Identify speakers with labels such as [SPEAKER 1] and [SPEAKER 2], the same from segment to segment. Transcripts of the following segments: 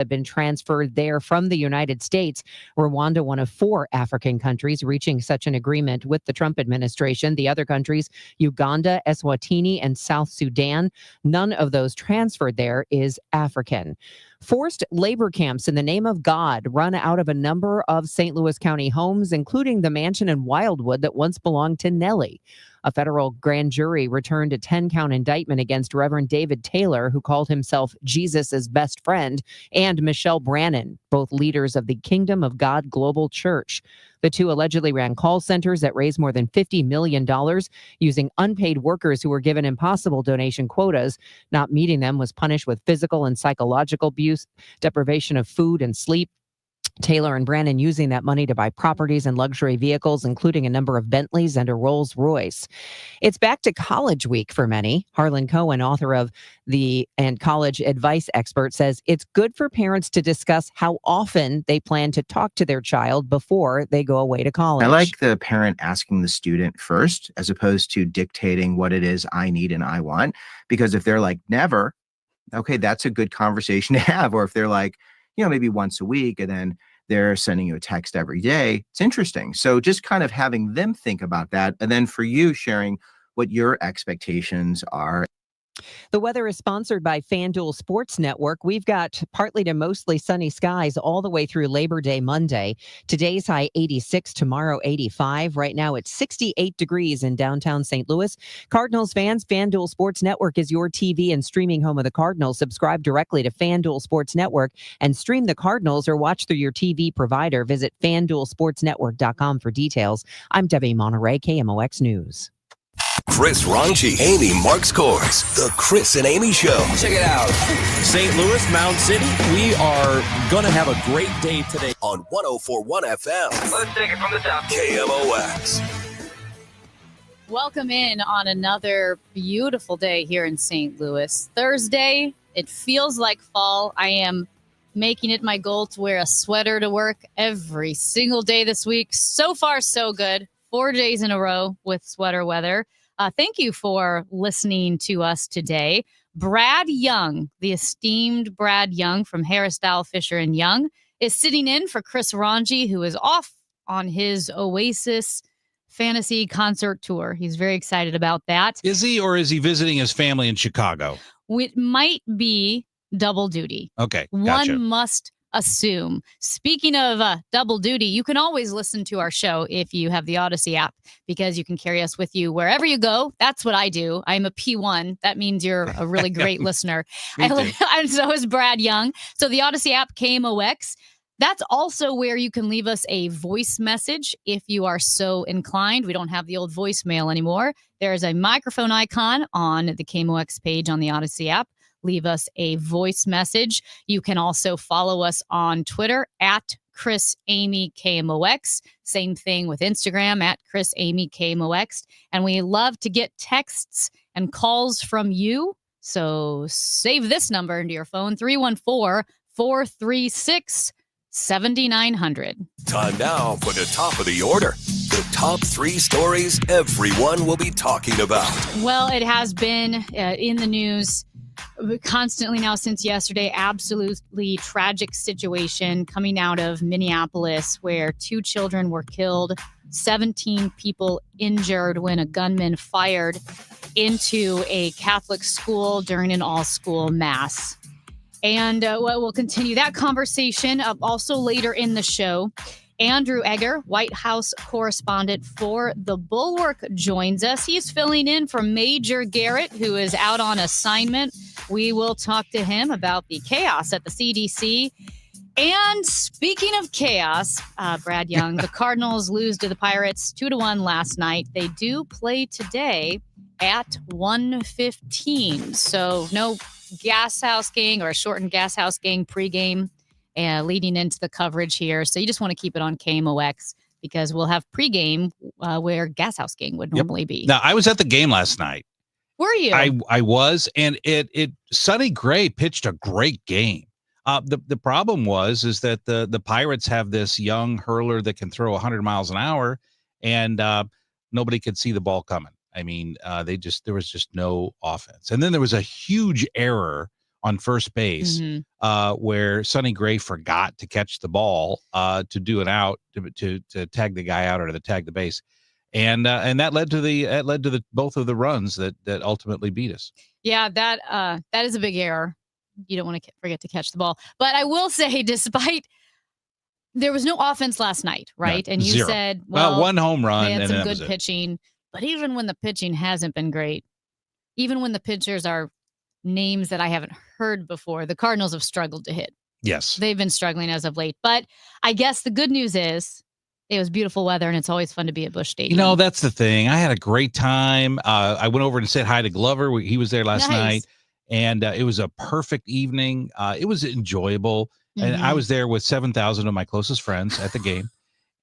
[SPEAKER 1] have been transferred there from the United States. Rwanda, one of 4 African countries reaching such an agreement with the Trump administration. The other countries, Uganda, Eswatini, and South Sudan. None of those transferred there is African. Forced labor camps in the name of God run out of a number of St. Louis County homes, including the mansion in Wildwood that once belonged to Nellie. A federal grand jury returned a 10-count indictment against Reverend David Taylor, who called himself Jesus' best friend, and Michelle Brannon, both leaders of the Kingdom of God Global Church. The 2 allegedly ran call centers that raised more than $50 million using unpaid workers who were given impossible donation quotas. Not meeting them was punished with physical and psychological abuse, deprivation of food and sleep. Taylor and Brannon using that money to buy properties and luxury vehicles, including a number of Bentleys and a Rolls Royce. It's back to college week for many. Harlan Cohen, author of and college advice expert, says it's good for parents to discuss how often they plan to talk to their child before they go away to college.
[SPEAKER 2] I like the parent asking the student first, as opposed to dictating what it is I need and I want. Because if they're like, never, okay, that's a good conversation to have. Or if they're like, maybe once a week, and then they're sending you a text every day, it's interesting. So just kind of having them think about that. And then for you, sharing what your expectations are.
[SPEAKER 1] The weather is sponsored by FanDuel Sports Network. We've got partly to mostly sunny skies all the way through Labor Day Monday. Today's high 86, tomorrow 85. Right now it's 68 degrees in downtown St. Louis. Cardinals fans, FanDuel Sports Network is your TV and streaming home of the Cardinals. Subscribe directly to FanDuel Sports Network and stream the Cardinals or watch through your TV provider. Visit FanDuelSportsNetwork.com for details. I'm Debbie Monterey, KMOX News.
[SPEAKER 3] Chris Ranji, Amy Marks Kors, The Chris and Amy Show.
[SPEAKER 4] Check it out. St. Louis, Mound City, we are going to have a great day today.
[SPEAKER 3] On 104.1 FM.
[SPEAKER 5] Let's take it from the top.
[SPEAKER 3] KMOX.
[SPEAKER 6] Welcome in on another beautiful day here in St. Louis. Thursday, it feels like fall. I am making it my goal to wear a sweater to work every single day this week. So far, so good. 4 days in a row with sweater weather. Thank you for listening to us today. Brad Young, the esteemed Brad Young from Harris Dowell Fisher and Young, is sitting in for Chris Ranji, who is off on his Oasis fantasy concert tour. He's very excited about that.
[SPEAKER 7] Is he, or is he visiting his family in Chicago?
[SPEAKER 6] It might be double duty.
[SPEAKER 7] Okay, gotcha.
[SPEAKER 6] One must assume. Speaking of double duty, you can always listen to our show if you have the Odyssey app, because you can carry us with you wherever you go. That's what I do. I'm a P1. That means you're a really great listener. And so is Brad Young. So the Odyssey app, KMOX. That's also where you can leave us a voice message if you are so inclined. We don't have the old voicemail anymore. There's a microphone icon on the KMOX page on the Odyssey app. Leave us a voice message. You can also follow us on Twitter at Chris Amy KMOX. Same thing with Instagram at Chris Amy KMOX. And we love to get texts and calls from you. So save this number into your phone, 314-436-7900.
[SPEAKER 3] Time now for the top of the order. The top 3 stories everyone will be talking about.
[SPEAKER 6] Well, it has been in the news constantly now since yesterday. Absolutely tragic situation coming out of Minneapolis, where 2 children were killed, 17 people injured when a gunman fired into a Catholic school during an all-school mass. And we'll continue that conversation also later in the show. Andrew Egger, White House correspondent for The Bulwark, joins us. He's filling in for Major Garrett, who is out on assignment. We will talk to him about the chaos at the CDC. And speaking of chaos, Brad Young, the Cardinals lose to the Pirates 2-1 last night. They do play today at 1:15. So no Gas House Gang or a shortened Gas House Gang pregame leading into the coverage here. So you just want to keep it on KMOX, because we'll have pregame where Gas House Gang would normally be.
[SPEAKER 7] Now, I was at the game last night.
[SPEAKER 6] Were you?
[SPEAKER 7] I was, and Sonny Gray pitched a great game. The problem is that the Pirates have this young hurler that can throw 100 miles an hour, and nobody could see the ball coming. I mean, there was just no offense. And then there was a huge error on first base,
[SPEAKER 6] Mhm.
[SPEAKER 7] where Sonny Gray forgot to catch the ball to do an out to tag the guy out or to tag the base, and that led to the both of the runs that ultimately beat us.
[SPEAKER 6] Yeah, that is a big error. You don't want to forget to catch the ball. But I will say, despite there was no offense last night, right?
[SPEAKER 7] None.
[SPEAKER 6] And you
[SPEAKER 7] Zero.
[SPEAKER 6] said,
[SPEAKER 7] Well,
[SPEAKER 6] well,
[SPEAKER 7] one home run
[SPEAKER 6] they had
[SPEAKER 7] and
[SPEAKER 6] some
[SPEAKER 7] that
[SPEAKER 6] good
[SPEAKER 7] was it.
[SPEAKER 6] pitching. But even when the pitching hasn't been great, even when the pitchers are names that I haven't heard before, the Cardinals have struggled to hit.
[SPEAKER 7] Yes.
[SPEAKER 6] They've been struggling as of late. But I guess the good news is it was beautiful weather, and it's always fun to be at Busch Stadium.
[SPEAKER 7] You know, that's the thing. I had a great time. I went over and said hi to Glover. He was there last night, and it was a perfect evening. It was enjoyable. And I
[SPEAKER 6] Mhm.
[SPEAKER 7] was there with 7,000 of my closest friends at the game.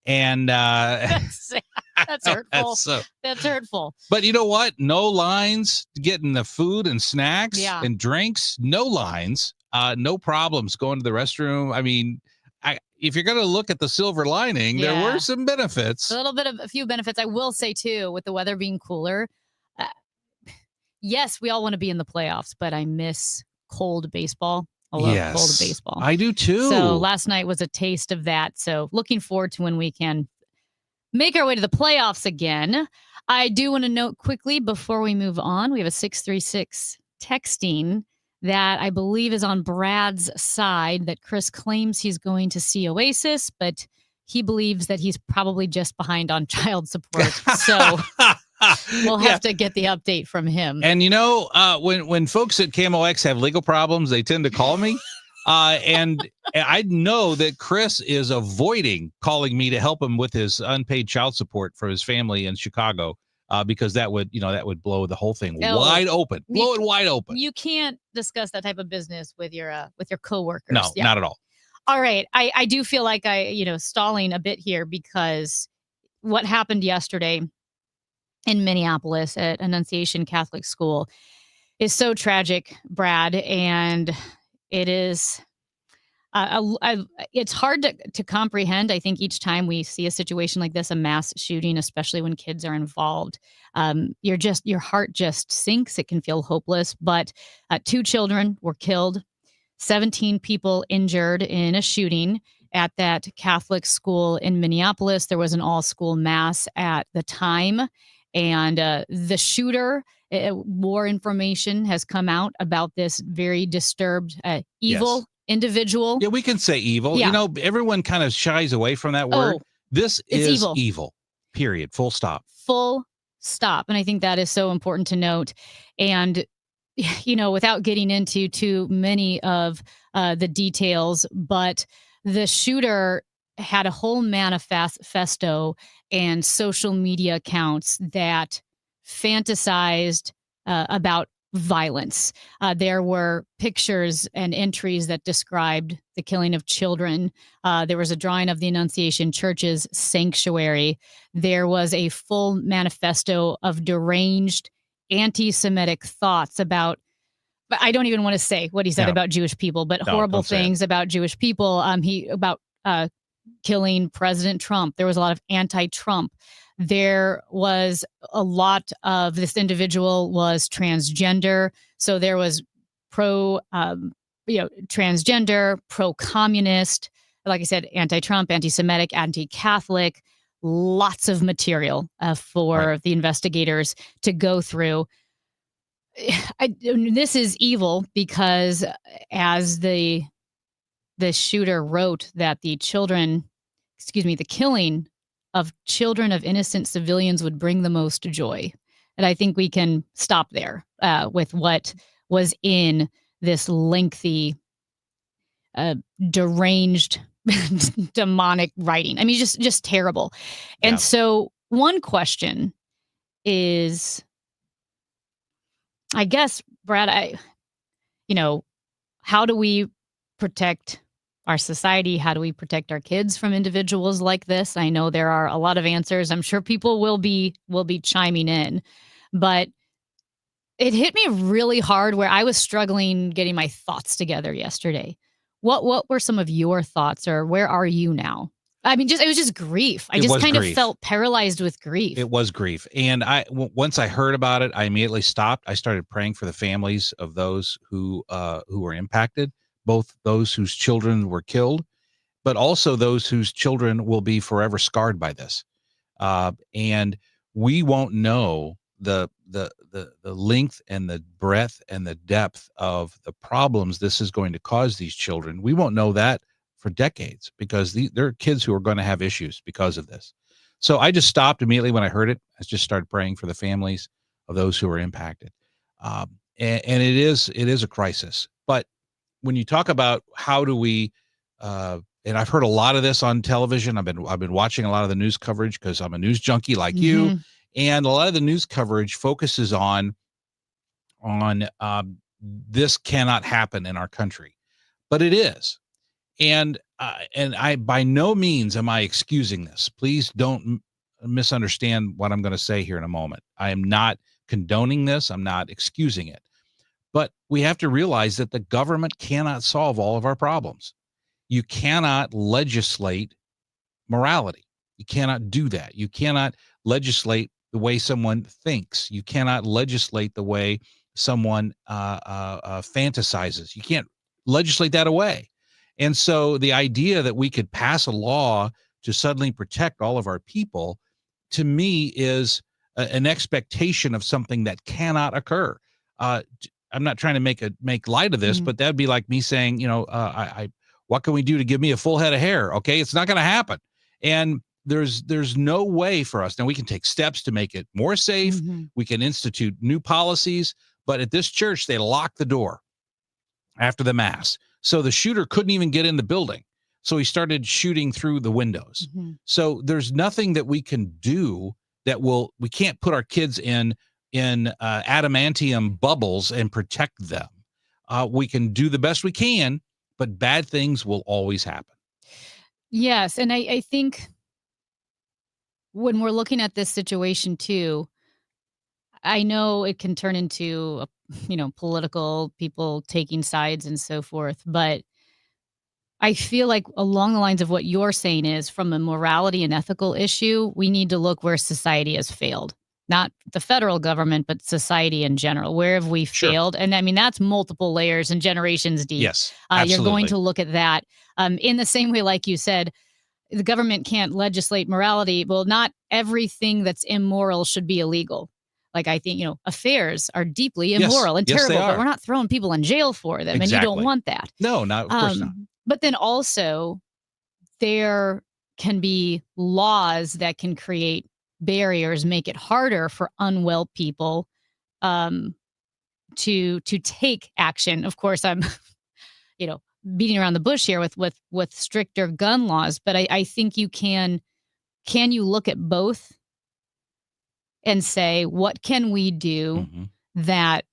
[SPEAKER 7] And
[SPEAKER 6] That's hurtful.
[SPEAKER 7] so,
[SPEAKER 6] That's hurtful.
[SPEAKER 7] but you know what? No lines getting the food and snacks
[SPEAKER 6] Yeah.
[SPEAKER 7] and drinks. No lines. No problems going to the restroom. I mean, if you're going to look at the silver lining, there
[SPEAKER 6] Yeah.
[SPEAKER 7] were some benefits.
[SPEAKER 6] A few benefits. I will say too, with the weather being cooler. Yes, we all want to be in the playoffs, but I miss cold baseball. I love cold baseball.
[SPEAKER 7] I do too.
[SPEAKER 6] So last night was a taste of that. So looking forward to when we can make our way to the playoffs again. I do want to note quickly before we move on, we have a 636 texting that I believe is on Brad's side, that Chris claims he's going to see Oasis, but he believes that he's probably just behind on child support. So we'll have to get the update from him.
[SPEAKER 7] And you know, when folks at KMOX have legal problems, they tend to call me. And I know that Chris is avoiding calling me to help him with his unpaid child support for his family in Chicago, because that would blow the whole thing wide open. Blow it wide open.
[SPEAKER 6] You can't discuss that type of business with your coworkers.
[SPEAKER 7] No,
[SPEAKER 6] Yeah.
[SPEAKER 7] not at all.
[SPEAKER 6] All right. I do feel like stalling a bit here, because what happened yesterday in Minneapolis at Annunciation Catholic School is so tragic, Brad, and it is it's hard to comprehend. I think each time we see a situation like this, a mass shooting, especially when kids are involved, your heart just sinks. It can feel hopeless. But 2 children were killed, 17 people injured in a shooting at that Catholic school in Minneapolis. There was an all-school mass at the time, and the shooter. More information has come out about this very disturbed, evil individual.
[SPEAKER 7] Yeah, we can say evil.
[SPEAKER 6] Yeah.
[SPEAKER 7] You know, everyone kind of shies away from that word.
[SPEAKER 6] Oh,
[SPEAKER 7] This
[SPEAKER 6] it's
[SPEAKER 7] is
[SPEAKER 6] evil.
[SPEAKER 7] evil. Period. Full stop.
[SPEAKER 6] Full stop. And I think that is so important to note. And, without getting into too many of the details, but the shooter had a whole manifesto and social media accounts that fantasized about violence. There were pictures and entries that described the killing of children. There was a drawing of the Annunciation Church's sanctuary. There was a full manifesto of deranged anti-Semitic thoughts about, but I don't even want to say what he said about Jewish people, but horrible things about Jewish people. About killing President Trump. There was a lot of anti-Trump. There was a lot of, this individual was transgender. So there was transgender, pro-communist, like I said, anti-Trump, anti-Semitic, anti-Catholic, lots of material for the investigators to go through. This is evil because, as the shooter wrote, that the killing of children, of innocent civilians, would bring the most joy. And I think we can stop there with what was in this lengthy, deranged, demonic writing. I mean, just terrible. And so one question is, I guess, Brad, how do we protect our society? How do we protect our kids from individuals like this? I know there are a lot of answers. I'm sure people will be chiming in, but it hit me really hard where I was struggling getting my thoughts together yesterday. What were some of your thoughts, or where are you now? I mean, it was just grief. I
[SPEAKER 7] It
[SPEAKER 6] just
[SPEAKER 7] was
[SPEAKER 6] kind of
[SPEAKER 7] grief.
[SPEAKER 6] felt paralyzed with grief.
[SPEAKER 7] It was grief. And once I heard about it, I immediately stopped. I started praying for the families of those who were impacted, both those whose children were killed, but also those whose children will be forever scarred by this. And we won't know the length and the breadth and the depth of the problems this is going to cause these children. We won't know that for decades, because there are kids who are going to have issues because of this. So I just stopped immediately when I heard it. I just started praying for the families of those who are impacted. And it is a crisis. But when you talk about how do we, and I've heard a lot of this on television. I've been watching a lot of the news coverage because I'm a news junkie like you, and a lot of the news coverage focuses on this cannot happen in our country, but it is. And I by no means am I excusing this. Please don't misunderstand what I'm going to say here in a moment. I am not condoning this. I'm not excusing it. But we have to realize that the government cannot solve all of our problems. You cannot legislate morality. You cannot do that. You cannot legislate the way someone thinks. You cannot legislate the way someone fantasizes. You can't legislate that away. And so the idea that we could pass a law to suddenly protect all of our people, to me, is an expectation of something that cannot occur. I'm not trying to make light of this, but that'd be like me saying, what can we do to give me a full head of hair? Okay, it's not going to happen. And there's no way for us. Now, we can take steps to make it more safe. We can institute new policies, but at this church, they locked the door after the mass. So the shooter couldn't even get in the building. So he started shooting through the windows. So there's nothing that we can do we can't put our kids in adamantium bubbles and protect them. We can do the best we can, but bad things will always happen.
[SPEAKER 6] Yes. And I think when we're looking at this situation too, I know it can turn into political people taking sides and so forth, but I feel like along the lines of what you're saying is, from a morality and ethical issue, we need to look where society has failed. Not the federal government, but society in general. Where have we failed? And I mean, that's multiple layers and generations deep.
[SPEAKER 7] Yes,
[SPEAKER 6] you're going to look at that in the same way, like you said, the government can't legislate morality. Well, not everything that's immoral should be illegal. Like, I think, affairs are deeply immoral and terrible, but we're not throwing people in jail for them. And you don't want that.
[SPEAKER 7] No, of course not.
[SPEAKER 6] But then also there can be laws that can create barriers, make it harder for unwell people to take action. Of course, I'm, beating around the bush here with stricter gun laws, but I think you can you look at both and say, what can we do that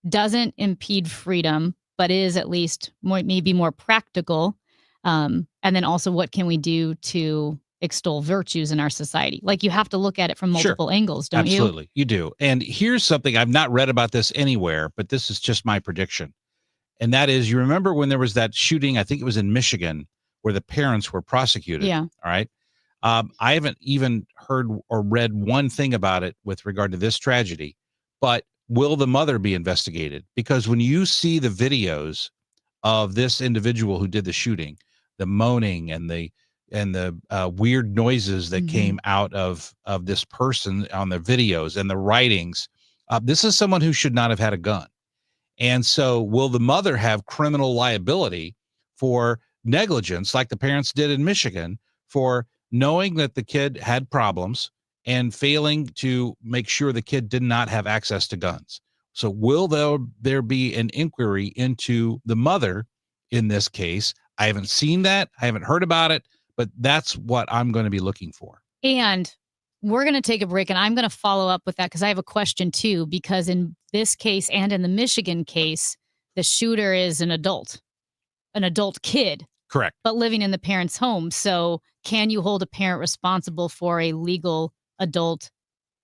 [SPEAKER 6] doesn't impede freedom, but is at least maybe more practical? And then also, what can we do to extol virtues in our society? Like, you have to look at it from multiple angles, don't you?
[SPEAKER 7] Absolutely, you do. And here's something, I've not read about this anywhere, but this is just my prediction. And that is, you remember when there was that shooting, I think it was in Michigan, where the parents were prosecuted.
[SPEAKER 6] Yeah.
[SPEAKER 7] All right. I haven't even heard or read one thing about it with regard to this tragedy, but will the mother be investigated? Because when you see the videos of this individual who did the shooting, the moaning and the weird noises that came out of this person on the videos and the writings, this is someone who should not have had a gun. And so will the mother have criminal liability for negligence, like the parents did in Michigan, for knowing that the kid had problems and failing to make sure the kid did not have access to guns? So will there be an inquiry into the mother in this case? I haven't seen that. I haven't heard about it, but that's what I'm going to be looking for.
[SPEAKER 6] And we're going to take a break, and I'm going to follow up with that because I have a question too, because in this case and in the Michigan case, the shooter is an adult kid.
[SPEAKER 7] Correct.
[SPEAKER 6] But living in the parent's home. So can you hold a parent responsible for a legal adult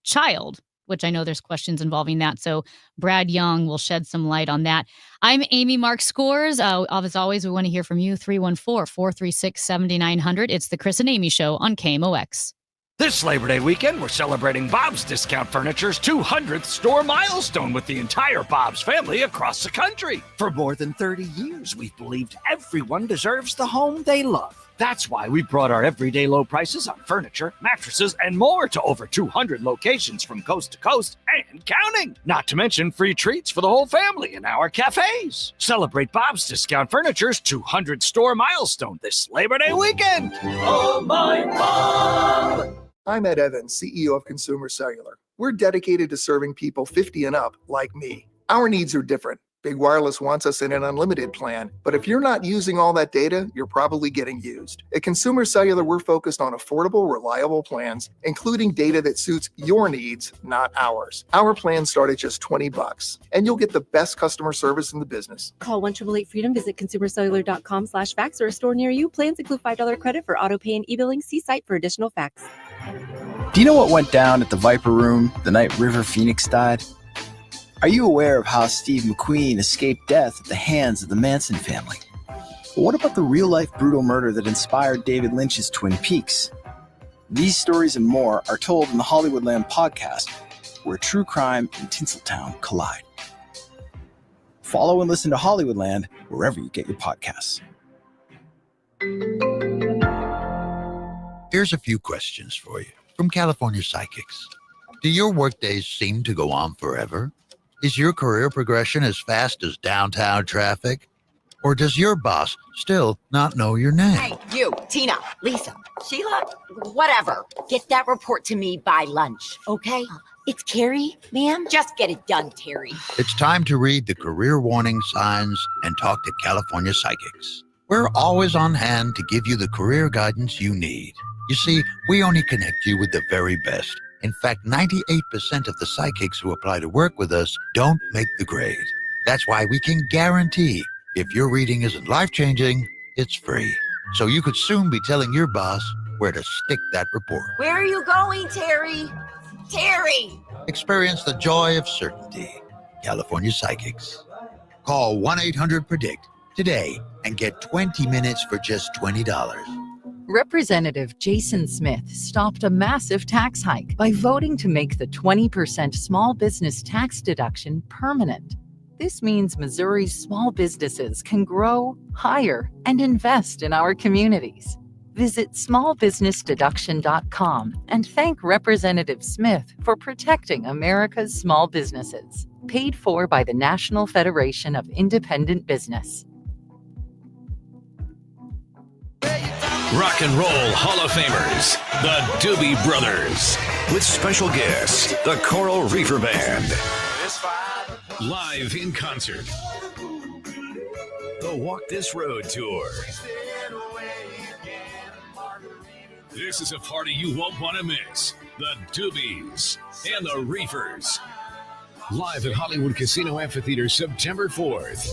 [SPEAKER 6] child? which I know there's questions involving that. So Brad Young will shed some light on that. I'm Amy Mark Scores. As always, we want to hear from you. 314-436-7900. It's the Chris and Amy Show on KMOX.
[SPEAKER 5] This Labor Day weekend, we're celebrating Bob's Discount Furniture's 200th store milestone with the entire Bob's family across the country. For more than 30 years, we've believed everyone deserves the home they love. That's why we brought our everyday low prices on furniture, mattresses, and more to over 200 locations from coast to coast and counting. Not to mention free treats for the whole family in our cafes. Celebrate Bob's Discount Furniture's 200 store milestone this Labor Day weekend. Oh, my Bob!
[SPEAKER 8] I'm Ed Evans, CEO of Consumer Cellular. We're dedicated to serving people 50 and up like me. Our needs are different. Big Wireless wants us in an unlimited plan, but if you're not using all that data, you're probably getting used. At Consumer Cellular, we're focused on affordable, reliable plans, including data that suits your needs, not ours. Our plans start at just $20, and you'll get the best customer service in the business.
[SPEAKER 9] Call 1-888-FREEDOM, visit consumercellular.com/facts or a store near you. Plans include $5 credit for auto pay and e-billing. See site for additional facts.
[SPEAKER 10] Do you know what went down at the Viper Room the night River Phoenix died? Are you aware of how Steve McQueen escaped death at the hands of the Manson family? But what about the real-life brutal murder that inspired David Lynch's Twin Peaks? These stories and more are told in the Hollywoodland podcast, where true crime and Tinseltown collide. Follow and listen to Hollywoodland wherever you get your podcasts.
[SPEAKER 11] Here's a few questions for you from California Psychics. Do your workdays seem to go on forever? Is your career progression as fast as downtown traffic? Or does your boss still not know your name?
[SPEAKER 12] Hey, you, Tina, Lisa, Sheila, whatever. Get that report to me by lunch, okay? It's Carrie, ma'am. Just get it done, Terry.
[SPEAKER 11] It's time to read the career warning signs and talk to California Psychics. We're always on hand to give you the career guidance you need. You see, we only connect you with the very best. In fact, 98% of the psychics who apply to work with us don't make the grade. That's why we can guarantee if your reading isn't life-changing, it's free. So you could soon be telling your boss where to stick that report.
[SPEAKER 12] Where are you going, Terry? Terry!
[SPEAKER 11] Experience the joy of certainty. California Psychics. Call 1-800-PREDICT today and get 20 minutes for just $20.
[SPEAKER 13] Representative Jason Smith stopped a massive tax hike by voting to make the 20% small business tax deduction permanent. This means Missouri's small businesses can grow, hire, and invest in our communities. Visit smallbusinessdeduction.com and thank Representative Smith for protecting America's small businesses. Paid for by the National Federation of Independent Business.
[SPEAKER 3] Rock and Roll Hall of Famers, the Doobie Brothers, with special guest, the Coral Reefer Band. Live in concert. The Walk This Road Tour. This is a party you won't want to miss. The Doobies and the Reefers. Live at Hollywood Casino Amphitheater, September 4th.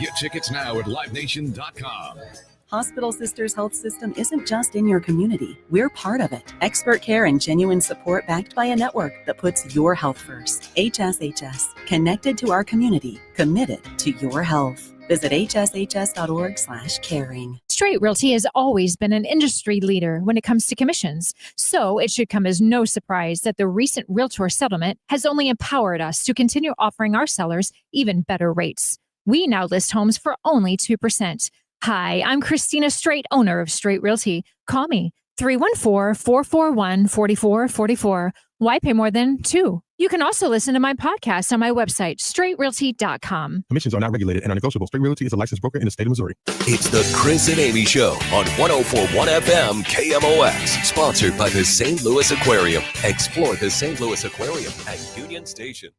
[SPEAKER 3] Get tickets now at livenation.com.
[SPEAKER 14] Hospital Sisters Health System isn't just in your community. We're part of it. Expert care and genuine support backed by a network that puts your health first. HSHS, connected to our community, committed to your health. Visit hshs.org/caring.
[SPEAKER 15] Straight Realty has always been an industry leader when it comes to commissions. So it should come as no surprise that the recent Realtor settlement has only empowered us to continue offering our sellers even better rates. We now list homes for only 2%. Hi, I'm Christina Straight, owner of Straight Realty. Call me, 314-441-4444. Why pay more than 2? You can also listen to my podcast on my website, straightrealty.com.
[SPEAKER 16] Commissions are not regulated and are negotiable. Straight Realty is a licensed broker in the state of Missouri.
[SPEAKER 3] It's the Chris and Amy Show on 104.1 FM KMOX, sponsored by the St. Louis Aquarium. Explore the St. Louis Aquarium at Union Station.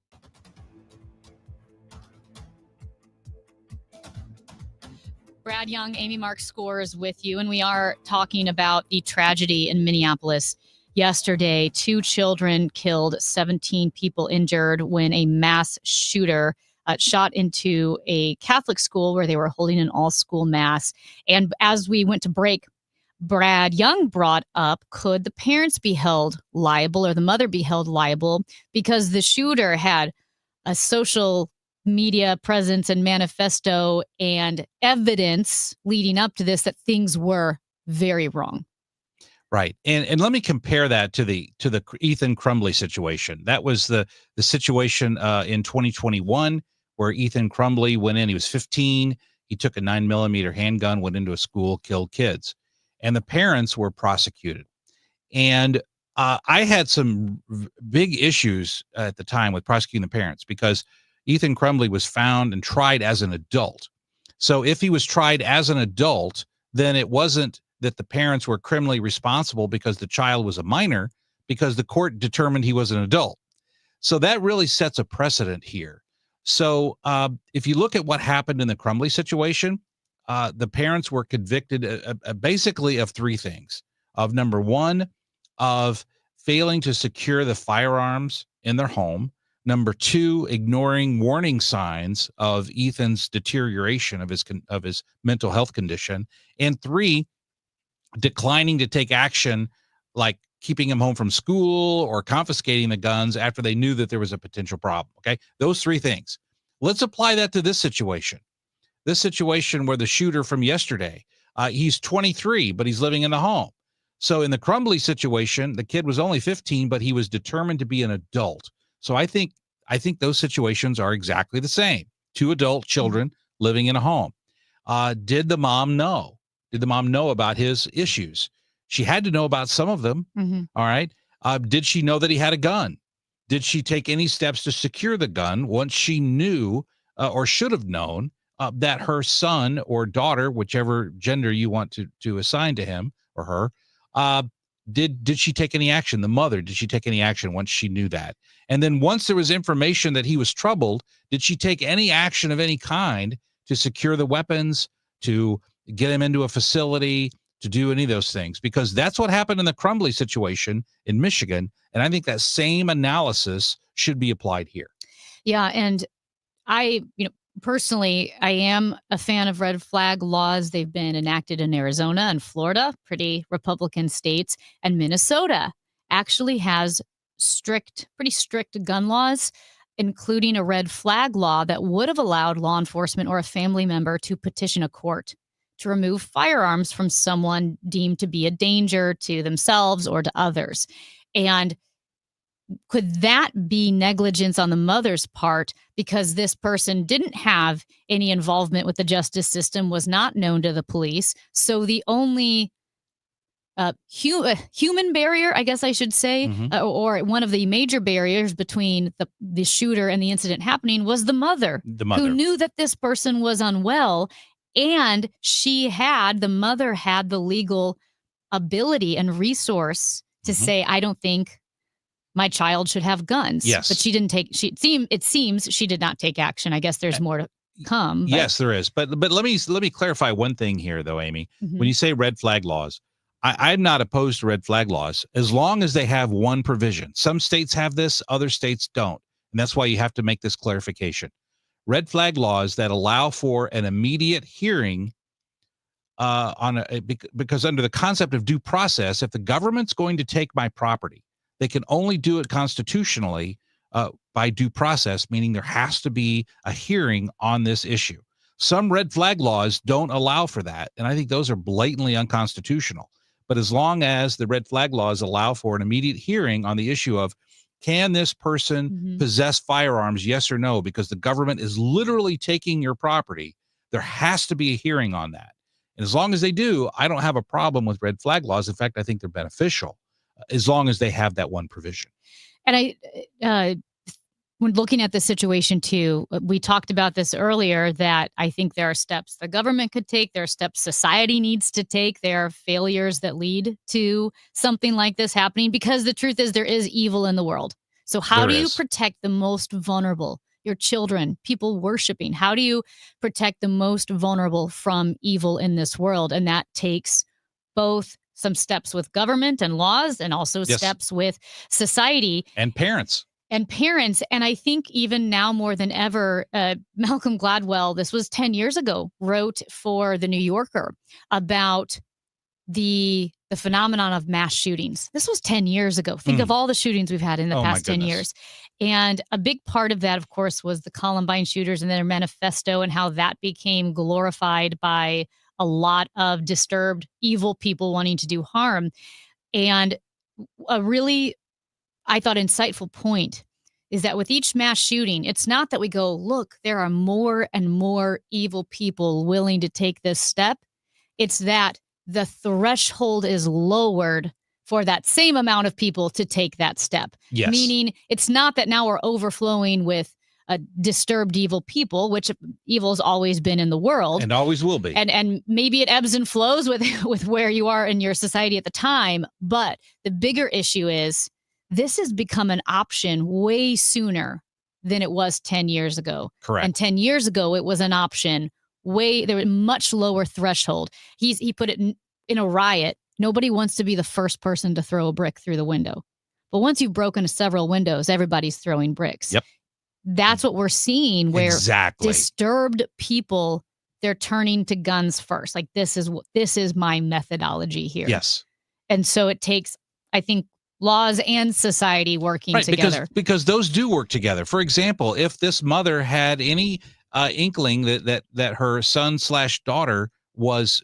[SPEAKER 6] Brad Young, Amy Mark Scores with you, and we are talking about the tragedy in Minneapolis yesterday. 2 children killed, 17 people injured when a mass shooter shot into a Catholic school where they were holding an all-school mass. And as we went to break, Brad Young brought up, could the parents be held liable or the mother be held liable because the shooter had a social media presence and manifesto and evidence leading up to this that things were very wrong.
[SPEAKER 7] Right. And let me compare that to the Ethan Crumbley situation. That was the situation in 2021 where Ethan Crumbley went in. He was 15. He took a 9mm handgun, went into a school, killed kids. And the parents were prosecuted. And I had some big issues at the time with prosecuting the parents because Ethan Crumbley was found and tried as an adult. So if he was tried as an adult, then it wasn't that the parents were criminally responsible because the child was a minor, because the court determined he was an adult. So that really sets a precedent here. So if you look at what happened in the Crumbley situation, the parents were convicted basically of three things. Of number one, of failing to secure the firearms in their home. Number two, ignoring warning signs of Ethan's deterioration of his mental health condition. And three, declining to take action like keeping him home from school or confiscating the guns after they knew that there was a potential problem. Okay, those three things. Let's apply that to this situation. This situation where the shooter from yesterday, he's 23, but he's living in the home. So in the Crumbley situation, the kid was only 15, but he was determined to be an adult. So I think those situations are exactly the same. Two adult children living in a home. Did the mom know? Did the mom know about his issues? She had to know about some of them.
[SPEAKER 6] Mm-hmm.
[SPEAKER 7] All right. Did she know that he had a gun? Did she take any steps to secure the gun once she knew or should have known that her son or daughter, whichever gender you want to assign to him or her, did she take any action? The mother, did she take any action once she knew that? And then once there was information that he was troubled, did she take any action of any kind to secure the weapons, to get him into a facility, to do any of those things? Because that's what happened in the Crumbley situation in Michigan. And I think that same analysis should be applied here.
[SPEAKER 6] Yeah. And personally, I am a fan of red flag laws. They've been enacted in Arizona and Florida, pretty Republican states, and Minnesota actually has pretty strict gun laws, including a red flag law that would have allowed law enforcement or a family member to petition a court to remove firearms from someone deemed to be a danger to themselves or to others. And could that be negligence on the mother's part because this person didn't have any involvement with the justice system, was not known to the police? So the only human barrier, I guess I should say, or one of the major barriers between the shooter and the incident happening was the mother who knew that this person was unwell. And the mother had the legal ability and resource to say, I don't think my child should have guns.
[SPEAKER 7] Yes.
[SPEAKER 6] But it seems she did not take action. I guess there's more to come. But.
[SPEAKER 7] Yes, there is. But let me clarify one thing here, though, Amy.
[SPEAKER 6] Mm-hmm.
[SPEAKER 7] When you say red flag laws, I'm not opposed to red flag laws as long as they have one provision. Some states have this, other states don't. And that's why you have to make this clarification. Red flag laws that allow for an immediate hearing because under the concept of due process, if the government's going to take my property, they can only do it constitutionally by due process, meaning there has to be a hearing on this issue. Some red flag laws don't allow for that, and I think those are blatantly unconstitutional. But as long as the red flag laws allow for an immediate hearing on the issue of, can this person possess firearms, yes or no, because the government is literally taking your property, there has to be a hearing on that. And as long as they do, I don't have a problem with red flag laws. In fact, I think they're beneficial as long as they have that one provision.
[SPEAKER 6] And when looking at the situation too, we talked about this earlier, that I think there are steps the government could take. There are steps society needs to take. There are failures that lead to something like this happening, because the truth is there is evil in the world. So how do you protect the most vulnerable? Your children, people worshiping. How do you protect the most vulnerable from evil in this world? And that takes both some steps with government and laws, and also steps with society.
[SPEAKER 7] And parents.
[SPEAKER 6] And I think even now more than ever, Malcolm Gladwell, this was 10 years ago, wrote for The New Yorker about the phenomenon of mass shootings. This was 10 years ago. Think of all the shootings we've had in the past 10 years. And a big part of that, of course, was the Columbine shooters and their manifesto and how that became glorified by a lot of disturbed, evil people wanting to do harm. And a really, I thought, insightful point is that with each mass shooting, it's not that we go, look, there are more and more evil people willing to take this step. It's that the threshold is lowered for that same amount of people to take that step.
[SPEAKER 7] Yes.
[SPEAKER 6] Meaning it's not that now we're overflowing with disturbed evil people, which evil has always been in the world.
[SPEAKER 7] And always will be.
[SPEAKER 6] And maybe it ebbs and flows with where you are in your society at the time. But the bigger issue is this has become an option way sooner than it was 10 years ago.
[SPEAKER 7] Correct.
[SPEAKER 6] And 10 years ago, it was an option there was much lower threshold. He put it in a riot. Nobody wants to be the first person to throw a brick through the window. But once you've broken several windows, everybody's throwing bricks.
[SPEAKER 7] Yep.
[SPEAKER 6] That's what we're seeing, where
[SPEAKER 7] Exactly.
[SPEAKER 6] disturbed people, they're turning to guns first. Like, this is my methodology here.
[SPEAKER 7] Yes.
[SPEAKER 6] And so it takes, I think, laws and society working together.
[SPEAKER 7] Because those do work together. For example, if this mother had any inkling that her son/daughter was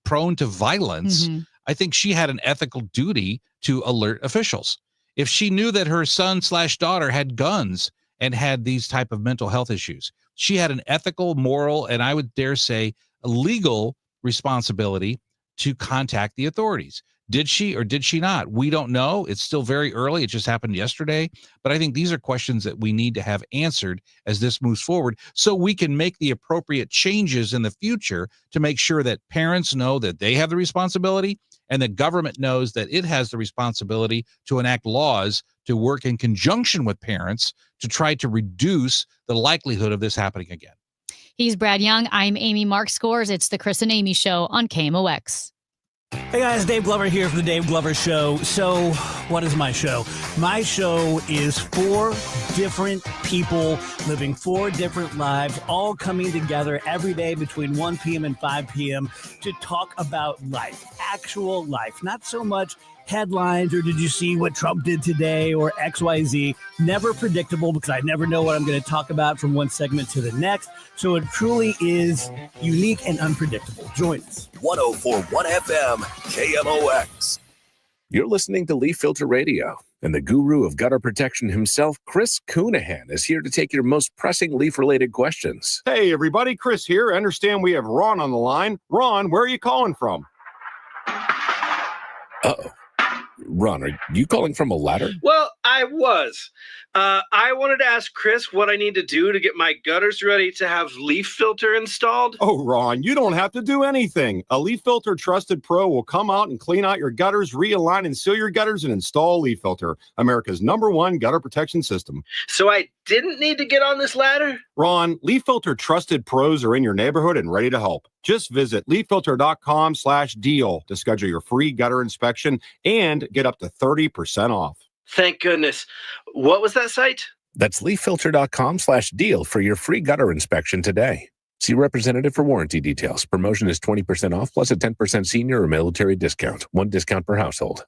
[SPEAKER 7] prone to violence, I think she had an ethical duty to alert officials. If she knew that her son/daughter had guns and had these type of mental health issues, she had an ethical, moral, and I would dare say a legal responsibility to contact the authorities. Did she or did she not? We don't know. It's still very early. It just happened yesterday. But I think these are questions that we need to have answered as this moves forward so we can make the appropriate changes in the future to make sure that parents know that they have the responsibility and the government knows that it has the responsibility to enact laws to work in conjunction with parents to try to reduce the likelihood of this happening again.
[SPEAKER 6] He's Brad Young. I'm Amy Mark Scores. It's the Chris and Amy Show on KMOX.
[SPEAKER 17] Hey guys, Dave Glover here for the Dave Glover Show. So, what is my show? My show is 4 different people living 4 different lives, all coming together every day between 1 p.m. and 5 p.m. to talk about life, actual life, not so much headlines or did you see what Trump did today or XYZ. Never predictable because I never know what I'm going to talk about from one segment to the next. So it truly is unique and unpredictable. Join us.
[SPEAKER 18] 104.1 FM, KMOX. You're listening to Leaf Filter Radio, and the guru of gutter protection himself, Chris Coonahan, is here to take your most pressing leaf-related questions.
[SPEAKER 19] Hey, everybody. Chris here. I understand we have Ron on the line. Ron, where are you calling from?
[SPEAKER 18] Uh-oh. Ron, are you calling from a ladder?
[SPEAKER 20] Well, I was. I wanted to ask Chris what I need to do to get my gutters ready to have leaf filter installed.
[SPEAKER 19] Oh, Ron, you don't have to do anything. A Leaf Filter Trusted Pro will come out and clean out your gutters, realign and seal your gutters, and install Leaf Filter, America's #1 gutter protection system.
[SPEAKER 20] So I didn't need to get on this ladder?
[SPEAKER 19] Ron, Leaf Filter Trusted Pros are in your neighborhood and ready to help. Just visit leaffilter.com/deal to schedule your free gutter inspection and get up to 30% off.
[SPEAKER 20] Thank goodness. What was that site?
[SPEAKER 18] That's leaffilter.com/deal for your free gutter inspection today. See representative for warranty details. Promotion is 20% off plus a 10% senior or military discount. 1 discount per household.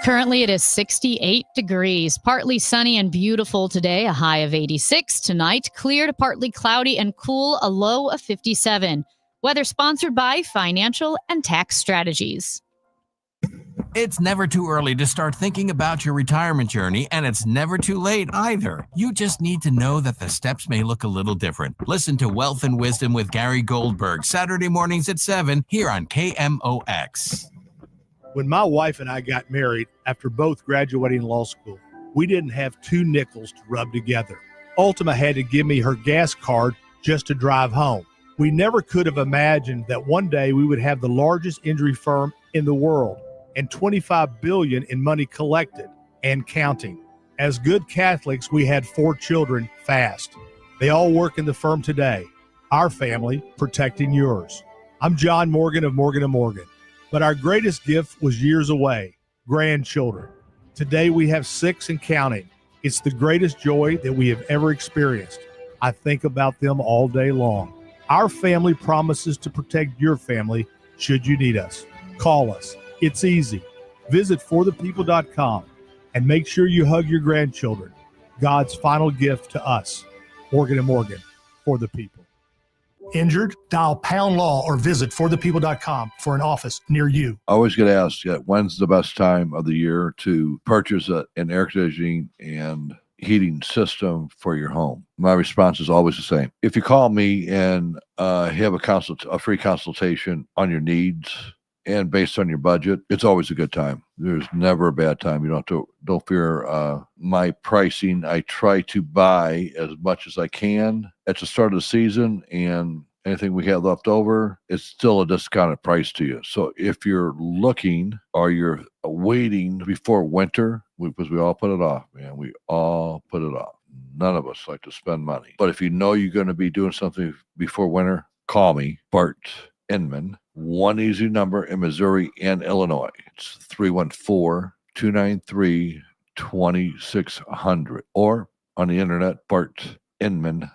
[SPEAKER 6] Currently, it is 68 degrees, partly sunny and beautiful today, a high of 86. Tonight, clear to partly cloudy and cool, a low of 57. Weather sponsored by Financial and Tax Strategies.
[SPEAKER 21] It's never too early to start thinking about your retirement journey, and it's never too late either. You just need to know that the steps may look a little different. Listen to Wealth and Wisdom with Gary Goldberg, Saturday mornings at 7 here on KMOX.
[SPEAKER 22] When my wife and I got married after both graduating law school, we didn't have 2 nickels to rub together. Ultima had to give me her gas card just to drive home. We never could have imagined that one day we would have the largest injury firm in the world and $25 billion in money collected and counting. As good Catholics, we had 4 children fast. They all work in the firm today. Our family protecting yours. I'm John Morgan of Morgan & Morgan. But our greatest gift was years away, grandchildren. Today we have 6 and counting. It's the greatest joy that we have ever experienced. I think about them all day long. Our family promises to protect your family should you need us. Call us. It's easy. Visit forthepeople.com and make sure you hug your grandchildren. God's final gift to us. Morgan & Morgan, for the people.
[SPEAKER 1] Injured? Dial Pound Law or visit forthepeople.com for an office near you.
[SPEAKER 2] I always get asked, when's the best time of the year to purchase an air conditioning and heating system for your home? My response is always the same. If you call me and have a free consultation on your needs and based on your budget, it's always a good time. There's never a bad time. You don't fear my pricing. I try to buy as much as I can at the start of the season, and anything we have left over, it's still a discounted price to you. So if you're looking or you're waiting before winter, because we all put it off, man. We all put it off. None of us like to spend money. But if you know you're going to be doing something before winter, call me, Bart Inman. One easy number in Missouri and Illinois. It's 314-293-2600. Or on the internet, bartinman.com.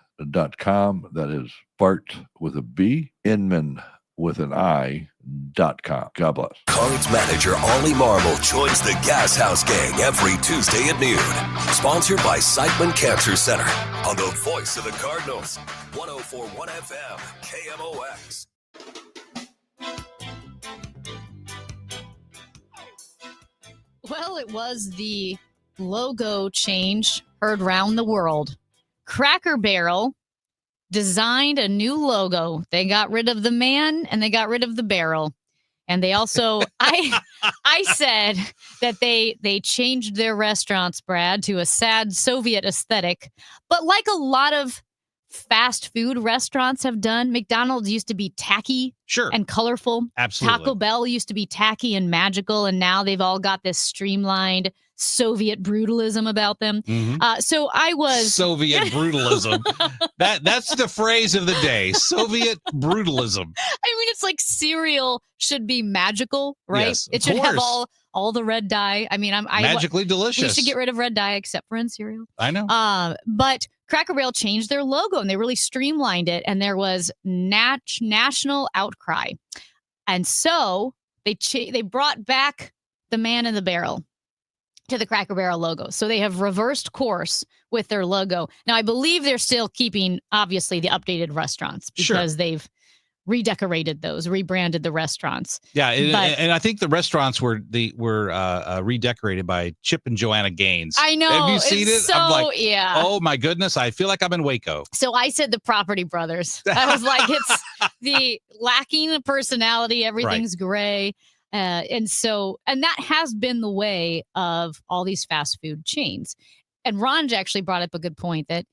[SPEAKER 2] That is Bart with a B, Inman with an I.com. God bless.
[SPEAKER 23] Cards manager Ollie Marble joins the Gas House Gang every Tuesday at noon. Sponsored by Siteman Cancer Center on the voice of the Cardinals. 104.1 FM, KMOX.
[SPEAKER 6] Well, it was the logo change heard round the world. Cracker Barrel designed a new logo. They got rid of the man and they got rid of the barrel. And they also, I said that they changed their restaurants, Brad, to a sad Soviet aesthetic. But like a lot of fast food restaurants have done, McDonald's used to be tacky and colorful.
[SPEAKER 7] Absolutely.
[SPEAKER 6] Taco Bell used to be tacky and magical, and now they've all got this streamlined Soviet brutalism about them.
[SPEAKER 7] Mm-hmm.
[SPEAKER 6] So I was
[SPEAKER 7] Soviet brutalism. That's the phrase of the day. Soviet brutalism.
[SPEAKER 6] I mean, it's like cereal should be magical, right?
[SPEAKER 7] Yes,
[SPEAKER 6] it should
[SPEAKER 7] of
[SPEAKER 6] have
[SPEAKER 7] course.
[SPEAKER 6] all the red dye. I mean,
[SPEAKER 7] magically delicious.
[SPEAKER 6] We should get rid of red dye except for in cereal.
[SPEAKER 7] I know.
[SPEAKER 6] But Cracker Barrel changed their logo and they really streamlined it, and there was national outcry, and so they brought back the man in the barrel to the Cracker Barrel logo. So they have reversed course with their logo. Now, I believe they're still keeping, obviously, the updated restaurants because they've redecorated those, rebranded the restaurants.
[SPEAKER 7] Yeah, and I think the restaurants were redecorated by Chip and Joanna Gaines.
[SPEAKER 6] I know.
[SPEAKER 7] Have you seen it?
[SPEAKER 6] So,
[SPEAKER 7] I'm like,
[SPEAKER 6] yeah.
[SPEAKER 7] Oh my goodness, I feel like I'm in Waco.
[SPEAKER 6] So I said the Property Brothers. I was like, it's the lacking personality. Everything's gray. And that has been the way of all these fast food chains. And Ron actually brought up a good point that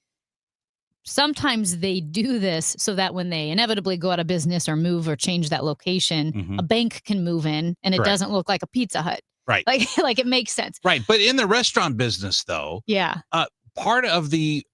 [SPEAKER 6] sometimes they do this so that when they inevitably go out of business or move or change that location, a bank can move in and it doesn't look like a Pizza Hut.
[SPEAKER 7] Right.
[SPEAKER 6] Like it makes sense.
[SPEAKER 7] Right. But in the restaurant business, though, part of the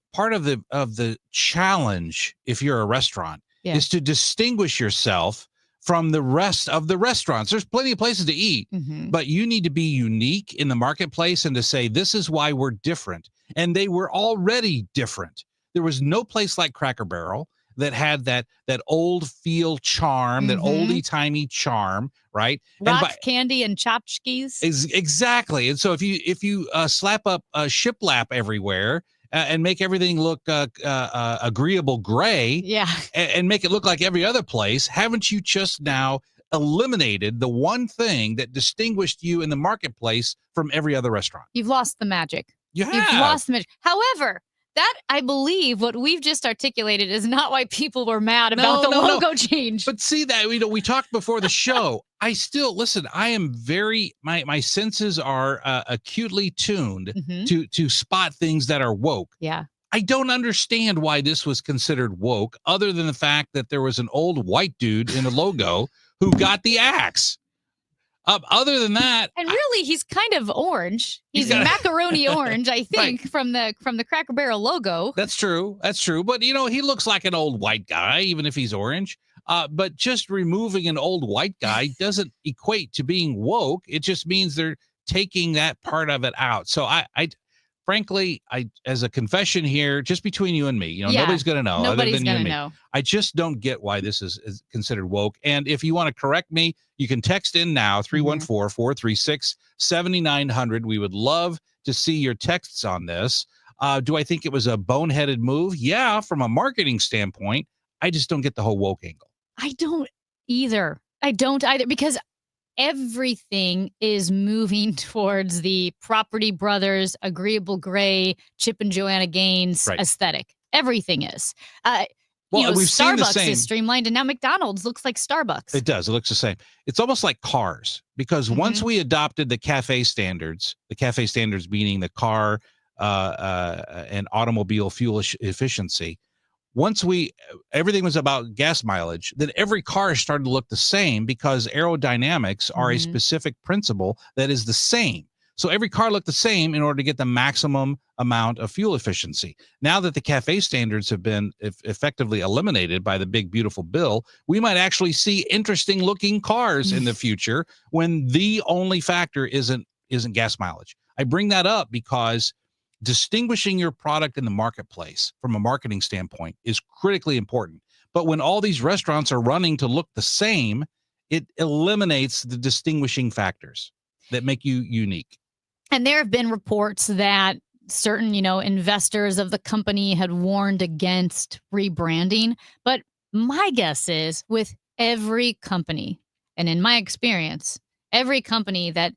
[SPEAKER 7] challenge, if you're a restaurant, is to distinguish yourself from the rest of the restaurants. There's plenty of places to eat, but you need to be unique in the marketplace and to say, this is why we're different. And they were already different. There was no place like Cracker Barrel that had that old feel charm, that oldie-timey charm, right?
[SPEAKER 6] Rock candy and tchotchkes.
[SPEAKER 7] Exactly. And so if you slap up shiplap everywhere, and make everything look agreeable gray, and make it look like every other place, haven't you just now eliminated the one thing that distinguished you in the marketplace from every other restaurant?
[SPEAKER 6] You've lost the magic.
[SPEAKER 7] You've
[SPEAKER 6] lost the magic. However, that, I believe, what we've just articulated is not why people were mad about the logo change.
[SPEAKER 7] But see that, we talked before the show. I still, listen, I am my senses are acutely tuned to spot things that are woke.
[SPEAKER 6] Yeah.
[SPEAKER 7] I don't understand why this was considered woke, other than the fact that there was an old white dude in the logo who got the axe. Other than that,
[SPEAKER 6] and really, he's kind of orange. He's macaroni orange, I think, from the Cracker Barrel logo.
[SPEAKER 7] That's true. But he looks like an old white guy, even if he's orange. But just removing an old white guy doesn't equate to being woke. It just means they're taking that part of it out. So frankly, as a confession here, just between you and me,
[SPEAKER 6] Yeah,
[SPEAKER 7] nobody's going to know.
[SPEAKER 6] nobody's
[SPEAKER 7] other than you and
[SPEAKER 6] gonna
[SPEAKER 7] me.
[SPEAKER 6] know.
[SPEAKER 7] I just don't get why this is considered woke. And if you want to correct me, you can text in now, 314-436-7900. We would love to see your texts on this. Do I think it was a boneheaded move? Yeah, from a marketing standpoint. I just don't get the whole woke angle.
[SPEAKER 6] I don't either. Because everything is moving towards the Property Brothers, Agreeable Gray, Chip and Joanna Gaines aesthetic. Everything is.
[SPEAKER 7] We've seen the
[SPEAKER 6] Starbucks
[SPEAKER 7] same.
[SPEAKER 6] is streamlined, and now McDonald's looks like Starbucks.
[SPEAKER 7] It does. It looks the same. It's almost like cars, because once we adopted the CAFE standards meaning the car and automobile fuel efficiency, once everything was about gas mileage, then every car started to look the same, because aerodynamics are a specific principle that is the same. So every car looked the same in order to get the maximum amount of fuel efficiency. Now that the CAFE standards have been effectively eliminated by the big, beautiful bill, we might actually see interesting looking cars in the future when the only factor isn't gas mileage. I bring that up because distinguishing your product in the marketplace from a marketing standpoint is critically important. But when all these restaurants are running to look the same, it eliminates the distinguishing factors that make you unique.
[SPEAKER 6] And there have been reports that certain, investors of the company had warned against rebranding. But my guess is with every company, and in my experience, every company that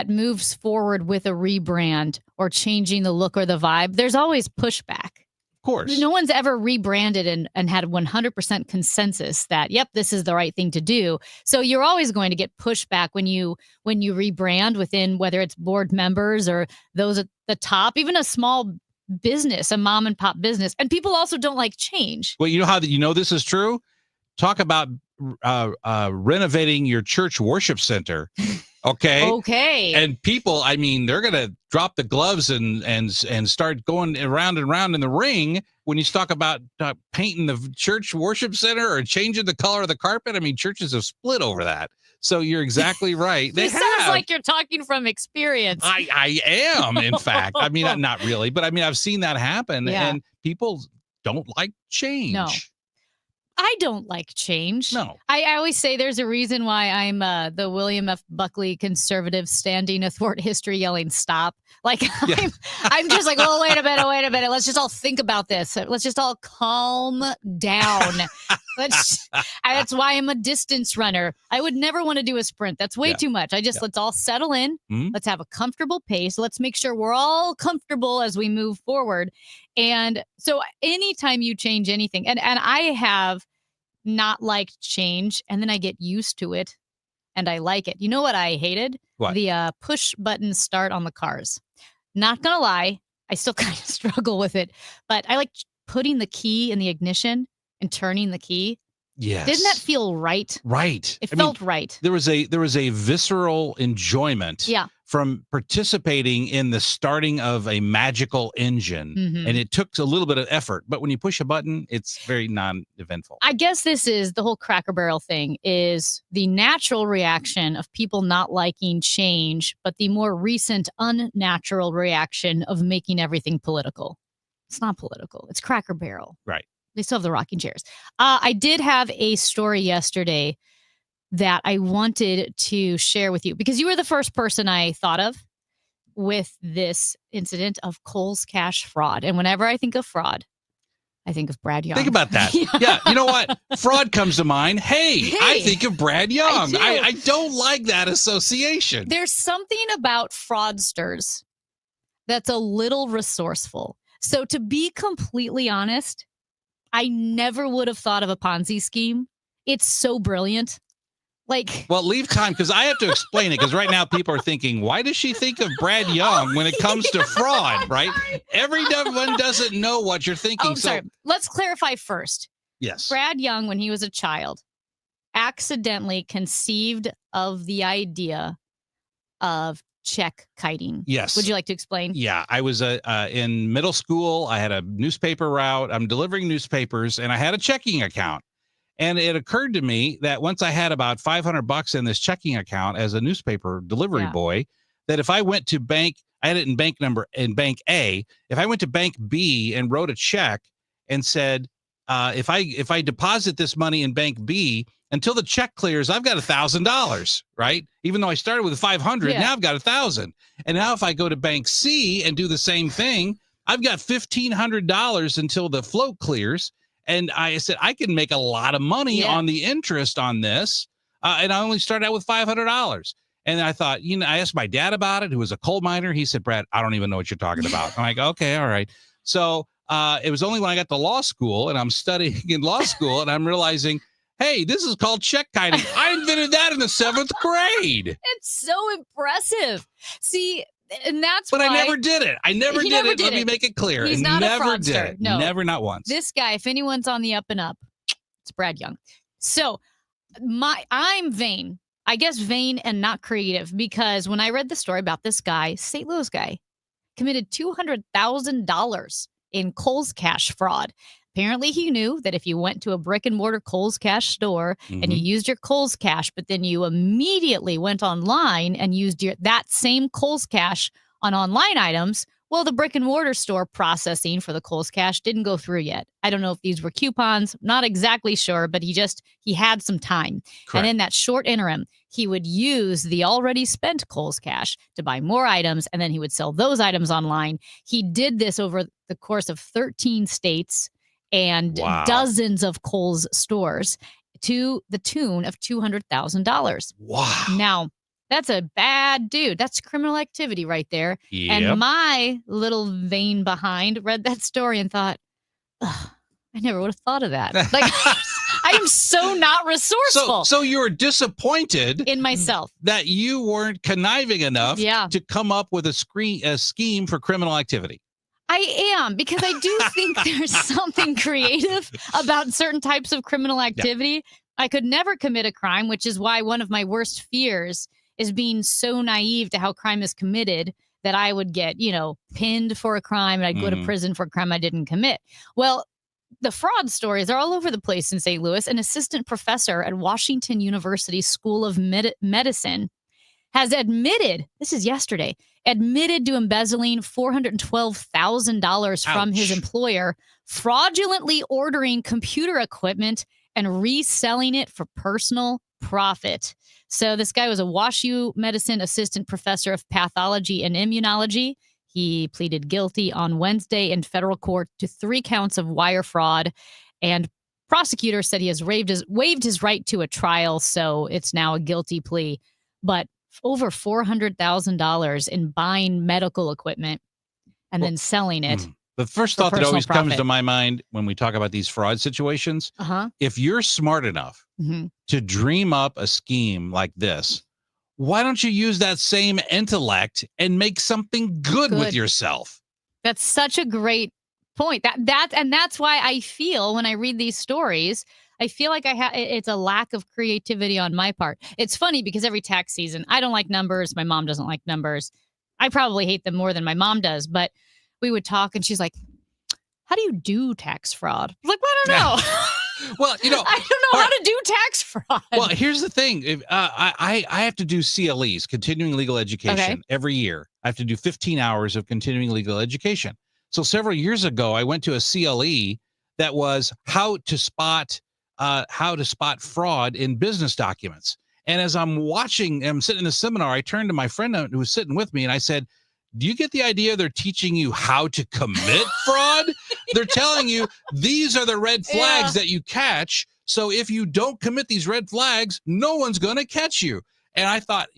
[SPEAKER 6] moves forward with a rebrand or changing the look or the vibe, there's always pushback.
[SPEAKER 7] Of course.
[SPEAKER 6] No one's ever rebranded and had 100% consensus that, yep, this is the right thing to do. So you're always going to get pushback when you rebrand within, whether it's board members or those at the top, even a small business, a mom and pop business. And people also don't like change.
[SPEAKER 7] Well, you know how this is true? Talk about renovating your church worship center. Okay. And people, they're going to drop the gloves and start going around and around in the ring when you talk about painting the church worship center or changing the color of the carpet. Churches have split over that. So you're exactly right.
[SPEAKER 6] It sounds like you're talking from experience.
[SPEAKER 7] I am, in fact. Not really, but I've seen that happen, and people don't like change.
[SPEAKER 6] No. I don't like change.
[SPEAKER 7] No.
[SPEAKER 6] I always say there's a reason why I'm the William F. Buckley conservative standing athwart history yelling stop. I'm just like, well, wait a minute. Let's just all think about this. Let's just all calm down. That's why I'm a distance runner. I would never want to do a sprint. That's way too much. Let's all settle in. Mm-hmm. Let's have a comfortable pace. Let's make sure we're all comfortable as we move forward. And so anytime you change anything, and I have not liked change, and then I get used to it and I like it. You know what I hated?
[SPEAKER 7] What?
[SPEAKER 6] The push button start on the cars. Not gonna lie, I still kind of struggle with it, but I like putting the key in the ignition and turning the key.
[SPEAKER 7] Yes.
[SPEAKER 6] Didn't that feel right?
[SPEAKER 7] Right.
[SPEAKER 6] It felt right.
[SPEAKER 7] There was a visceral enjoyment from participating in the starting of a magical engine. Mm-hmm. And it took a little bit of effort, but when you push a button, it's very non-eventful.
[SPEAKER 6] I guess this is the whole Cracker Barrel thing, is the natural reaction of people not liking change, but the more recent unnatural reaction of making everything political. It's not political. It's Cracker Barrel.
[SPEAKER 7] Right.
[SPEAKER 6] They still have the rocking chairs. I did have a story yesterday that I wanted to share with you because you were the first person I thought of with this incident of Kohl's Cash fraud. And whenever I think of fraud, I think of Brad Young.
[SPEAKER 7] Think about that. Yeah. You know what? Fraud comes to mind. Hey, I think of Brad Young. I don't like that association.
[SPEAKER 6] There's something about fraudsters that's a little resourceful. So to be completely honest, I never would have thought of a Ponzi scheme. It's so brilliant.
[SPEAKER 7] Well, leave time because I have to explain it because right now people are thinking, why does she think of Brad Young when it comes to fraud, right? Everyone doesn't know what you're thinking.
[SPEAKER 6] Sorry. Let's clarify first.
[SPEAKER 7] Yes.
[SPEAKER 6] Brad Young, when he was a child, accidentally conceived of the idea of check kiting.
[SPEAKER 7] Yes.
[SPEAKER 6] Would you like to explain?
[SPEAKER 7] Yeah. I was in middle school. I had a newspaper route. I'm delivering newspapers and I had a checking account. And it occurred to me that once I had about $500 in this checking account as a newspaper delivery boy, that if I went to bank I had it in bank A. If I went to bank B and wrote a check and said, if I deposit this money in bank B until the check clears, I've got $1,000, right? Even though I started with 500, now I've got 1,000. And now if I go to bank C and do the same thing, I've got $1,500 until the float clears. And I said, I can make a lot of money on the interest on this. And I only started out with $500. And I thought, I asked my dad about it, who was a coal miner. He said, Brad, I don't even know what you're talking about. I'm like, okay, all right. So it was only when I got to law school and I'm studying in law school and I'm realizing, hey, this is called check kiting. I invented that in the 7th grade.
[SPEAKER 6] It's so impressive. See, and that's
[SPEAKER 7] But
[SPEAKER 6] why
[SPEAKER 7] I never did it. I never did it. Let me make it clear.
[SPEAKER 6] He's
[SPEAKER 7] I
[SPEAKER 6] not
[SPEAKER 7] never
[SPEAKER 6] a fraudster.
[SPEAKER 7] did it.
[SPEAKER 6] No.
[SPEAKER 7] Never, not once.
[SPEAKER 6] This guy, if anyone's on the up and up, it's Brad Young. So I'm vain. I guess vain and not creative, because when I read the story about this guy, St. Louis guy, committed $200,000 in Kohl's Cash fraud. Apparently, he knew that if you went to a brick and mortar Kohl's Cash store and you used your Kohl's Cash, but then you immediately went online and used that same Kohl's Cash on online items, well, the brick and mortar store processing for the Kohl's Cash didn't go through yet. I don't know if these were coupons, not exactly sure, but he had some time.
[SPEAKER 7] Correct.
[SPEAKER 6] And in that short interim, he would use the already spent Kohl's Cash to buy more items, and then he would sell those items online. He did this over the course of 13 states and dozens of Kohl's stores to the tune of $200,000.
[SPEAKER 7] Wow.
[SPEAKER 6] Now, that's a bad dude. That's criminal activity right there.
[SPEAKER 7] Yep.
[SPEAKER 6] And my little vein behind read that story and thought, I never would have thought of that. Like, I am so not resourceful.
[SPEAKER 7] So you're disappointed
[SPEAKER 6] in myself
[SPEAKER 7] that you weren't conniving enough to come up with a scheme for criminal activity.
[SPEAKER 6] I am, because I do think there's something creative about certain types of criminal activity. I could never commit a crime, which is why one of my worst fears is being so naive to how crime is committed that I would get, pinned for a crime and I'd go to prison for a crime I didn't commit. Well, the fraud stories are all over the place in St. Louis. An assistant professor at Washington University School of Medicine has admitted, this is yesterday, admitted to embezzling $412,000 from his employer, fraudulently ordering computer equipment and reselling it for personal profit. So this guy was a WashU Medicine assistant professor of pathology and immunology. He pleaded guilty on Wednesday in federal court to 3 counts of wire fraud, and prosecutors said he has waived his right to a trial, so it's now a guilty plea. But over $400,000 in buying medical equipment and then selling it.
[SPEAKER 7] The first thought that always comes to my mind when we talk about these fraud situations, if you're smart enough to dream up a scheme like this, why don't you use that same intellect and make something good with yourself?
[SPEAKER 6] That's such a great point. That's why I feel when I read these stories, I feel like it's a lack of creativity on my part. It's funny because every tax season, I don't like numbers. My mom doesn't like numbers. I probably hate them more than my mom does, but we would talk and she's like, how do you do tax fraud? I'm like, I don't know.
[SPEAKER 7] Well,
[SPEAKER 6] I don't know how to do tax fraud.
[SPEAKER 7] Well, here's the thing. I have to do CLEs, continuing legal education, every year. I have to do 15 hours of continuing legal education. So several years ago, I went to a CLE that was how to spot fraud in business documents. And as I'm sitting in the seminar, I turned to my friend who was sitting with me and I said, do you get the idea they're teaching you how to commit fraud? They're telling you these are the red flags that you catch. So if you don't commit these red flags, no one's going to catch you. And I thought,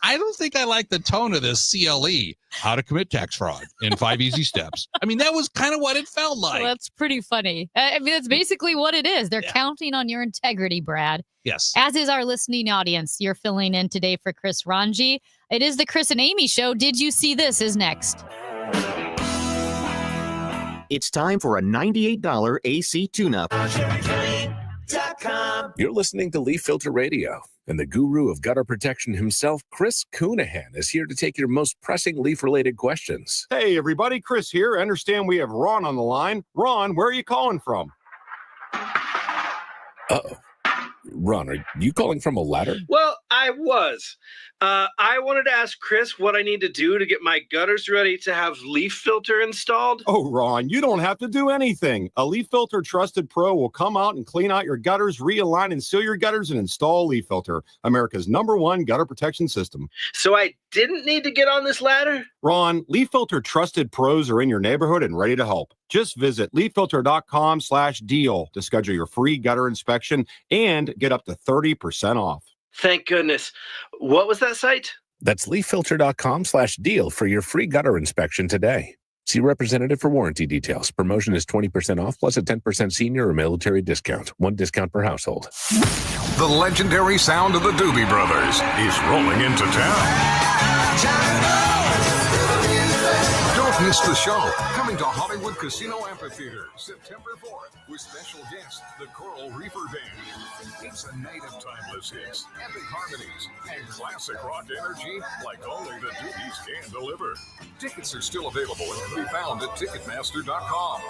[SPEAKER 7] I don't think I like the tone of this CLE, how to commit tax fraud in 5 easy steps. I mean, that was kind of what it felt like.
[SPEAKER 6] Well, that's pretty funny. I mean, that's basically what it is. They're counting on your integrity, Brad.
[SPEAKER 7] Yes.
[SPEAKER 6] As is our listening audience. You're filling in today for Chris Ranji. It is the Chris and Amy Show. Did you see this? Is next.
[SPEAKER 4] It's time for a $98 AC tune-up.
[SPEAKER 18] You're listening to Leaf Filter Radio, and the guru of gutter protection himself, Chris Coonahan, is here to take your most pressing leaf-related questions.
[SPEAKER 19] Hey, everybody. Chris here. I understand we have Ron on the line. Ron, where are you calling from?
[SPEAKER 18] Uh-oh. Ron, are you calling from a ladder?
[SPEAKER 20] Well, I was. I wanted to ask Chris what I need to do to get my gutters ready to have leaf filter installed.
[SPEAKER 19] Oh, Ron, you don't have to do anything. A Leaf Filter Trusted Pro will come out and clean out your gutters, realign and seal your gutters, and install Leaf Filter, America's #1 gutter protection system.
[SPEAKER 20] So I didn't need to get on this ladder?
[SPEAKER 19] Ron, Leaf Filter Trusted Pros are in your neighborhood and ready to help. Just visit leaffilter.com/deal to schedule your free gutter inspection and get up to 30% off.
[SPEAKER 20] Thank goodness. What was that site?
[SPEAKER 18] That's leaffilter.com/deal for your free gutter inspection today. See representative for warranty details. Promotion is 20% off plus a 10% senior or military discount. One discount per household.
[SPEAKER 5] The legendary sound of the Doobie Brothers is rolling into town. Don't miss the show. Coming to Hollywood Casino Amphitheater, September 4th, with special guest, the Coral Reefer Band. It's a night of timeless hits, epic harmonies, and classic rock energy like only the Doobies can deliver. Tickets are still available and can be found at Ticketmaster.com.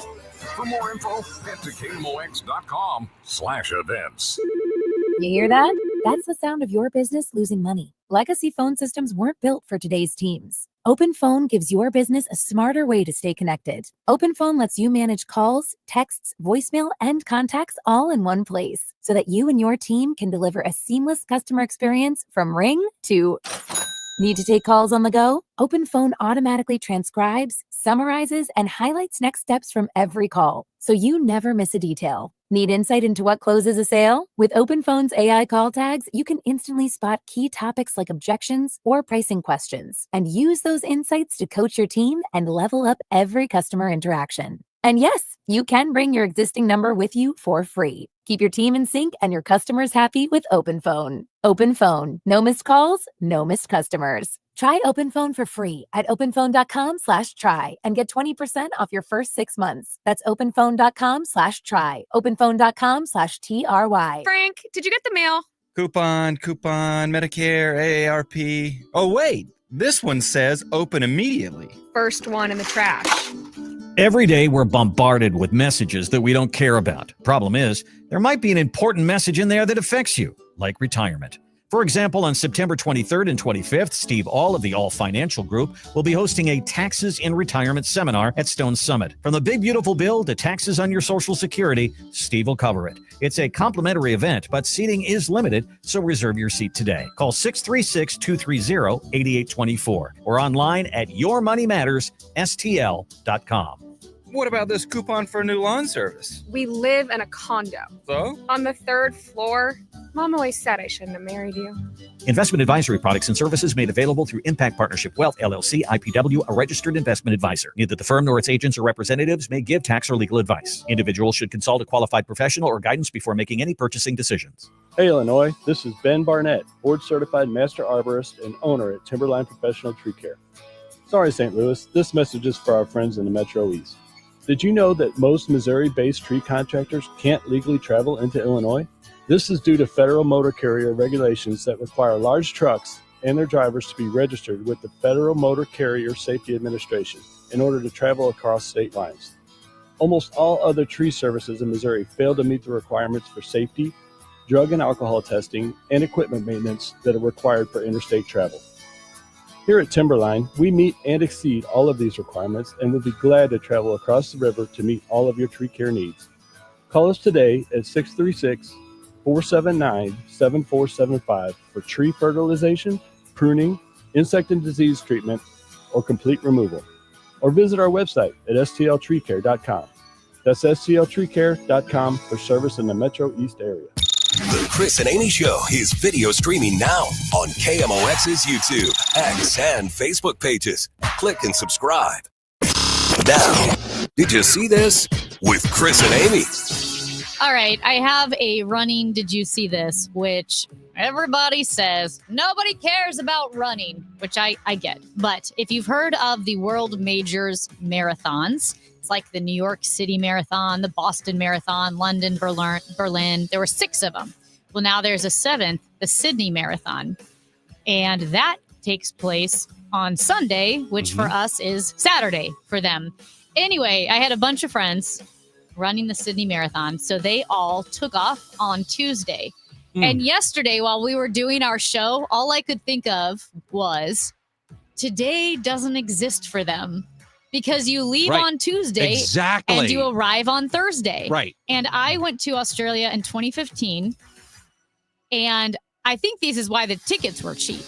[SPEAKER 5] For more info, head to KMOX.com/events.
[SPEAKER 8] You hear that? That's the sound of your business losing money. Legacy phone systems weren't built for today's teams. OpenPhone gives your business a smarter way to stay connected. OpenPhone lets you manage calls, texts, voicemail, and contacts all in one place so that you and your team can deliver a seamless customer experience from ring to... Need to take calls on the go? OpenPhone automatically transcribes, summarizes, and highlights next steps from every call, so you never miss a detail. Need insight into what closes a sale? With OpenPhone's AI call tags, you can instantly spot key topics like objections or pricing questions, and use those insights to coach your team and level up every customer interaction. And yes, you can bring your existing number with you for free. Keep your team in sync and your customers happy with OpenPhone. OpenPhone. No missed calls, no missed customers. Try OpenPhone for free at openphone.com/try and get 20% off your first 6 months. That's openphone.com/try. openphone.com/TRY.
[SPEAKER 9] Frank, did you get the mail?
[SPEAKER 24] Coupon, Medicare, AARP. Oh, wait, this one says open immediately.
[SPEAKER 9] First one in the trash.
[SPEAKER 25] Every day, we're bombarded with messages that we don't care about. Problem is, there might be an important message in there that affects you, like retirement. For example, on September 23rd and 25th, Steve All of the All Financial Group will be hosting a Taxes in Retirement seminar at Stone Summit. From the big beautiful bill to taxes on your Social Security, Steve will cover it. It's a complimentary event, but seating is limited, so reserve your seat today. Call 636-230-8824 or online at yourmoneymattersstl.com.
[SPEAKER 24] What about this coupon for a new lawn service?
[SPEAKER 9] We live in a condo.
[SPEAKER 24] So?
[SPEAKER 9] On the 3rd floor. Mom always said I shouldn't have married you.
[SPEAKER 25] Investment advisory products and services made available through Impact Partnership Wealth, LLC, IPW, a registered investment advisor. Neither the firm nor its agents or representatives may give tax or legal advice. Individuals should consult a qualified professional or guidance before making any purchasing decisions.
[SPEAKER 26] Hey, Illinois, this is Ben Barnett, board-certified master arborist and owner at Timberline Professional Tree Care. Sorry, St. Louis, this message is for our friends in the Metro East. Did you know that most Missouri-based tree contractors can't legally travel into Illinois? This is due to federal motor carrier regulations that require large trucks and their drivers to be registered with the Federal Motor Carrier Safety Administration in order to travel across state lines. Almost all other tree services in Missouri fail to meet the requirements for safety, drug and alcohol testing, and equipment maintenance that are required for interstate travel. Here at Timberline, we meet and exceed all of these requirements and would be glad to travel across the river to meet all of your tree care needs. Call us today at 636-479-7475 for tree fertilization, pruning, insect and disease treatment, or complete removal. Or visit our website at stltreecare.com. That's stltreecare.com for service in the Metro East area.
[SPEAKER 23] The Chris and Amy Show is video streaming now on KMOX's YouTube, X, and Facebook pages. Click and subscribe. Now, did you see this? With Chris and Amy.
[SPEAKER 6] All right, I have a running Did You See This, which everybody says nobody cares about running, which I get. But if you've heard of the World Majors marathons, it's like the New York City Marathon, the Boston Marathon, London, Berlin. There were 6 of them. Well, now there's a 7th, the Sydney Marathon. And that takes place on Sunday, which for us is Saturday for them. Anyway, I had a bunch of friends running the Sydney Marathon. So they all took off on Tuesday. And yesterday, while we were doing our show, all I could think of was today doesn't exist for them because you leave on Tuesday and you arrive on Thursday.
[SPEAKER 7] Right.
[SPEAKER 6] And I went to Australia in 2015, and I think this is why the tickets were cheap.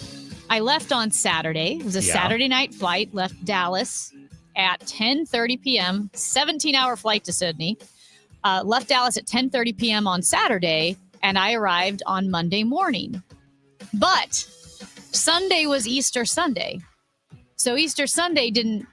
[SPEAKER 6] I left on Saturday. It was a Saturday night flight, left Dallas at 10:30 p.m., 17-hour flight to Sydney. Left Dallas at 10:30 p.m. on Saturday, and I arrived on Monday morning. But Sunday was Easter Sunday. So Easter Sunday didn't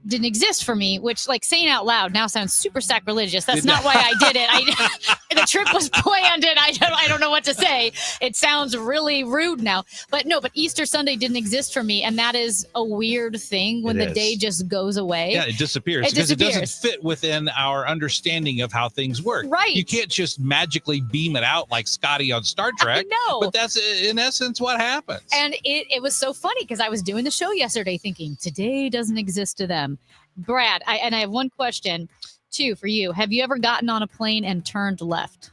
[SPEAKER 6] exist for me, which, like, saying out loud now sounds super sacrilegious. That's not why I did it. The trip was planned, and I don't know what to say. It sounds really rude now. But Easter Sunday didn't exist for me, and that is a weird thing when the day just goes away.
[SPEAKER 7] Yeah, it disappears because it doesn't fit within our understanding of how things work.
[SPEAKER 6] Right.
[SPEAKER 7] You can't just magically beam it out like Scotty on Star Trek.
[SPEAKER 6] I know.
[SPEAKER 7] But that's, in essence, what happens.
[SPEAKER 6] And it was so funny because I was doing the show yesterday thinking, today doesn't exist to them. Brad, I have one question, too, for you. Have you ever gotten on a plane and turned left?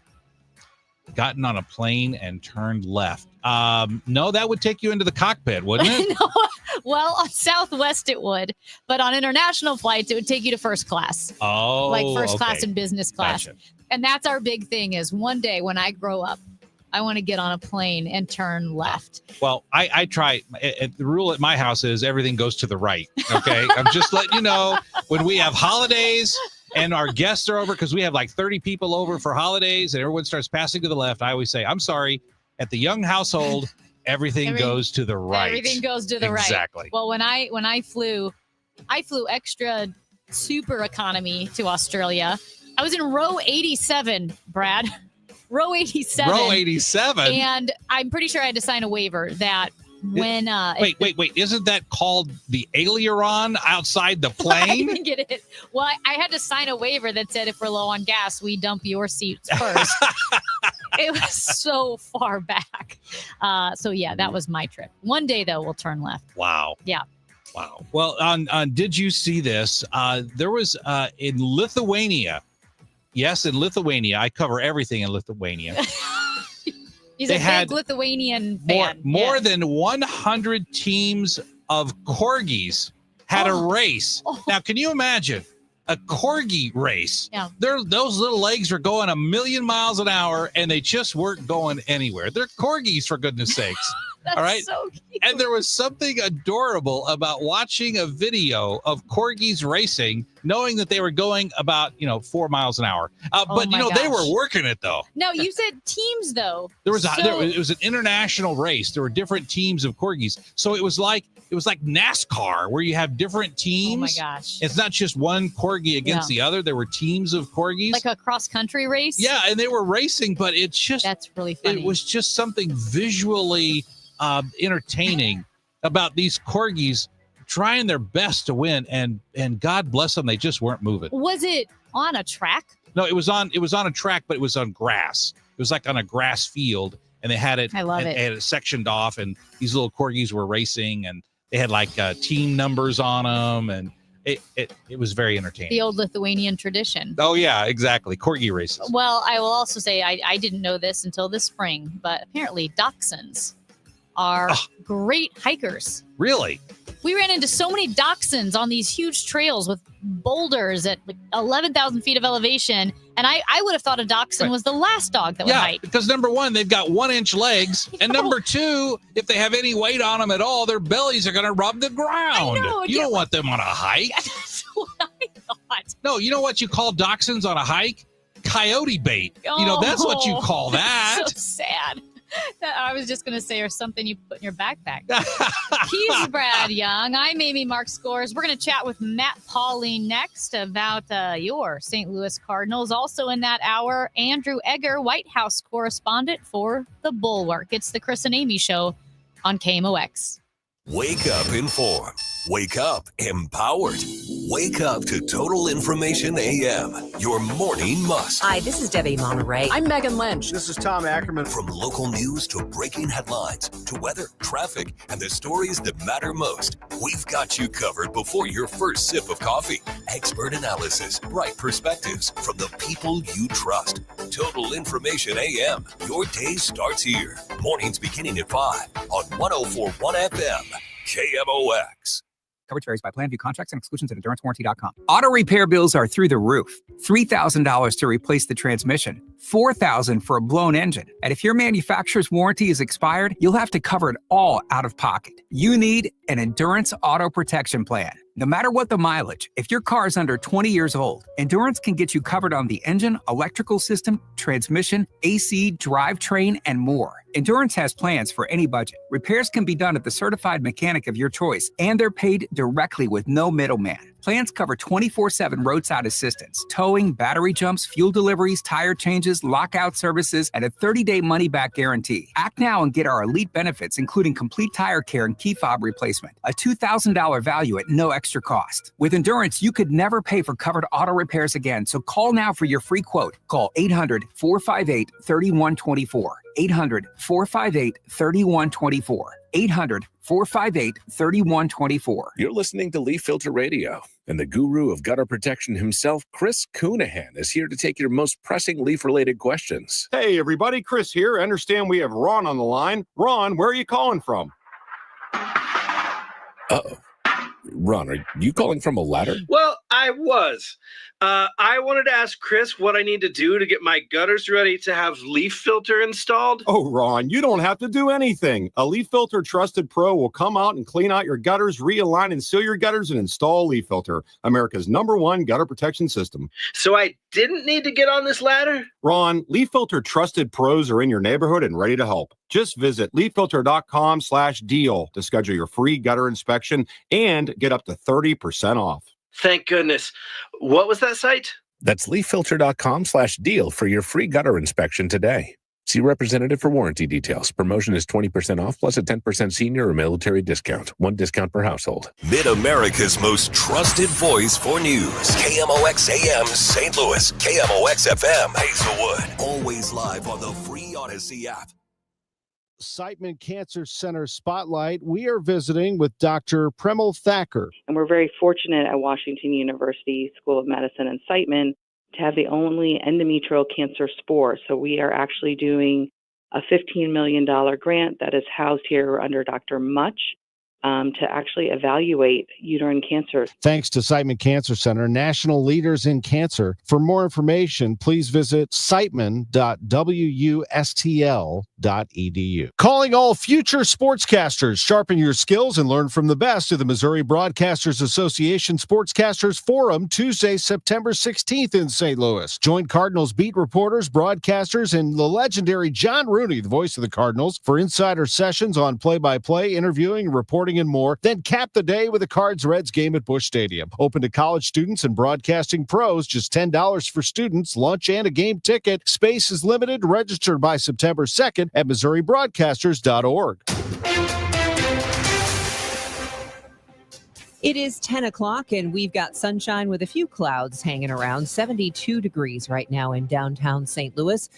[SPEAKER 7] Gotten on a plane and turned left. No, that would take you into the cockpit, wouldn't it?
[SPEAKER 6] No. Well, on Southwest it would, but on international flights it would take you to first class.
[SPEAKER 7] Oh,
[SPEAKER 6] like first class and business class.
[SPEAKER 7] Gotcha.
[SPEAKER 6] And that's our big thing is one day when I grow up, I want to get on a plane and turn left.
[SPEAKER 7] Well, I try. The rule at my house is everything goes to the right. Okay. I'm just letting you know when we have holidays and our guests are over, because we have like 30 people over for holidays and everyone starts passing to the left. I always say, I'm sorry, at the Young household, everything goes to the right.
[SPEAKER 6] Everything goes to the right.
[SPEAKER 7] Exactly.
[SPEAKER 6] Well, when I flew extra super economy to Australia. I was in row 87, Brad. Row 87.
[SPEAKER 7] Row 87?
[SPEAKER 6] And I'm pretty sure I had to sign a waiver that when...
[SPEAKER 7] Wait. Isn't that called the aileron outside the plane?
[SPEAKER 6] I didn't get it. Well, I had to sign a waiver that said if we're low on gas, we dump your seats first. It was so far back. So, yeah, that was my trip. One day, though, we'll turn left.
[SPEAKER 7] Wow.
[SPEAKER 6] Yeah.
[SPEAKER 7] Wow. Well, did you see this? There was in Lithuania. Yes, in Lithuania. I cover everything in Lithuania.
[SPEAKER 6] He's a big Lithuanian fan.
[SPEAKER 7] More than 100 teams of corgis had a race. Now, can you imagine a corgi race?
[SPEAKER 6] Yeah.
[SPEAKER 7] Those little legs are going 1,000,000 miles an hour, and they just weren't going anywhere. They're corgis, for goodness sakes. All right.
[SPEAKER 6] So cute.
[SPEAKER 7] And there was something adorable about watching a video of corgis racing, knowing that they were going about 4 miles an hour. But they were working it though.
[SPEAKER 6] No, you said teams though.
[SPEAKER 7] It was an international race. There were different teams of corgis. So it was like NASCAR, where you have different teams.
[SPEAKER 6] Oh my gosh.
[SPEAKER 7] It's not just one corgi against the other. There were teams of corgis.
[SPEAKER 6] Like a cross country race?
[SPEAKER 7] Yeah, and they were racing, but it's just
[SPEAKER 6] that's really funny.
[SPEAKER 7] It was just something visually entertaining about these corgis trying their best to win, and God bless them, they just weren't moving.
[SPEAKER 6] Was it on a track?
[SPEAKER 7] No, it was on a track, but it was on grass. It was like on a grass field, and they had it.
[SPEAKER 6] I love it.
[SPEAKER 7] They had it sectioned off, and these little corgis were racing, and they had like team numbers on them, and it was very entertaining.
[SPEAKER 6] The old Lithuanian tradition.
[SPEAKER 7] Oh yeah, exactly. Corgi races.
[SPEAKER 6] Well, I will also say I didn't know this until this spring, but apparently dachshunds are great hikers.
[SPEAKER 7] Really?
[SPEAKER 6] We ran into so many dachshunds on these huge trails with boulders at like 11,000 feet of elevation. And I would have thought a dachshund was the last dog that would hike.
[SPEAKER 7] Because number one, they've got 1-inch legs. And number two, if they have any weight on them at all, their bellies are going to rub the ground. You don't want them on a hike.
[SPEAKER 6] That's what I thought.
[SPEAKER 7] No, you know what you call dachshunds on a hike? Coyote bait. That's what you call that.
[SPEAKER 6] So sad. I was just going to say, or something you put in your backpack. He's Brad Young. I'm Amy Mark Scores. We're going to chat with Matt Pauling next about your St. Louis Cardinals. Also in that hour, Andrew Egger, White House correspondent for The Bulwark. It's the Chris and Amy Show on KMOX.
[SPEAKER 23] Wake up informed. Wake up empowered. Wake up to Total Information AM, your morning must.
[SPEAKER 10] Hi, this is Debbie Monterey.
[SPEAKER 11] I'm Megan Lynch.
[SPEAKER 23] This is Tom Ackerman. From local news to breaking headlines to weather, traffic, and the stories that matter most, we've got you covered before your first sip of coffee. Expert analysis, bright perspectives from the people you trust. Total Information AM. Your day starts here. Mornings beginning at 5 on 104.1 FM. KMOX.
[SPEAKER 12] Coverage varies by plan. View contracts and exclusions at EnduranceWarranty.com. Auto repair bills are through the roof. $3,000 to replace the transmission. $4,000 for a blown engine. And if your manufacturer's warranty is expired, you'll have to cover it all out of pocket. You need an Endurance Auto Protection Plan. No matter what the mileage, if your car is under 20 years old, Endurance can get you covered on the engine, electrical system, transmission, AC, drivetrain, and more. Endurance has plans for any budget. Repairs can be done at the certified mechanic of your choice, and they're paid directly with no middleman. Plans cover 24/7 roadside assistance, towing, battery jumps, fuel deliveries, tire changes, lockout services, and a 30-day money-back guarantee. Act now and get our elite benefits, including complete tire care and key fob replacement. A $2,000 value at no extra cost. With Endurance, you could never pay for covered auto repairs again, so call now for your free quote. Call 800-458-3124. 800-458-3124. 800-458-3124.
[SPEAKER 18] You're listening to Leaf Filter Radio, and the guru of gutter protection himself, Chris Cunahan, is here to take your most pressing leaf-related questions.
[SPEAKER 19] Hey, everybody, Chris here. I understand we have Ron on the line. Ron, where are you calling from?
[SPEAKER 18] Uh-oh. Ron, are you calling from a ladder?
[SPEAKER 20] Well, I was. I wanted to ask Chris what I need to do to get my gutters ready to have leaf filter installed.
[SPEAKER 19] Oh, Ron, you don't have to do anything. A Leaf Filter Trusted Pro will come out and clean out your gutters, realign and seal your gutters, and install Leaf Filter, America's #1 gutter protection system.
[SPEAKER 20] So I didn't need to get on this ladder?
[SPEAKER 19] Ron, Leaf Filter Trusted Pros are in your neighborhood and ready to help. Just visit leaffilter.com/deal to schedule your free gutter inspection and get up to 30% off.
[SPEAKER 20] Thank goodness. What was that site?
[SPEAKER 18] That's leaffilter.com/deal for your free gutter inspection today. See representative for warranty details. Promotion is 20% off plus a 10% senior or military discount. One discount per household.
[SPEAKER 23] Mid-America's most trusted voice for news. KMOX AM St. Louis. KMOX FM Hazelwood. Always live on the free Odyssey app.
[SPEAKER 13] Siteman Cancer Center Spotlight. We are visiting with Dr. Premal Thacker.
[SPEAKER 14] And we're very fortunate at Washington University School of Medicine and Siteman to have the only endometrial cancer spore. So we are actually doing a $15 million grant that is housed here under Dr. Much to actually evaluate uterine cancer.
[SPEAKER 13] Thanks to Siteman Cancer Center, national leaders in cancer. For more information, please visit siteman.wustl.edu. Calling all future sportscasters. Sharpen your skills and learn from the best of the Missouri Broadcasters Association Sportscasters Forum, Tuesday, September 16th in St. Louis. Join Cardinals beat reporters, broadcasters, and the legendary John Rooney, the voice of the Cardinals, for insider sessions on play-by-play, interviewing, reporting, and more. Then cap the day with a Cards-Reds game at Busch Stadium. Open to college students and broadcasting pros. Just $10 for students, lunch, and a game ticket. Space is limited. Registered by September 2nd at MissouriBroadcasters.org.
[SPEAKER 15] It is 10 o'clock and we've got sunshine with a few clouds hanging around. 72 degrees right now in downtown St. Louis.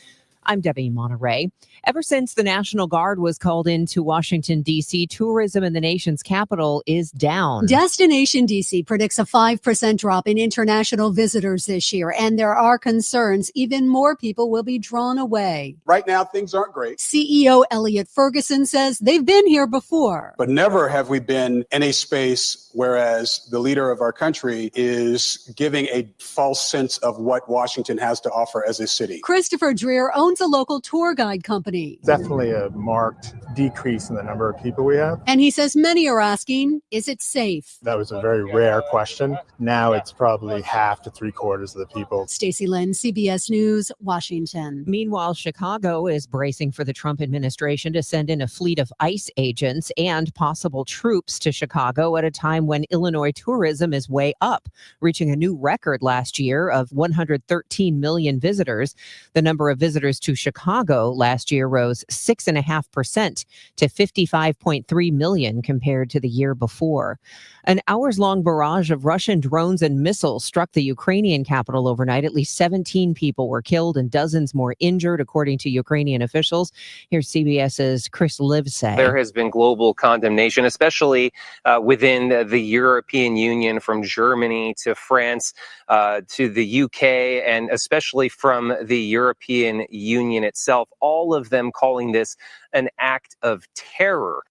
[SPEAKER 15] I'm Debbie Monterey. Ever since the National Guard was called into Washington, D.C., tourism in the nation's capital is down.
[SPEAKER 27] Destination DC predicts a 5% drop in international visitors this year, and there are concerns even more people will be drawn away.
[SPEAKER 28] Right now, things aren't great.
[SPEAKER 27] CEO Elliot Ferguson says they've been here before.
[SPEAKER 28] But never have we been in a space whereas the leader of our country is giving a false sense of what Washington has to offer as a city.
[SPEAKER 27] Christopher Dreer owns a local tour guide company.
[SPEAKER 29] Definitely a marked decrease in the number of people we have.
[SPEAKER 27] And he says many are asking, is it safe?
[SPEAKER 29] That was a very rare question. Now it's probably half to 3/4 of the people.
[SPEAKER 27] Stacey Lynn, CBS News, Washington.
[SPEAKER 15] Meanwhile, Chicago is bracing for the Trump administration to send in a fleet of ICE agents and possible troops to Chicago at a time when Illinois tourism is way up, reaching a new record last year of 113 million visitors. The number of visitors to Chicago last year rose 6.5% to 55.3 million compared to the year before. An hours-long barrage of Russian drones and missiles struck the Ukrainian capital overnight. At least 17 people were killed and dozens more injured, according to Ukrainian officials. Here's CBS's Chris Livesay.
[SPEAKER 1] There has been global condemnation, especially within the European Union, from Germany to France to the UK, and especially from the European Union itself, all of them calling this an act of terror.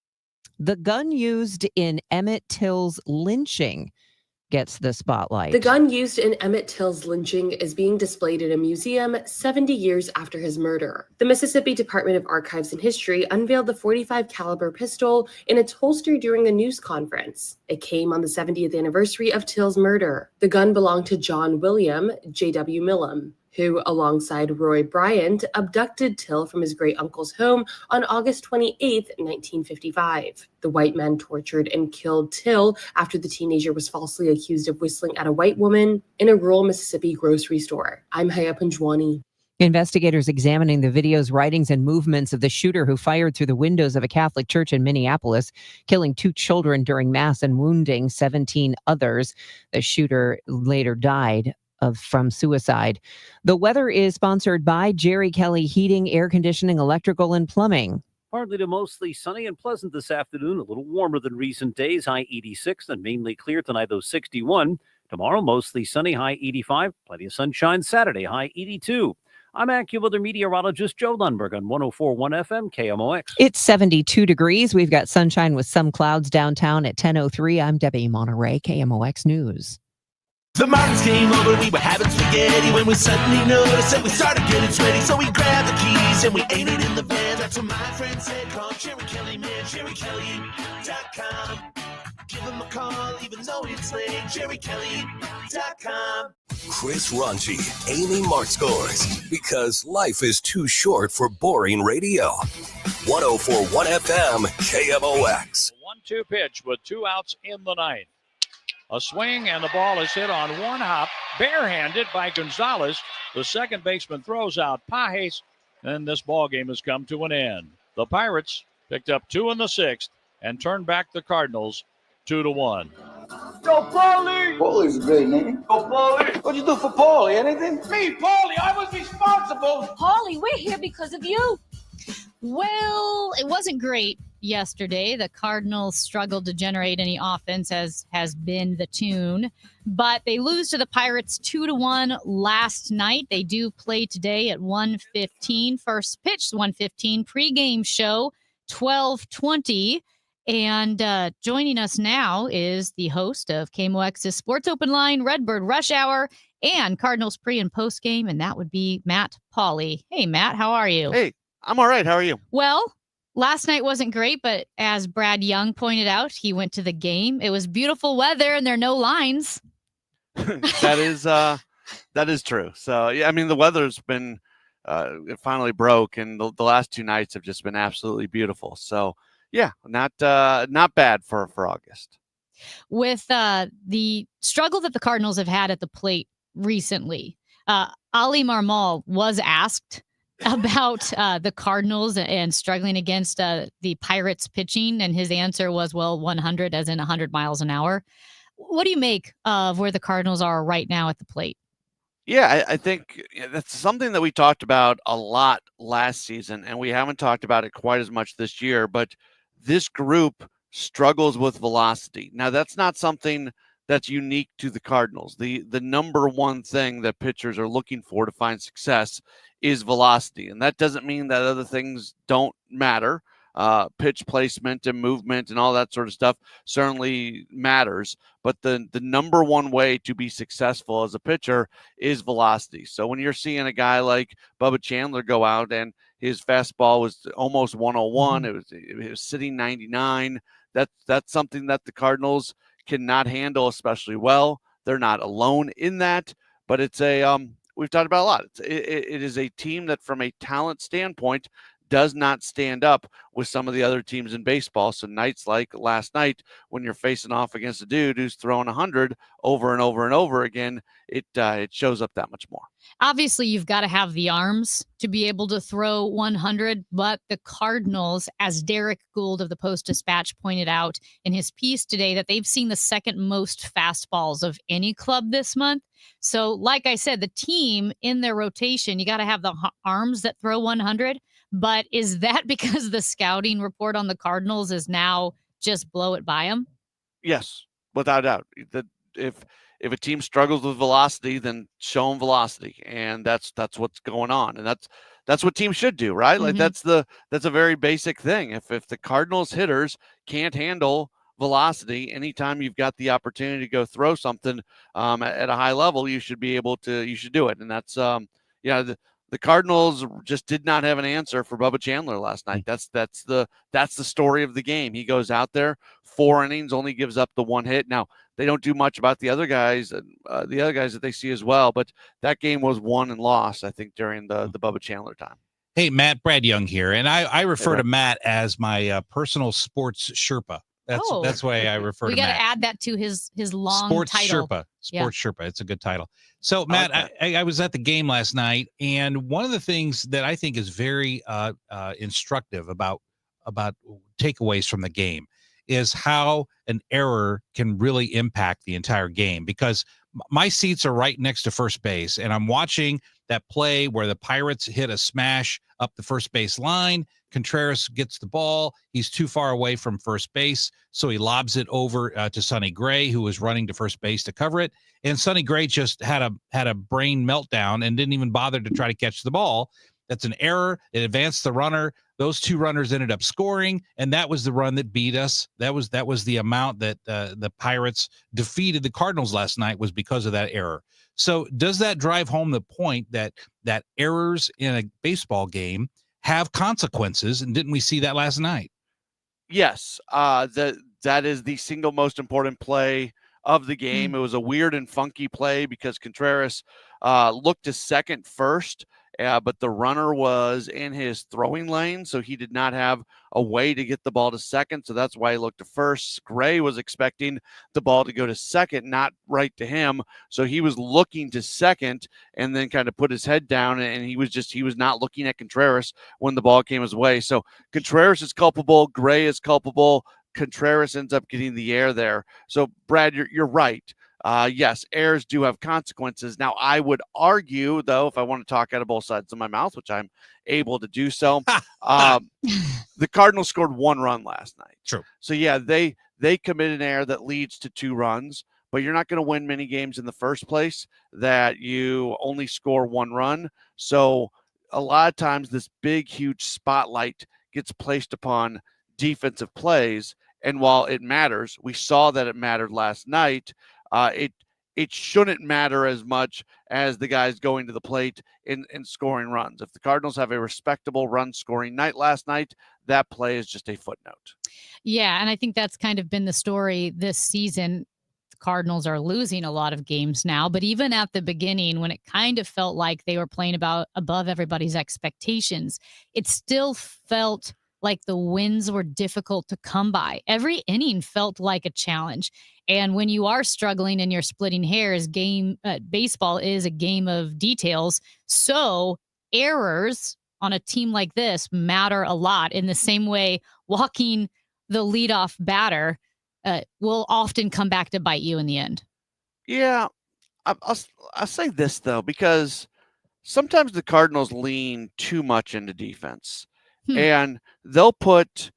[SPEAKER 15] The gun used in Emmett Till's lynching gets the spotlight.
[SPEAKER 2] The gun used in Emmett Till's lynching is being displayed in a museum 70 years after his murder. The Mississippi Department of Archives and History unveiled the .45 caliber pistol in its holster during a news conference. It came on the 70th anniversary of Till's murder. The gun belonged to John William J.W. Millam, who, alongside Roy Bryant, abducted Till from his great-uncle's home on August 28, 1955. The white man tortured and killed Till after the teenager was falsely accused of whistling at a white woman in a rural Mississippi grocery store. I'm Haya Panjwani.
[SPEAKER 15] Investigators examining the video's writings and movements of the shooter who fired through the windows of a Catholic church in Minneapolis, killing 2 children during mass and wounding 17 others. The shooter later died from suicide. The weather is sponsored by Jerry Kelly Heating, Air Conditioning, Electrical, and Plumbing.
[SPEAKER 3] Partly to mostly sunny and pleasant this afternoon, a little warmer than recent days, high 86, and mainly clear tonight, though 61. Tomorrow, mostly sunny, high 85, plenty of sunshine Saturday, high 82. I'm AccuWeather meteorologist Joe Lundberg on 104.1 FM KMOX.
[SPEAKER 15] It's 72 degrees. We've got sunshine with some clouds downtown at 10:03. I'm Debbie Monterey, KMOX News.
[SPEAKER 10] The mountains came over, we were having spaghetti when we suddenly noticed that we started getting sweaty. So we grabbed the keys and we ate it in the van. That's what my friend said, call Jerry Kelly, man, JerryKelly.com. Give him a call, even though it's late, JerryKelly.com.
[SPEAKER 23] Chris Ranchi, Amy Markscores, because life is too short for boring radio. 104.1 FM, KMOX.
[SPEAKER 11] 1-2 pitch with 2 outs in the ninth. A swing, and the ball is hit on one hop, barehanded by Gonzalez. The second baseman throws out Pages, and this ball game has come to an end. The Pirates picked up 2 in the 6th and turned back the Cardinals 2-1.
[SPEAKER 16] Go Paulie!
[SPEAKER 17] Paulie's a great name.
[SPEAKER 16] Go Paulie! What'd you do for Paulie? Anything? Me, Paulie! I was responsible!
[SPEAKER 21] Paulie, we're here because of you.
[SPEAKER 6] Well, it wasn't great yesterday. The Cardinals struggled to generate any offense, as has been the tune, but they lose to the Pirates 2-1 last night. They do play today at 1:15. First pitch 1:15. Pregame show 12:20. And joining us now is the host of KMOX's Sports Open Line, Redbird Rush Hour, and Cardinals pre and post game, and that would be Matt Pauley. Hey, Matt, how are you?
[SPEAKER 22] Hey, I'm all right. How are you?
[SPEAKER 6] Well, last night wasn't great, but as Brad Young pointed out, he went to the game. It was beautiful weather, and there are no lines.
[SPEAKER 22] That is true. So, yeah, I mean, the weather's been it finally broke, and the last 2 nights have just been absolutely beautiful. So, yeah, not bad for August.
[SPEAKER 6] With the struggle that the Cardinals have had at the plate recently, Ali Marmol was asked about the Cardinals and struggling against the Pirates pitching, and his answer was, well, 100 as in 100 miles an hour. What do you make of where the Cardinals are right now at the plate?
[SPEAKER 22] Yeah, I think that's something that we talked about a lot last season, and we haven't talked about it quite as much this year, but this group struggles with velocity. Now, that's not something that's unique to the Cardinals. The number one thing that pitchers are looking for to find success is velocity. And that doesn't mean that other things don't matter. Pitch placement and movement and all that sort of stuff certainly matters. But the number one way to be successful as a pitcher is velocity. So when you're seeing a guy like Bubba Chandler go out and his fastball was almost 101, it was sitting 99, that's something that the Cardinals cannot handle especially well. They're not alone in that, but it's we've talked about a lot. It is a team that, from a talent standpoint, does not stand up with some of the other teams in baseball. So nights like last night, when you're facing off against a dude who's throwing 100 over and over and over again, it shows up that much more.
[SPEAKER 6] Obviously, you've got to have the arms to be able to throw 100, but the Cardinals, as Derek Gould of the Post-Dispatch pointed out in his piece today, that they've seen the second most fastballs of any club this month. So, like I said, the team in their rotation, you got to have the arms that throw 100. But is that because the scouting report on the Cardinals is now just blow it by them?
[SPEAKER 22] Yes, without a doubt. If a team struggles with velocity, then show them velocity, and that's what's going on, and that's what teams should do, right? Like that's a very basic thing. If the Cardinals hitters can't handle velocity, anytime you've got the opportunity to go throw something at a high level, you should be able to. You should do it, and that's The Cardinals just did not have an answer for Bubba Chandler last night. That's the story of the game. He goes out there, 4 innings, only gives up the 1 hit. Now, they don't do much about the other guys that they see as well, but that game was won and lost, I think, during the Bubba Chandler time.
[SPEAKER 4] Hey, Matt, Brad Young here, and I refer to Matt as my personal sports Sherpa. That's why I refer to Matt.
[SPEAKER 6] We got to add that to his long
[SPEAKER 4] Sports
[SPEAKER 6] title.
[SPEAKER 4] Sherpa. Sherpa. It's a good title. So, Matt, I was at the game last night, and one of the things that I think is very instructive about takeaways from the game is how an error can really impact the entire game, because my seats are right next to first base, and I'm watching that play where the Pirates hit a smash up the first base line. Contreras gets the ball. He's too far away from first base, so he lobs it over to Sonny Gray, who was running to first base to cover it. And Sonny Gray just had a brain meltdown and didn't even bother to try to catch the ball. That's an error. It advanced the runner. Those 2 runners ended up scoring, and that was the run that beat us. That was the amount that the Pirates defeated the Cardinals last night, was because of that error. So does that drive home the point that errors in a baseball game have consequences, and didn't we see that last night?
[SPEAKER 22] Yes, that is the single most important play of the game. It was a weird and funky play because Contreras looked to second first, but the runner was in his throwing lane, so he did not have a way to get the ball to second, so that's why he looked to first. Gray was expecting the ball to go to second, not right to him, so he was looking to second and then kind of put his head down, and he was not looking at Contreras when the ball came his way. So Contreras is culpable, Gray is culpable, Contreras ends up getting the air there. So Brad, you're right. Yes, errors do have consequences. Now, I would argue, though, if I want to talk out of both sides of my mouth, which I'm able to do so, the Cardinals scored 1 run last night.
[SPEAKER 4] True.
[SPEAKER 22] So, yeah, they commit an error that leads to 2 runs, but you're not going to win many games in the first place that you only score 1 run. So, a lot of times this big, huge spotlight gets placed upon defensive plays, and while it matters, we saw that it mattered last night. It shouldn't matter as much as the guys going to the plate and scoring runs. If the Cardinals have a respectable run scoring night last night, that play is just a footnote.
[SPEAKER 6] Yeah, and I think that's kind of been the story this season. The Cardinals are losing a lot of games now, but even at the beginning, when it kind of felt like they were playing above everybody's expectations, it still felt like the wins were difficult to come by. Every inning felt like a challenge. And when you are struggling and you're splitting hairs, baseball is a game of details. So errors on a team like this matter a lot, in the same way walking the leadoff batter will often come back to bite you in the end.
[SPEAKER 22] Yeah, I'll say this, though, because sometimes the Cardinals lean too much into defense. And they'll put,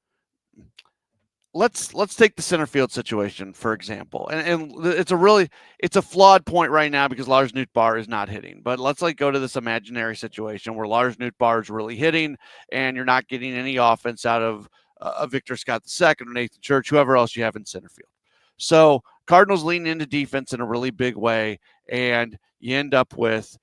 [SPEAKER 22] let's take the center field situation, for example. And it's a flawed point right now because Lars Nootbaar is not hitting. But let's go to this imaginary situation where Lars Nootbaar is really hitting and you're not getting any offense out of Victor Scott II or Nathan Church, whoever else you have in center field. So Cardinals lean into defense in a really big way, and you end up with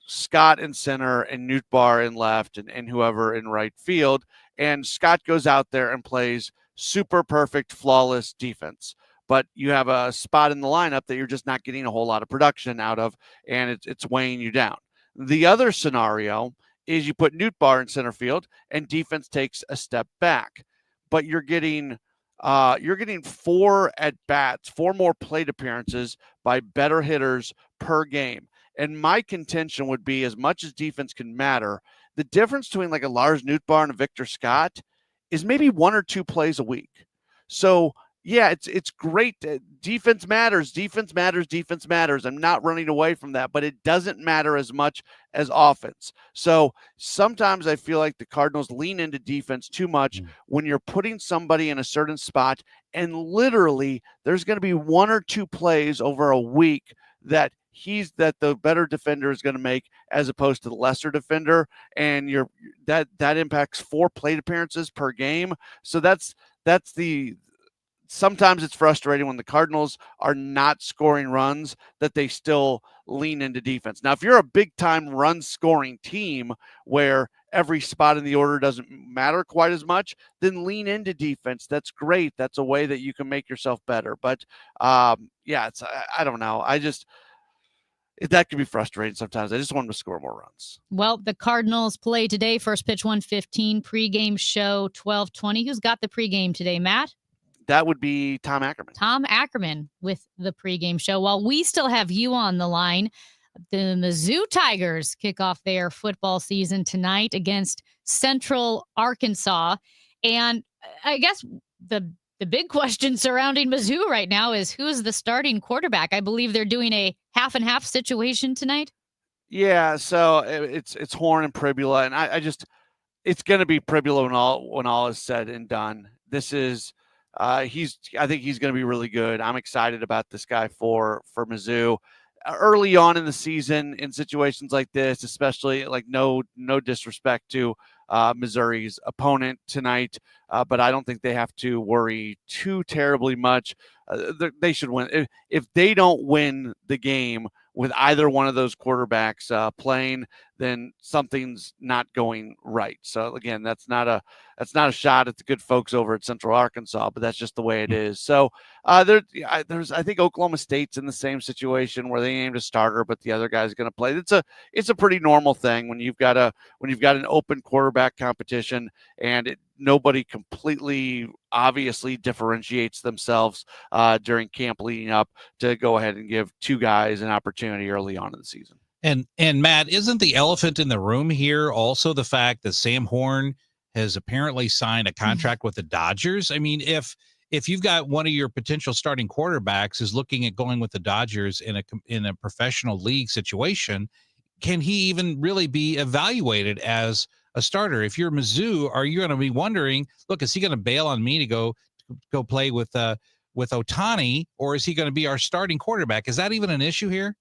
[SPEAKER 22] Scott in center and Nootbaar in left and whoever in right field. And Scott goes out there and plays super perfect, flawless defense. But you have a spot in the lineup that you're just not getting a whole lot of production out of, and it's weighing you down. The other scenario is you put Nootbaar in center field and defense takes a step back. But you're getting 4 at bats, 4 more plate appearances by better hitters per game. And my contention would be, as much as defense can matter, the difference between like a Lars Nootbaar and a Victor Scott is maybe 1 or 2 plays a week. So yeah, it's great. Defense matters. Defense matters. Defense matters. I'm not running away from that, but it doesn't matter as much as offense. So sometimes I feel like the Cardinals lean into defense too much when you're putting somebody in a certain spot, and literally there's going to be 1 or 2 plays over a week that the better defender is going to make, as opposed to the lesser defender, and that impacts 4 plate appearances per game. So sometimes it's frustrating when the Cardinals are not scoring runs that they still lean into defense. Now, if you're a big-time run-scoring team where every spot in the order doesn't matter quite as much, then lean into defense. That's great. That's a way that you can make yourself better. But, I don't know. That can be frustrating sometimes. I just want them to score more runs.
[SPEAKER 6] Well, the Cardinals play today. First pitch 1:15, pregame show 12:20. Who's got the pregame today, Matt?
[SPEAKER 22] That would be Tom Ackerman.
[SPEAKER 6] Tom Ackerman with the pregame show. While we still have you on the line, the Mizzou Tigers kick off their football season tonight against Central Arkansas. And I guess the big question surrounding Mizzou right now is, who's the starting quarterback? I believe they're doing a half and half situation tonight.
[SPEAKER 22] Yeah, so it's Horn and Pribula, and it's going to be Pribula when all is said and done. This is I think he's going to be really good. I'm excited about this guy for Mizzou. Early on in the season, in situations like this, especially, like, no disrespect to Missouri's opponent tonight, but I don't think they have to worry too terribly much. They should win. If they don't win the game with either one of those quarterbacks playing, then something's not going right. So again, that's not a shot at the good folks over at Central Arkansas, but that's just the way it is. So I think Oklahoma State's in the same situation where they aimed a starter, but the other guy's going to play. It's a pretty normal thing when you've got an open quarterback competition and nobody completely obviously differentiates themselves during camp leading up, to go ahead and give 2 guys an opportunity early on in the season.
[SPEAKER 4] And Matt, isn't the elephant in the room here also the fact that Sam Horn has apparently signed a contract with the Dodgers? I mean, if you've got one of your potential starting quarterbacks is looking at going with the Dodgers in a professional league situation, can he even really be evaluated as a starter? If you're Mizzou, are you going to be wondering, look, is he going to bail on me to go play with Ohtani, or is he going to be our starting quarterback? Is that even an issue here?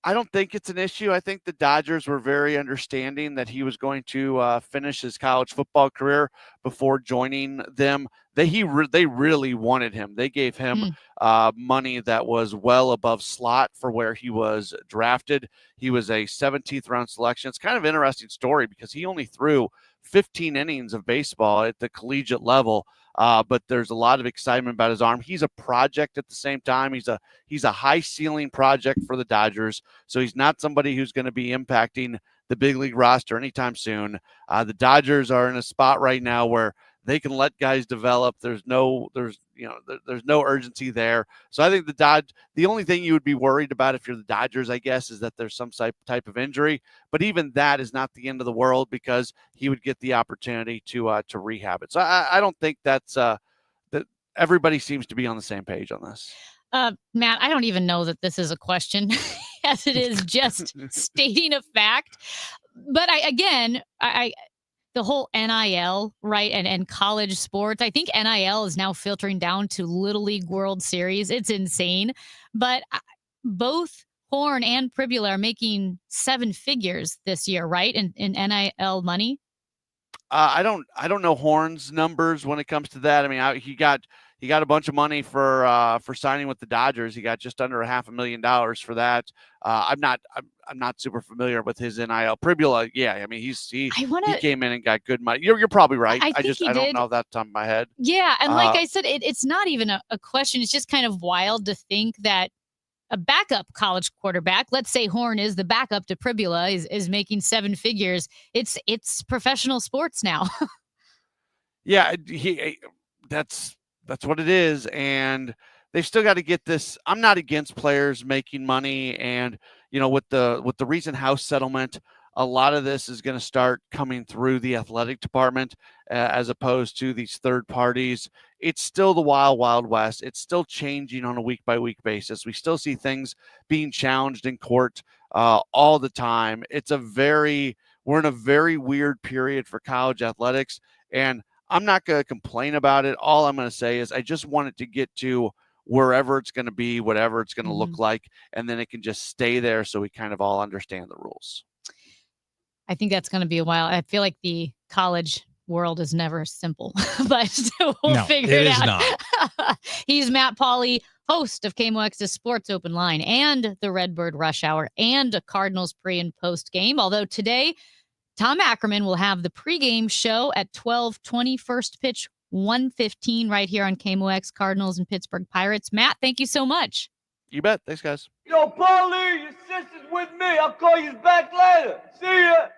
[SPEAKER 22] I don't think it's an issue. I think the Dodgers were very understanding that he was going to finish his college football career before joining them. They really wanted him. They gave him money that was well above slot for where he was drafted. He was a 17th round selection. It's kind of an interesting story because he only threw 15 innings of baseball at the collegiate level. But there's a lot of excitement about his arm. He's a project at the same time. He's a high ceiling project for the Dodgers. So he's not somebody who's going to be impacting the big league roster anytime soon. The Dodgers are in a spot right now where they can let guys develop. There's no urgency there. So I think the only thing you would be worried about if you're the Dodgers, I guess, is that there's some type of injury. But even that is not the end of the world because he would get the opportunity to rehab it. So I don't think that's that everybody seems to be on the same page on this.
[SPEAKER 6] Matt, I don't even know that this is a question as it is just stating a fact. But the whole NIL, right, and college sports, I think NIL is now filtering down to Little League World Series. It's insane. But both Horn and Pribula are making 7 figures this year, right, in NIL money?
[SPEAKER 22] I don't know Horn's numbers when it comes to that. I mean, he got a bunch of money for signing with the Dodgers. He got just under $500,000 for that. I'm not super familiar with his NIL. Pribula, yeah, I mean he came in and got good money. You're probably right. I don't know that top of my head.
[SPEAKER 6] Yeah, and like I said, it's not even a question. It's just kind of wild to think that a backup college quarterback, let's say Horn is the backup to Pribula, is making seven figures. It's professional sports now.
[SPEAKER 22] Yeah, that's what it is, and they've still got to get this. I'm not against players making money, and with the recent House settlement, a lot of this is going to start coming through the athletic department as opposed to these third parties. It's still the wild, wild west. It's still changing on a week-by-week basis. We still see things being challenged in court all the time. We're in a very weird period for college athletics, and I'm not going to complain about it. All I'm going to say is I just want it to get to wherever it's going to be, whatever it's going to look like, and then it can just stay there so we kind of all understand the rules.
[SPEAKER 6] I think that's going to be a while. I feel like the college world is never simple, but we'll figure it out.
[SPEAKER 4] Not.
[SPEAKER 6] He's Matt Pauley, host of KMOX's Sports Open Line and the Redbird Rush Hour and a Cardinals pre and post game. Although today, Tom Ackerman will have the pregame show at 12:20, first pitch 1:15 right here on KMOX, Cardinals and Pittsburgh Pirates. Matt, thank you so much.
[SPEAKER 22] You bet. Thanks, guys.
[SPEAKER 16] Yo, Paulie, your sister's with me. I'll call you back later. See ya.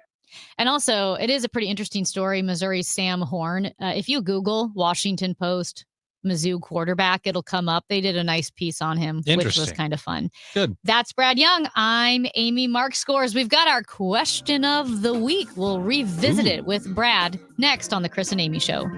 [SPEAKER 6] And also, it is a pretty interesting story. Missouri's Sam Horn. If you Google Washington Post Mizzou quarterback, it'll come up. They did a nice piece on him, which was kind of fun.
[SPEAKER 4] Good.
[SPEAKER 6] That's Brad Young. I'm Amy Mark Scores. We've got our question of the week. We'll revisit it with Brad next on the Chris and Amy Show.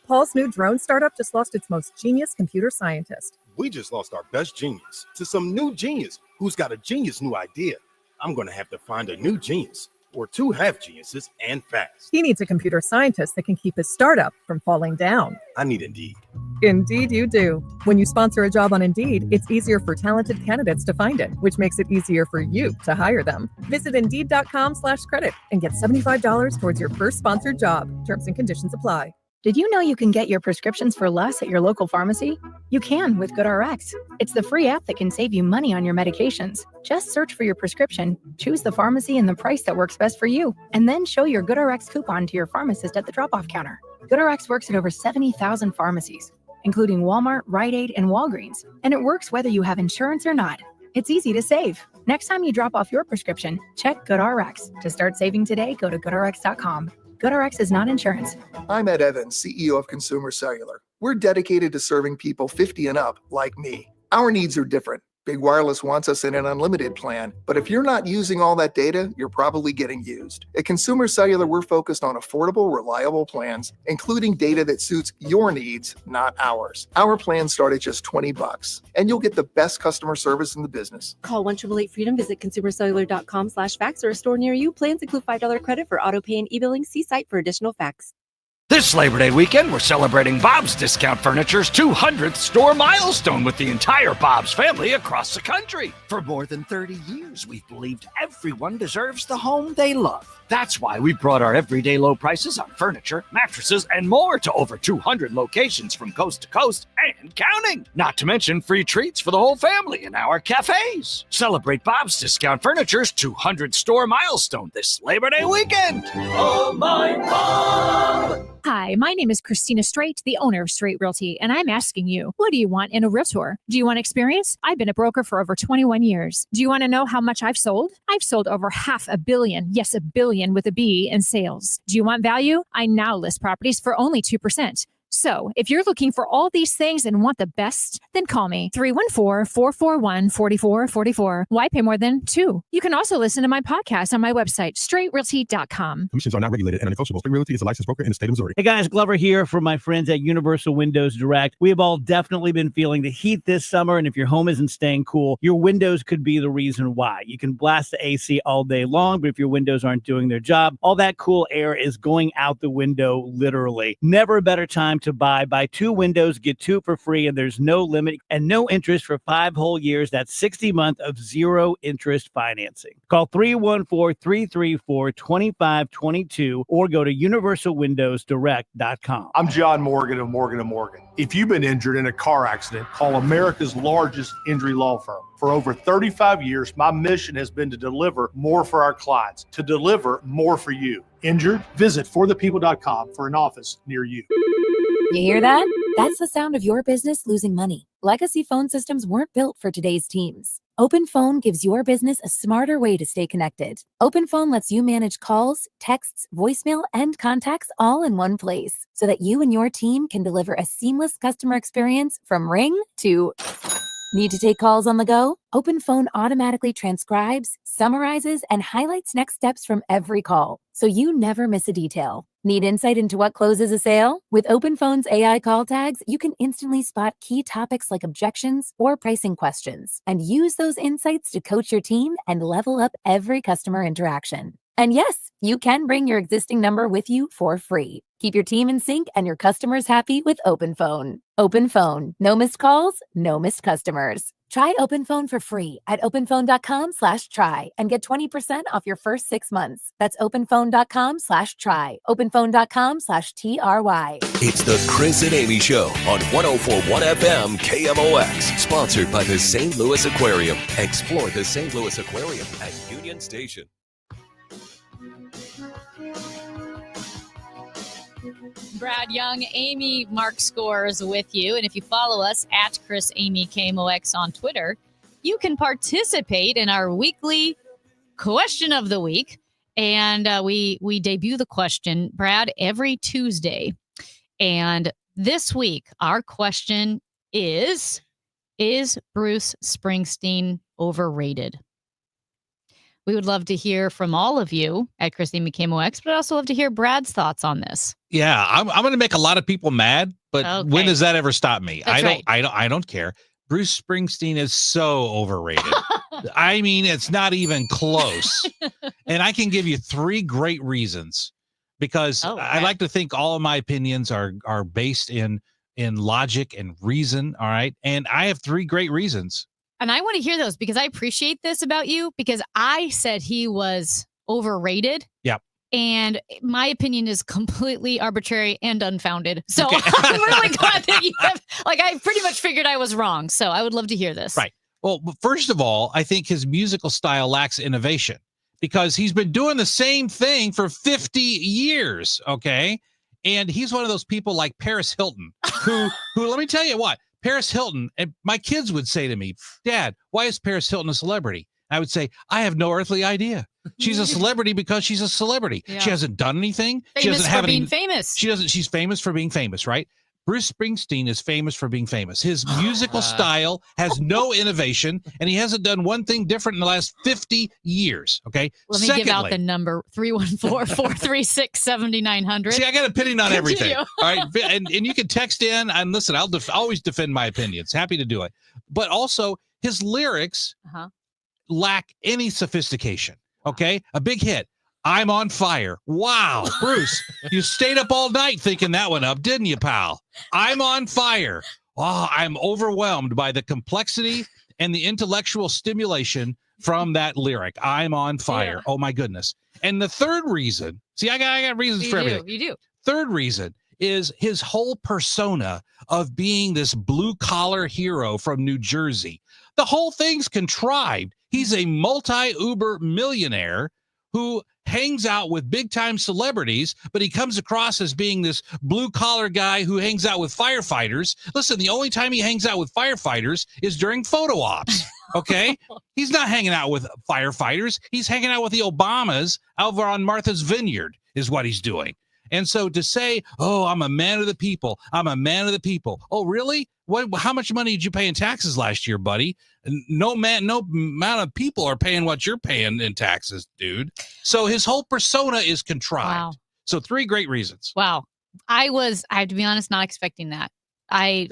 [SPEAKER 5] Paul's new drone startup just lost its most genius computer scientist.
[SPEAKER 7] We just lost our best genius to some new genius who's got a genius new idea. I'm going to have to find a new genius or two half geniuses and fast.
[SPEAKER 5] He needs a computer scientist that can keep his startup from falling down.
[SPEAKER 7] I need Indeed.
[SPEAKER 5] Indeed you do. When you sponsor a job on Indeed, it's easier for talented candidates to find it, which makes it easier for you to hire them. Visit Indeed.com/credit and get $75 towards your first sponsored job. Terms and conditions apply.
[SPEAKER 8] Did you know you can get your prescriptions for less at your local pharmacy? You can with GoodRx. It's the free app that can save you money on your medications. Just search for your prescription, choose the pharmacy and the price that works best for you, and then show your GoodRx coupon to your pharmacist at the drop-off counter. GoodRx works at over 70,000 pharmacies, including Walmart, Rite Aid, and Walgreens, and it works whether you have insurance or not. It's easy to save. Next time you drop off your prescription, check GoodRx. To start saving today, go to GoodRx.com. GoodRx is not insurance.
[SPEAKER 9] I'm Ed Evans, CEO of Consumer Cellular. We're dedicated to serving people 50 and up like me. Our needs are different. Big Wireless wants us in an unlimited plan, but if you're not using all that data, you're probably getting used. At Consumer Cellular, we're focused on affordable, reliable plans, including data that suits your needs, not ours. Our plans start at just $20, and you'll get the best customer service in the business.
[SPEAKER 12] Call 1-888-FREEDOM, visit consumercellular.com/facts or a store near you. Plans include $5 credit for auto pay and e-billing. See site for additional facts.
[SPEAKER 17] This Labor Day weekend, we're celebrating Bob's Discount Furniture's 200th store milestone with the entire Bob's family across the country.
[SPEAKER 24] For more than 30 years, we've believed everyone deserves the home they love. That's why we brought our everyday low prices on furniture, mattresses, and more to over 200 locations from coast to coast and counting. Not to mention free treats for the whole family in our cafes. Celebrate Bob's Discount Furniture's 200 store milestone this Labor Day weekend.
[SPEAKER 10] Oh, my Bob!
[SPEAKER 25] Hi, my name is Christina Straight, the owner of Straight Realty, and I'm asking you, what do you want in a realtor? Do you want experience? I've been a broker for over 21 years. Do you want to know how much I've sold? I've sold over $500 million, yes, $1 billion with a B in sales. Do you want value? I now list properties for only 2%. So if you're looking for all these things and want the best, then call me 314-441-4444. Why pay more than $2? You can also listen to my podcast on my website, straightrealty.com.
[SPEAKER 26] Commissions are not regulated and negotiable. Straight Realty is a licensed broker in the state of Missouri.
[SPEAKER 3] Hey guys, Glover here from my friends at Universal Windows Direct. We have all definitely been feeling the heat this summer, and if your home isn't staying cool, your windows could be the reason why. You can blast the AC all day long, but if your windows aren't doing their job, all that cool air is going out the window, literally. Never a better time to buy 2 windows, get 2 for free, and there's no limit and no interest for 5 whole years. That's 60 months of 0 interest financing. Call 314-334-2522 or go to universalwindowsdirect.com.
[SPEAKER 7] I'm John Morgan of Morgan & Morgan. If you've been injured in a car accident, call America's largest injury law firm. For over 35 years, my mission has been to deliver more for our clients, to deliver more for you. Injured? Visit forthepeople.com for an office near you.
[SPEAKER 30] You hear that?
[SPEAKER 1] That's the sound of your business losing money. Legacy phone systems weren't built for today's teams. OpenPhone gives your business a smarter way to stay connected. OpenPhone lets you manage calls, texts, voicemail, and contacts all in one place so that you and your team can deliver a seamless customer experience from ring to... Need to take calls on the go? OpenPhone automatically transcribes, summarizes, and highlights next steps from every call, so you never miss a detail. Need insight into what closes a sale? With OpenPhone's AI call tags, you can instantly spot key topics like objections or pricing questions, and use those insights to coach your team and level up every customer interaction. And yes, you can bring your existing number with you for free. Keep your team in sync and your customers happy with OpenPhone. OpenPhone. No missed calls, no missed customers. Try OpenPhone for free at openphone.com/try and get 20% off your first 6 months. That's openphone.com/try. openphone.com/TRY.
[SPEAKER 23] It's the Chris and Amy Show on 104.1 FM KMOX. Sponsored by the St. Louis Aquarium. Explore the St. Louis Aquarium at Union Station.
[SPEAKER 6] Brad Young, Amy Mark Scores with you. And if you follow us at Chris Amy KMOX on Twitter, you can participate in our weekly question of the week. And we debut the question, Brad, every Tuesday. And this week, our question is Bruce Springsteen overrated? We would love to hear from all of you at Chris Amy KMOX, but I'd also love to hear Brad's thoughts on this.
[SPEAKER 4] Yeah, I'm going to make a lot of people mad, but
[SPEAKER 6] Okay.
[SPEAKER 4] when does that ever stop me?
[SPEAKER 6] That's
[SPEAKER 4] I don't care. Bruce Springsteen is so overrated. I mean, it's not even close. And I can give you 3 great reasons because I like to think all of my opinions are based in logic and reason. All right. And I have 3 great reasons.
[SPEAKER 6] And I want to hear those because I appreciate this about you because I said he was overrated.
[SPEAKER 4] Yep.
[SPEAKER 6] And my opinion is completely arbitrary and unfounded. So I'm really glad that you have, I pretty much figured I was wrong. So I would love to hear this.
[SPEAKER 4] Right. Well, first of all, I think his musical style lacks innovation because he's been doing the same thing for 50 years. Okay. And he's one of those people like Paris Hilton who let me tell you what, Paris Hilton, and my kids would say to me, Dad, why is Paris Hilton a celebrity? I would say, I have no earthly idea. She's a celebrity because she's a celebrity.
[SPEAKER 6] Yeah.
[SPEAKER 4] She hasn't done anything. She
[SPEAKER 6] Famous
[SPEAKER 4] doesn't
[SPEAKER 6] for
[SPEAKER 4] have
[SPEAKER 6] being
[SPEAKER 4] any,
[SPEAKER 6] famous.
[SPEAKER 4] She's famous for being famous, right? Bruce Springsteen is famous for being famous. His musical style has no innovation, and he hasn't done one thing different in the last 50 years. Okay.
[SPEAKER 6] Let me give out the number 314-436-7900.
[SPEAKER 4] See, I got an opinion on everything.
[SPEAKER 6] Continue.
[SPEAKER 4] All right. And you can text in and listen, I'll always defend my opinions. Happy to do it. But also his lyrics lack any sophistication. Okay. A big hit. I'm on fire. Wow. Bruce, you stayed up all night thinking that one up, didn't you, pal? I'm on fire. Oh, I'm overwhelmed by the complexity and the intellectual stimulation from that lyric. I'm on fire.
[SPEAKER 6] Yeah.
[SPEAKER 4] Oh, my goodness. And the third reason, see, I got reasons for everything.
[SPEAKER 6] You do.
[SPEAKER 4] Third reason is his whole persona of being this blue collar hero from New Jersey. The whole thing's contrived. He's a multi-Uber millionaire who hangs out with big time celebrities, but he comes across as being this blue collar guy who hangs out with firefighters. Listen, the only time he hangs out with firefighters is during photo ops. Okay. He's not hanging out with firefighters. He's hanging out with the Obamas over on Martha's Vineyard is what he's doing. And so to say, oh, I'm a man of the people. I'm a man of the people. Oh, really? How much money did you pay in taxes last year, buddy? No amount of people are paying what you're paying in taxes, dude. So his whole persona is contrived.
[SPEAKER 6] Wow.
[SPEAKER 4] So 3 great reasons.
[SPEAKER 6] Wow. I have to be honest, not expecting that. I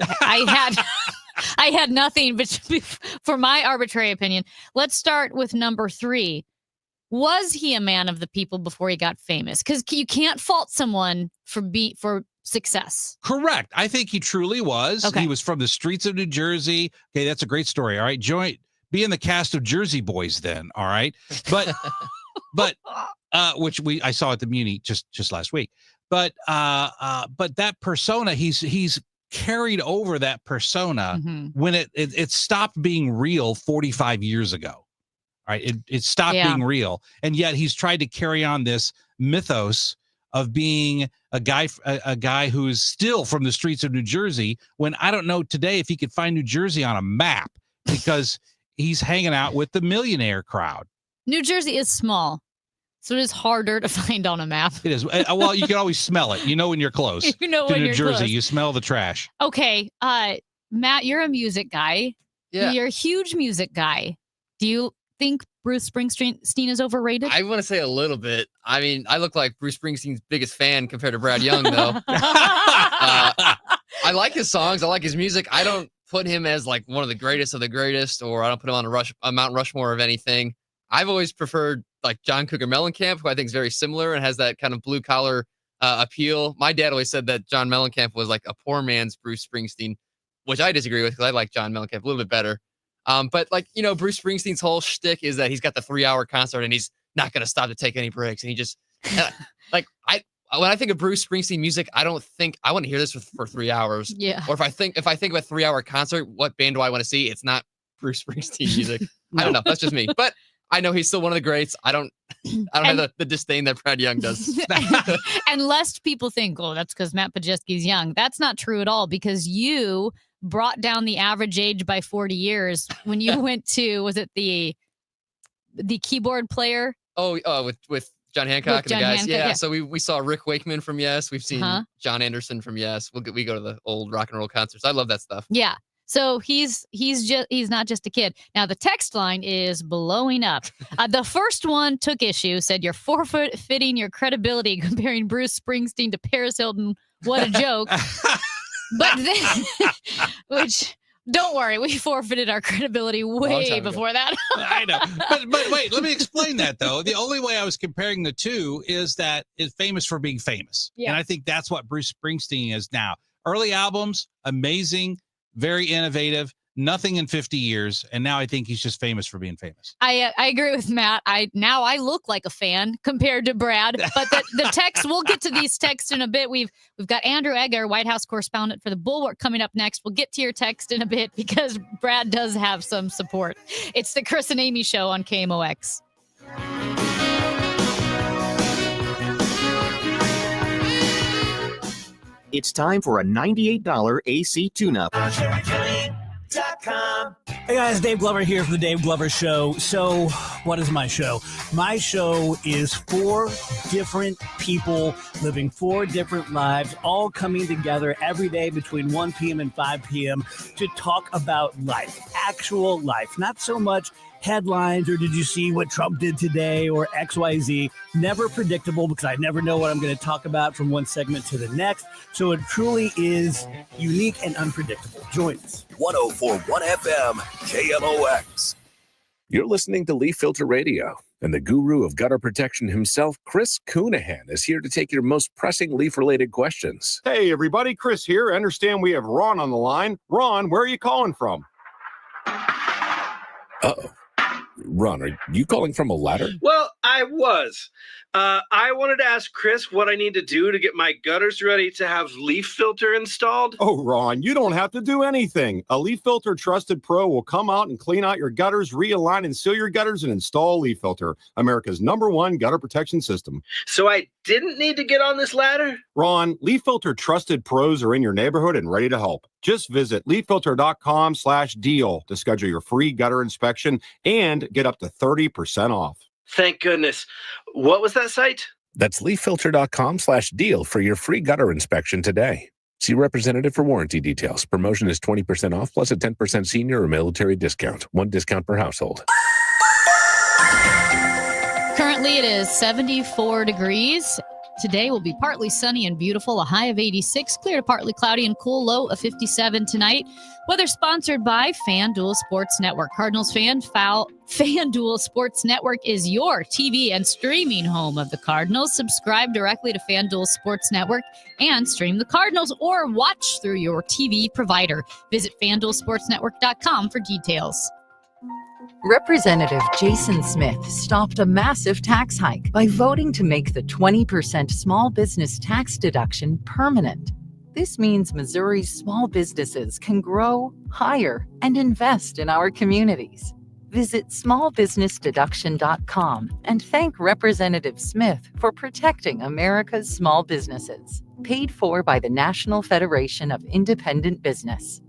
[SPEAKER 6] had nothing but for my arbitrary opinion. Let's start with number 3. Was he a man of the people before he got famous? Because you can't fault someone for success.
[SPEAKER 4] Correct. I think he truly was.
[SPEAKER 6] Okay.
[SPEAKER 4] He was from the streets of New Jersey. Okay, that's a great story. All right, be in the cast of Jersey Boys then. All right, but which I saw at the Muni just last week. But that persona, he's carried over that persona when it stopped being real 45 years ago. All right, it stopped being real, and yet he's tried to carry on this mythos of being a guy who's still from the streets of New Jersey, when I don't know today if he could find New Jersey on a map because he's hanging out with the millionaire crowd.
[SPEAKER 6] New Jersey is small, so it is harder to find on a map.
[SPEAKER 4] It is. Well, you can always smell it. You know when you're close.
[SPEAKER 6] You know
[SPEAKER 4] to
[SPEAKER 6] when
[SPEAKER 4] New
[SPEAKER 6] you're
[SPEAKER 4] Jersey,
[SPEAKER 6] close.
[SPEAKER 4] you smell the trash.
[SPEAKER 6] Okay, Matt, you're a music guy.
[SPEAKER 2] Yeah.
[SPEAKER 6] You're a huge music guy. Do you think Bruce Springsteen is overrated?
[SPEAKER 2] I want to say a little bit. I mean, I look like Bruce Springsteen's biggest fan compared to Brad Young, though. I like his songs. I like his music. I don't put him as like one of the greatest of the greatest, or I don't put him on a Mount Rushmore of anything. I've always preferred like John Cougar Mellencamp, who I think is very similar and has that kind of blue collar appeal. My dad always said that John Mellencamp was like a poor man's Bruce Springsteen, which I disagree with because I like John Mellencamp a little bit better. But like, Bruce Springsteen's whole shtick is that he's got the 3-hour concert and he's not going to stop to take any breaks. And he just when I think of Bruce Springsteen music, I don't think I want to hear this for 3 hours.
[SPEAKER 6] Yeah.
[SPEAKER 2] Or if I think of a 3-hour concert, what band do I want to see? It's not Bruce Springsteen music. I don't know. That's just me. But I know he's still one of the greats. I don't have the disdain that Brad Young does.
[SPEAKER 6] And lest people think, oh, that's because Matt Pajewski's young. That's not true at all, because you brought down the average age by 40 years when you went to, was it the keyboard player?
[SPEAKER 2] Oh, with John Hancock
[SPEAKER 6] With
[SPEAKER 2] and the
[SPEAKER 6] John
[SPEAKER 2] guys.
[SPEAKER 6] Hancock,
[SPEAKER 2] Yeah.
[SPEAKER 6] yeah.
[SPEAKER 2] So we saw Rick Wakeman from Yes. We've seen
[SPEAKER 6] Uh-huh.
[SPEAKER 2] John Anderson from Yes. We go to the old rock and roll concerts. I love that stuff.
[SPEAKER 6] Yeah. So he's not just a kid. Now the text line is blowing up. The first one took issue, said you're forfeiting your credibility comparing Bruce Springsteen to Paris Hilton. What a joke. But then, which don't worry, we forfeited our credibility way before that.
[SPEAKER 4] I know. But wait, let me explain that though. The only way I was comparing the two is that it's famous for being famous.
[SPEAKER 6] Yeah.
[SPEAKER 4] And I think that's what Bruce Springsteen is now. Early albums, amazing, very innovative, nothing in 50 years. And now I think he's just famous for being famous.
[SPEAKER 6] I agree with Matt. I look like a fan compared to Brad, but the text, we'll get to these texts in a bit. We've got Andrew Egger, White House correspondent for the Bulwark, coming up next. We'll get to your text in a bit because Brad does have some support. It's the Chris and Amy Show on KMOX.
[SPEAKER 13] It's time for a $98 AC tune-up.
[SPEAKER 14] Hey guys, Dave Glover here for the Dave Glover Show. So, what is my show? My show is 4 different people living 4 different lives, all coming together every day between 1 p.m. and 5 p.m. to talk about life, actual life, not so much headlines or did you see what Trump did today or XYZ. Never predictable because I never know what I'm going to talk about from one segment to the next. So it truly is unique and unpredictable. Join us.
[SPEAKER 23] 104.1 FM, KMOX.
[SPEAKER 18] You're listening to Leaf Filter Radio, and the guru of gutter protection himself, Chris Coonahan, is here to take your most pressing leaf-related questions.
[SPEAKER 19] Hey, everybody, Chris here. I understand we have Ron on the line. Ron, where are you calling from?
[SPEAKER 18] Uh-oh. Ron, are you calling from a ladder?
[SPEAKER 20] Well, I was. I wanted to ask Chris what I need to do to get my gutters ready to have Leaf Filter installed.
[SPEAKER 19] Oh, Ron, you don't have to do anything. A Leaf Filter Trusted Pro will come out and clean out your gutters, realign and seal your gutters, and install Leaf Filter, America's #1 gutter protection system.
[SPEAKER 20] So I didn't need to get on this ladder?
[SPEAKER 19] Ron, Leaf Filter Trusted Pros are in your neighborhood and ready to help. Just visit leaffilter.com/deal to schedule your free gutter inspection and get up to 30% off.
[SPEAKER 20] Thank goodness. What was that site?
[SPEAKER 18] That's leaffilter.com/deal for your free gutter inspection today. See representative for warranty details. Promotion is 20% off plus a 10% senior or military discount. 1 discount per household.
[SPEAKER 6] Currently, it is 74 degrees. Today will be partly sunny and beautiful, a high of 86, clear to partly cloudy and cool, low of 57 tonight. Weather sponsored by FanDuel Sports Network. Cardinals FanDuel Sports Network is your TV and streaming home of the Cardinals. Subscribe directly to FanDuel Sports Network and stream the Cardinals or watch through your TV provider. Visit FanDuelSportsNetwork.com for details.
[SPEAKER 27] Representative Jason Smith stopped a massive tax hike by voting to make the 20% small business tax deduction permanent. This means Missouri's small businesses can grow, hire, and invest in our communities. Visit smallbusinessdeduction.com and thank Representative Smith for protecting America's small businesses. Paid for by the National Federation of Independent Business.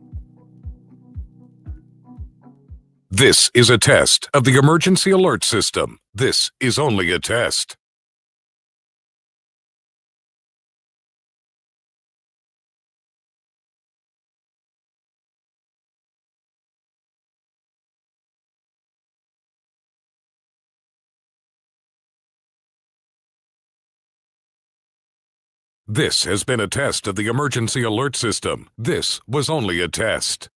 [SPEAKER 23] This is a test of the emergency alert system. This is only a test. This has been a test of the emergency alert system. This was only a test.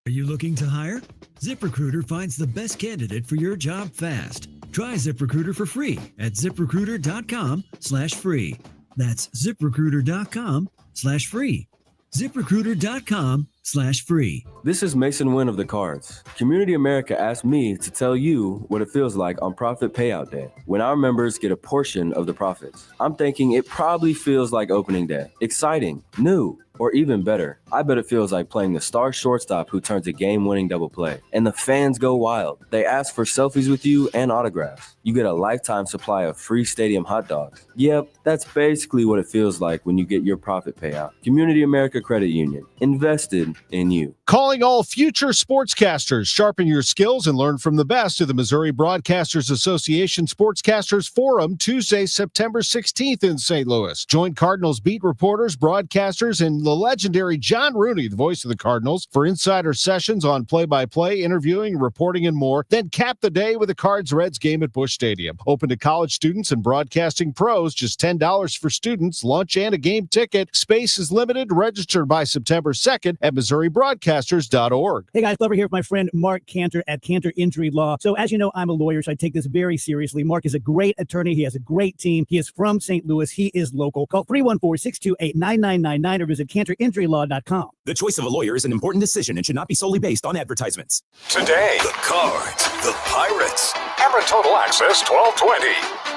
[SPEAKER 5] Are you looking to hire? ZipRecruiter finds the best candidate for your job fast. Try ZipRecruiter for free at ZipRecruiter.com/free. That's ZipRecruiter.com/free. ZipRecruiter.com/free.
[SPEAKER 8] This is Mason Wynn of the Cards. Community America asked me to tell you what it feels like on Profit Payout Day, when our members get a portion of the profits. I'm thinking it probably feels like opening day. Exciting, new, or even better, I bet it feels like playing the star shortstop who turns a game-winning double play. And the fans go wild. They ask for selfies with you and autographs. You get a lifetime supply of free stadium hot dogs. Yep, that's basically what it feels like when you get your profit payout. Community America Credit Union, invested in you.
[SPEAKER 11] Calling all future sportscasters. Sharpen your skills and learn from the best of the Missouri Broadcasters Association Sportscasters Forum, Tuesday, September 16th in St. Louis. Join Cardinals beat reporters, broadcasters, and the legendary John Rooney, the voice of the Cardinals, for insider sessions on play-by-play, interviewing, reporting, and more. Then cap the day with a Cards-Reds game at Busch Stadium. Open to college students and broadcasting pros. Just $10 for students, lunch, and a game ticket. Space is limited. Register by September 2nd at MissouriBroadcasters.org.
[SPEAKER 14] Hey guys, Glover here with my friend Mark Cantor at Cantor Injury Law. So as you know, I'm a lawyer, so I take this very seriously. Mark is a great attorney. He has a great team. He is from St. Louis. He is local. Call 314-628-9999 or visit CantorInjuryLaw.com.
[SPEAKER 15] The choice of a lawyer is an important decision and should not be solely based on advertisements.
[SPEAKER 23] Today, the Cards, the Pirates,
[SPEAKER 18] Cameron Total Access 1220.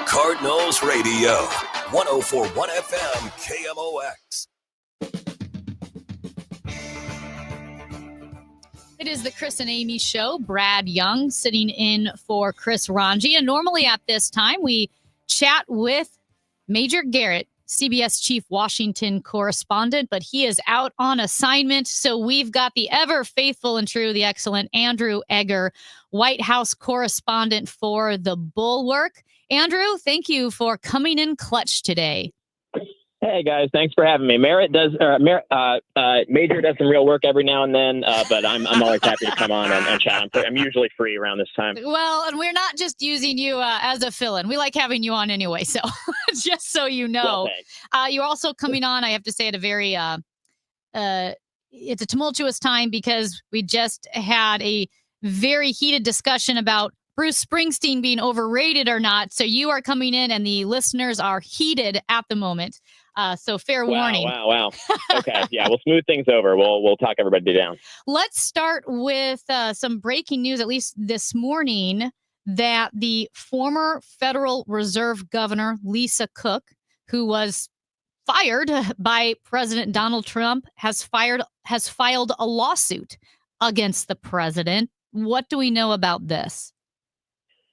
[SPEAKER 23] Cardinals Radio, 104.1 FM, KMOX.
[SPEAKER 6] It is the Chris and Amy Show. Brad Young sitting in for Chris Ranji. And normally at this time, we chat with Major Garrett, CBS Chief Washington correspondent, but he is out on assignment. So we've got the ever faithful and true, the excellent Andrew Egger, White House correspondent for The Bulwark. Andrew, thank you for coming in clutch today.
[SPEAKER 16] Hey guys, thanks for having me. Major does some real work every now and then, but I'm always happy to come on and chat. I'm usually free around this time.
[SPEAKER 6] Well, and we're not just using you as a fill-in. We like having you on anyway. So just so you know, you're also coming on, I have to say, at a very it's a tumultuous time because we just had a very heated discussion about Bruce Springsteen being overrated or not. So you are coming in and the listeners are heated at the moment. So fair warning.
[SPEAKER 16] Wow. Okay. Yeah, we'll smooth things over. We'll talk everybody down.
[SPEAKER 6] Let's start with some breaking news, at least this morning, that the former Federal Reserve Governor, Lisa Cook, who was fired by President Donald Trump, has filed a lawsuit against the president. What do we know about this?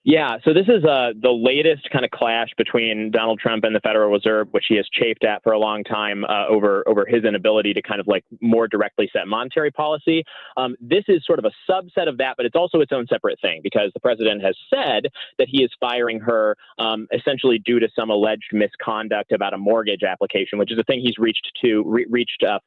[SPEAKER 16] Yeah, so this is the latest kind of clash between Donald Trump and the Federal Reserve, which he has chafed at for a long time over his inability to kind of like more directly set monetary policy. This is sort of a subset of that, but it's also its own separate thing because the president has said that he is firing her essentially due to some alleged misconduct about a mortgage application, which is a thing he's reached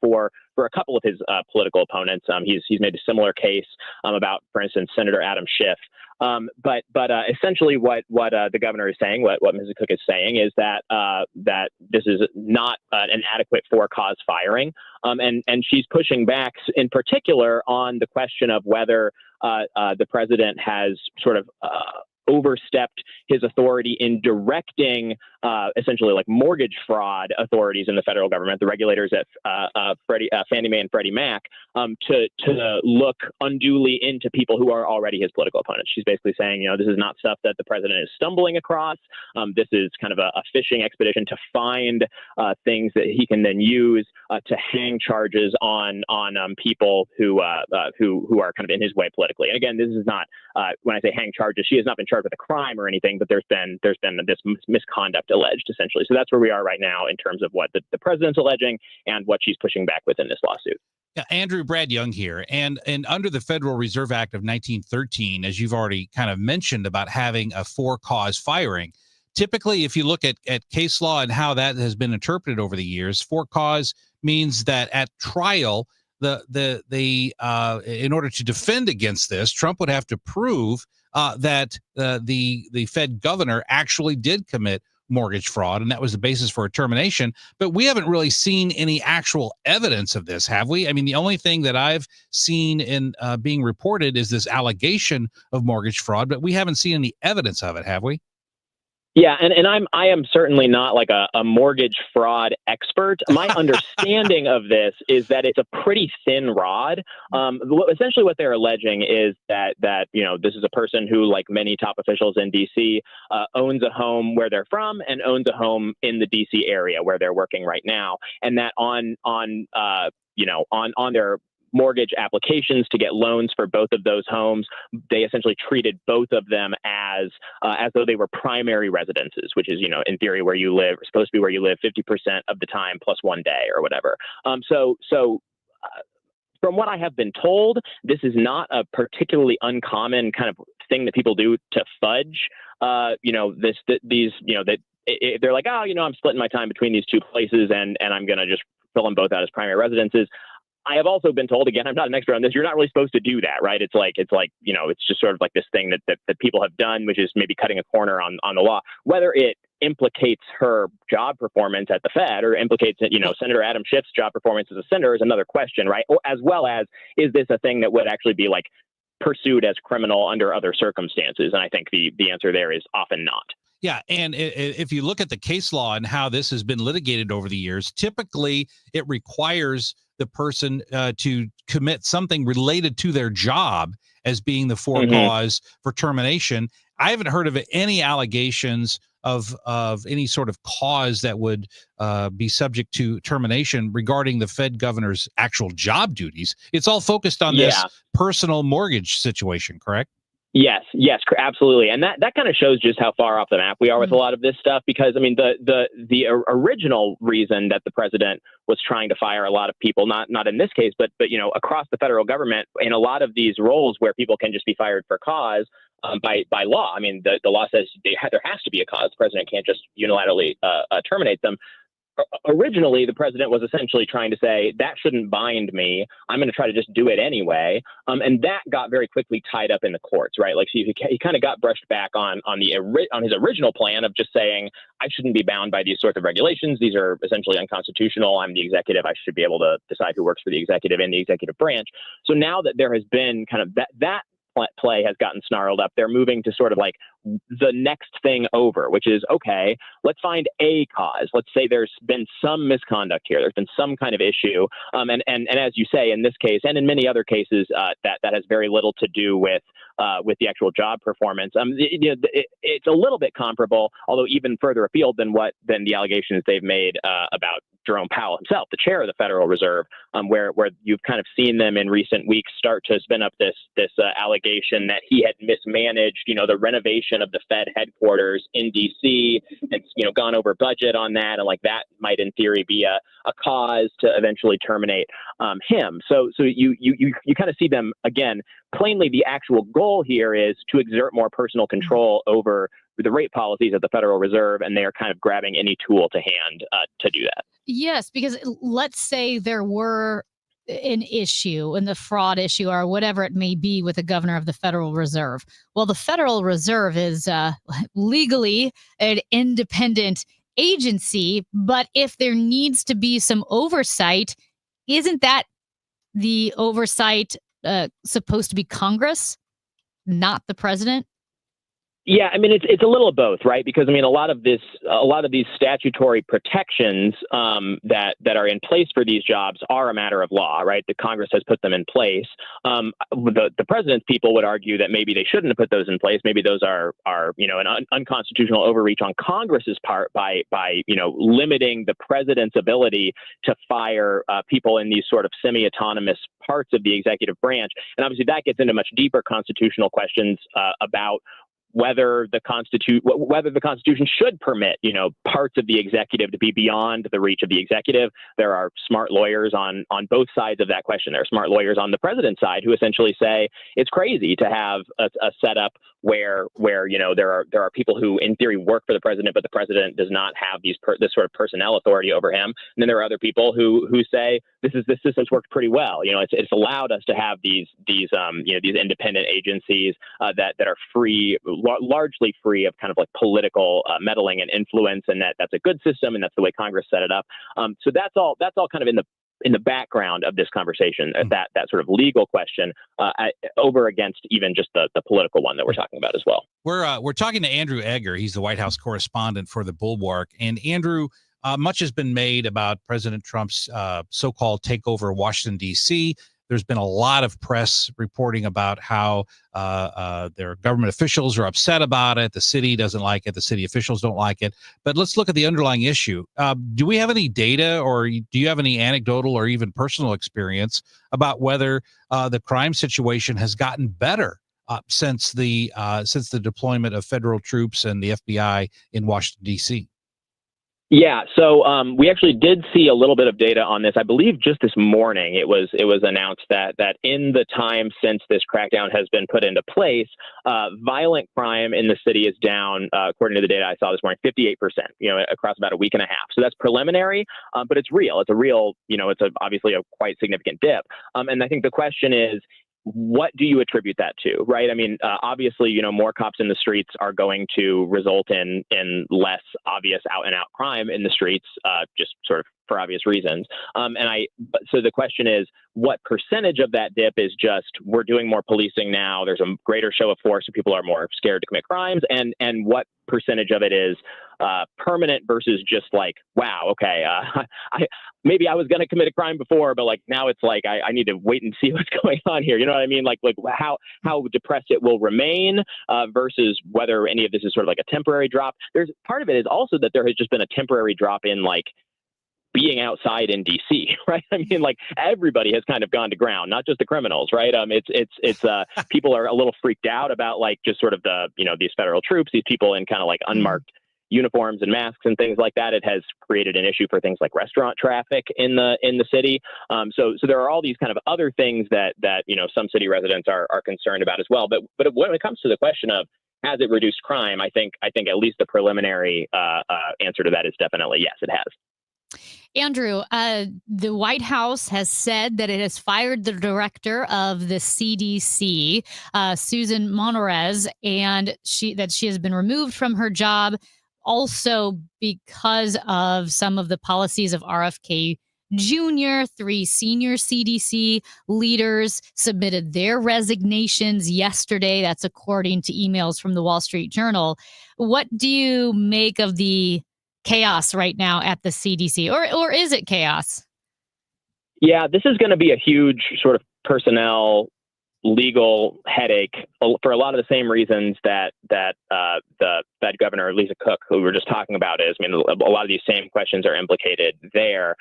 [SPEAKER 16] for a couple of his political opponents. He's made a similar case about, for instance, Senator Adam Schiff. But essentially what the governor is saying, what Mrs. Cook is saying is that this is not an adequate for-cause firing. And she's pushing back in particular on the question of whether the president has sort of overstepped his authority in directing essentially like mortgage fraud authorities in the federal government, the regulators at Fannie Mae and Freddie Mac, to look unduly into people who are already his political opponents. She's basically saying, this is not stuff that the president is stumbling across. This is kind of a fishing expedition to find things that he can then use to hang charges on people who are kind of in his way politically. And again, this is not when I say hang charges, she has not been charged with a crime or anything, but there's been this misconduct alleged, essentially. So that's where we are right now in terms of what the president's alleging and what she's pushing back with in this lawsuit.
[SPEAKER 4] Yeah, Andrew, Brad Young here. And under the Federal Reserve Act of 1913, as you've already kind of mentioned about having a for-cause firing, typically, if you look at case law and how that has been interpreted over the years, for-cause means that at trial, in order to defend against this, Trump would have to prove that the Fed governor actually did commit mortgage fraud, and that was the basis for a termination. But we haven't really seen any actual evidence of this, have we? I mean, the only thing that I've seen in being reported is this allegation of mortgage fraud, but we haven't seen any evidence of it, have we?
[SPEAKER 16] Yeah, and I am certainly not like a mortgage fraud expert. My understanding of this is that it's a pretty thin rod. Essentially, what they're alleging is that this is a person who, like many top officials in D.C., owns a home where they're from and owns a home in the D.C. area where they're working right now, and that on their mortgage applications to get loans for both of those homes, they essentially treated both of them as though they were primary residences, which is, in theory, where you live, supposed to be where you live 50% of the time plus one day or whatever. So from what I have been told, this is not a particularly uncommon kind of thing that people do to fudge. They're like, I'm splitting my time between these two places and I'm going to just fill them both out as primary residences. I have also been told, again, I'm not an expert on this, you're not really supposed to do that, right? It's just sort of like this thing that people have done, which is maybe cutting a corner on the law. Whether it implicates her job performance at the Fed or implicates, Senator Adam Schiff's job performance as a senator is another question, right? Or as well as, is this a thing that would actually be like pursued as criminal under other circumstances? And I think the answer there is often not.
[SPEAKER 4] Yeah, and if you look at the case law and how this has been litigated over the years, typically it requires the person to commit something related to their job as being the for cause for termination. I haven't heard of any allegations of any sort of cause that would be subject to termination regarding the Fed governor's actual job duties. It's all focused on this personal mortgage situation, correct?
[SPEAKER 16] Yes, absolutely. And that kind of shows just how far off the map we are with a lot of this stuff, because, I mean, the original reason that the president was trying to fire a lot of people, not in this case, but across the federal government, in a lot of these roles where people can just be fired for cause by law. I mean, the law says there has to be a cause. The president can't just unilaterally terminate them. Originally, the president was essentially trying to say that shouldn't bind me. I'm going to try to just do it anyway. And that got very quickly tied up in the courts, right? Like, so he kind of got brushed back on his original plan of just saying, I shouldn't be bound by these sorts of regulations. These are essentially unconstitutional. I'm the executive. I should be able to decide who works for the executive in the executive branch. So now that there has been kind of that play has gotten snarled up, they're moving to sort of like the next thing over, which is, okay, let's find a cause. Let's say there's been some misconduct here. There's been some kind of issue. And as you say, in this case, and in many other cases, that has very little to do with the actual job performance. It's a little bit comparable, although even further afield than the allegations they've made about Jerome Powell himself, the chair of the Federal Reserve, where you've kind of seen them in recent weeks start to spin up this allegation that he had mismanaged, the renovation of the Fed headquarters in D.C. and gone over budget on that, and like that might in theory be a cause to eventually terminate him. So you kind of see them again. Plainly, the actual goal here is to exert more personal control over the rate policies of the Federal Reserve, and they are kind of grabbing any tool to hand to do that.
[SPEAKER 6] Yes, because let's say there were an issue, and the fraud issue or whatever it may be with the governor of the Federal Reserve. Well, the Federal Reserve is legally an independent agency, but if there needs to be some oversight, isn't that the oversight supposed to be Congress, not the president?
[SPEAKER 16] Yeah, I mean it's a little of both, right? Because I mean a lot of these statutory protections that are in place for these jobs are a matter of law, right? The Congress has put them in place. The president's people would argue that maybe they shouldn't have put those in place. Maybe those are an unconstitutional overreach on Congress's part by limiting the president's ability to fire people in these sort of semi-autonomous parts of the executive branch. And obviously that gets into much deeper constitutional questions about whether the Constitution should permit, parts of the executive to be beyond the reach of the executive. There are smart lawyers on both sides of that question. There are smart lawyers on the president's side who essentially say it's crazy to have a setup where there are people who in theory work for the president, but the president does not have this sort of personnel authority over him. And then there are other people who say this system's worked pretty well. It's allowed us to have these independent agencies that are free, largely free of kind of like political meddling and influence, and that's a good system, and that's the way Congress set it up. So that's all kind of in the background of this conversation, that sort of legal question over against even just the political one that we're talking about as well.
[SPEAKER 4] We're talking to Andrew Egger. He's the White House correspondent for the Bulwark. And Andrew, much has been made about President Trump's so-called takeover of Washington, D.C. There's been a lot of press reporting about how their government officials are upset about it. The city doesn't like it. The city officials don't like it. But let's look at the underlying issue. Do we have any data, or do you have any anecdotal or even personal experience about whether the crime situation has gotten better since the deployment of federal troops and the FBI in Washington, D.C.?
[SPEAKER 16] Yeah, so we actually did see a little bit of data on this. I believe just this morning it was announced that in the time since this crackdown has been put into place, violent crime in the city is down, according to the data I saw this morning, 58%, across about a week and a half. So that's preliminary, but it's real. It's a real, obviously a quite significant dip. And I think the question is, what do you attribute that to, right? I mean, obviously, more cops in the streets are going to result in less obvious out-and-out crime in the streets, just sort of for obvious reasons. So the question is, what percentage of that dip is just we're doing more policing now, there's a greater show of force, so people are more scared to commit crimes, and what percentage of it is permanent versus just like, wow, okay, maybe I was going to commit a crime before, but like now it's like I need to wait and see what's going on here. You know what I mean? Like how depressed it will remain versus whether any of this is sort of like a temporary drop. There's part of it is also that there has just been a temporary drop in like being outside in DC, right? I mean, like everybody has kind of gone to ground, not just the criminals, right? It's people are a little freaked out about like just sort of the, these federal troops, these people in kind of like unmarked uniforms and masks and things like that. It has created an issue for things like restaurant traffic in the city. So there are all these kind of other things that some city residents are concerned about as well. But when it comes to the question of has it reduced crime, I think at least the preliminary answer to that is definitely yes, it has.
[SPEAKER 6] Andrew, the White House has said that it has fired the director of the CDC, Susan Monterez, and she has been removed from her job also because of some of the policies of RFK Jr. 3 senior CDC leaders submitted their resignations yesterday. That's according to emails from the Wall Street Journal. What do you make of the chaos right now at the CDC, or is it chaos?
[SPEAKER 16] Yeah, this is going to be a huge sort of personnel legal headache for a lot of the same reasons that the Fed Governor Lisa Cook, who we were just talking about, is. I mean, a lot of these same questions are implicated there.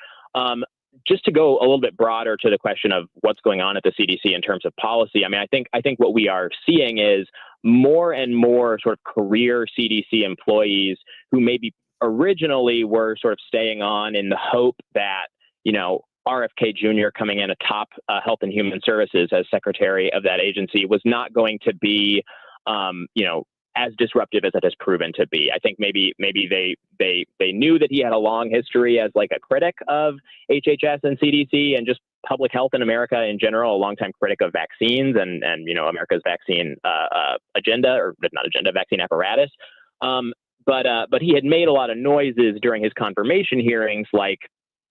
[SPEAKER 16] Just to go a little bit broader to the question of what's going on at the CDC in terms of policy, I mean, I think what we are seeing is more and more sort of career CDC employees who maybe originally were sort of staying on in the hope that, RFK Jr. coming in atop Health and Human Services as secretary of that agency was not going to be, as disruptive as it has proven to be. I think maybe they knew that he had a long history as like a critic of HHS and CDC and just public health in America in general, a longtime critic of vaccines and America's vaccine vaccine apparatus. But he had made a lot of noises during his confirmation hearings, like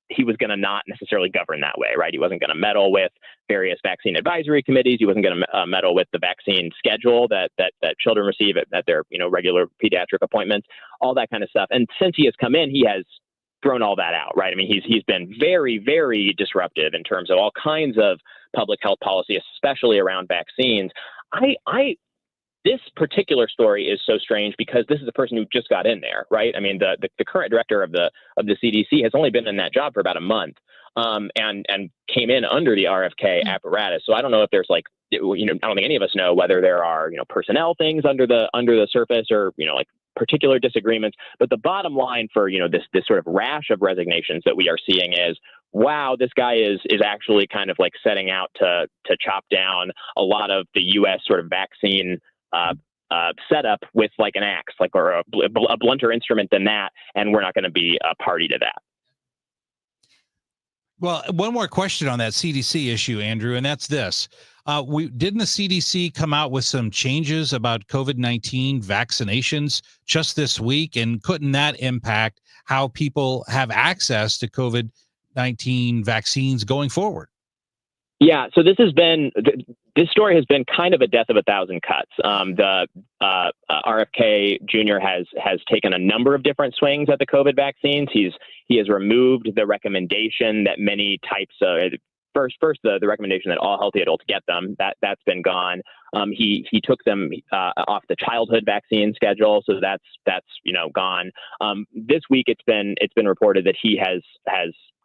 [SPEAKER 16] he was going to not necessarily govern that way, right? He wasn't going to meddle with various vaccine advisory committees. He wasn't going to meddle with the vaccine schedule that children receive at their regular pediatric appointments, all that kind of stuff. And since he has come in, he has thrown all that out, right? I mean, he's been very, very disruptive in terms of all kinds of public health policy, especially around vaccines. This particular story is so strange because this is a person who just got in there, right? I mean, the current director of the CDC has only been in that job for about a month, and came in under the RFK apparatus. So I don't know if there's I don't think any of us know whether there are personnel things under the surface or particular disagreements. But the bottom line for this sort of rash of resignations that we are seeing is, wow, this guy is actually kind of setting out to chop down a lot of the U.S. sort of vaccine setup with an axe, or a blunter instrument than that, and we're not going to be a party to that.
[SPEAKER 4] Well, one more question on that CDC issue, Andrew, and that's this. Didn't the CDC come out with some changes about COVID-19 vaccinations just this week, and couldn't that impact how people have access to COVID-19 vaccines going forward?
[SPEAKER 16] Yeah, so this story has been kind of a death of a thousand cuts. The RFK Jr. has taken a number of different swings at the COVID vaccines. He has removed the recommendation that many types of first the recommendation that all healthy adults get them. That's been gone. He took them off the childhood vaccine schedule, so that's gone. This week it's been reported that he has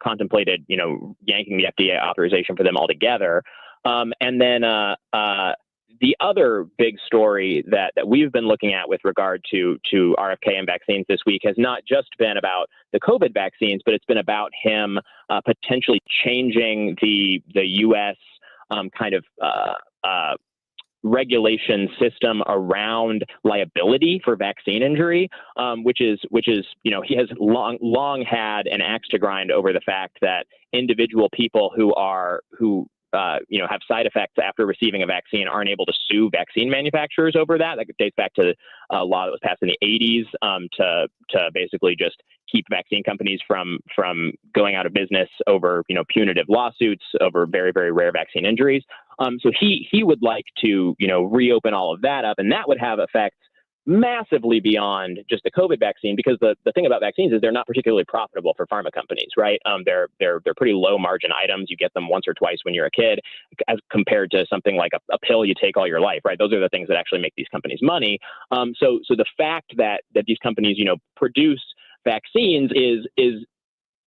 [SPEAKER 16] contemplated yanking the FDA authorization for them altogether. And then the other big story that we've been looking at with regard to RFK and vaccines this week has not just been about the COVID vaccines, but it's been about him potentially changing the U.S. kind of regulation system around liability for vaccine injury, which is he has long had an axe to grind over the fact that individual people who have side effects after receiving a vaccine aren't able to sue vaccine manufacturers over that. That dates back to a law that was passed in the 80s to basically just keep vaccine companies from going out of business over punitive lawsuits over very, very rare vaccine injuries. So he would like to reopen all of that up, and that would have effects massively beyond just the COVID vaccine, because the thing about vaccines is they're not particularly profitable for pharma companies, right? They're pretty low margin items. You get them once or twice when you're a kid, as compared to something like a pill you take all your life, right? Those are the things that actually make these companies money. So the fact that these companies produce vaccines is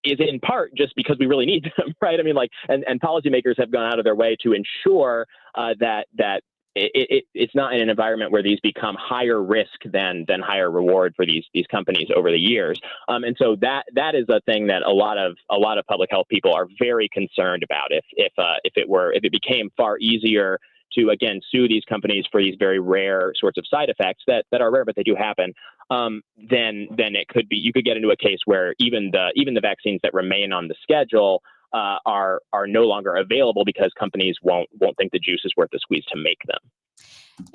[SPEAKER 16] in part just because we really need them, right? I mean, and policymakers have gone out of their way to ensure that it's not in an environment where these become higher risk than higher reward for these companies over the years. And so that is a thing that a lot of public health people are very concerned about. If it became far easier to again sue these companies for these very rare sorts of side effects that are rare but they do happen, then it could be, you could get into a case where even the vaccines that remain on the schedule are no longer available because companies won't think the juice is worth the squeeze to make them.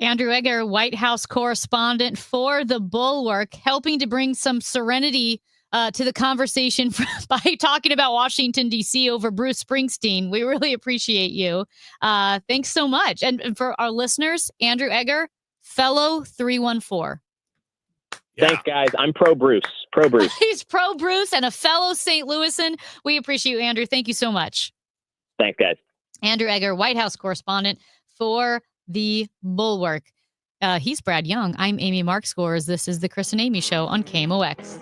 [SPEAKER 6] Andrew Egger, White House correspondent for The Bulwark, helping to bring some serenity to the conversation by talking about Washington, D.C. over Bruce Springsteen. We really appreciate you. Thanks so much. And for our listeners, Andrew Egger, fellow 314.
[SPEAKER 16] Thanks, guys. I'm pro Bruce.
[SPEAKER 6] He's pro Bruce and a fellow St. Louisan. We appreciate you, Andrew. Thank you so much.
[SPEAKER 16] Thanks, guys.
[SPEAKER 6] Andrew Egger, White House correspondent for The Bulwark. He's Brad Young. I'm Amy Markscores. This is the Chris and Amy Show on KMOX.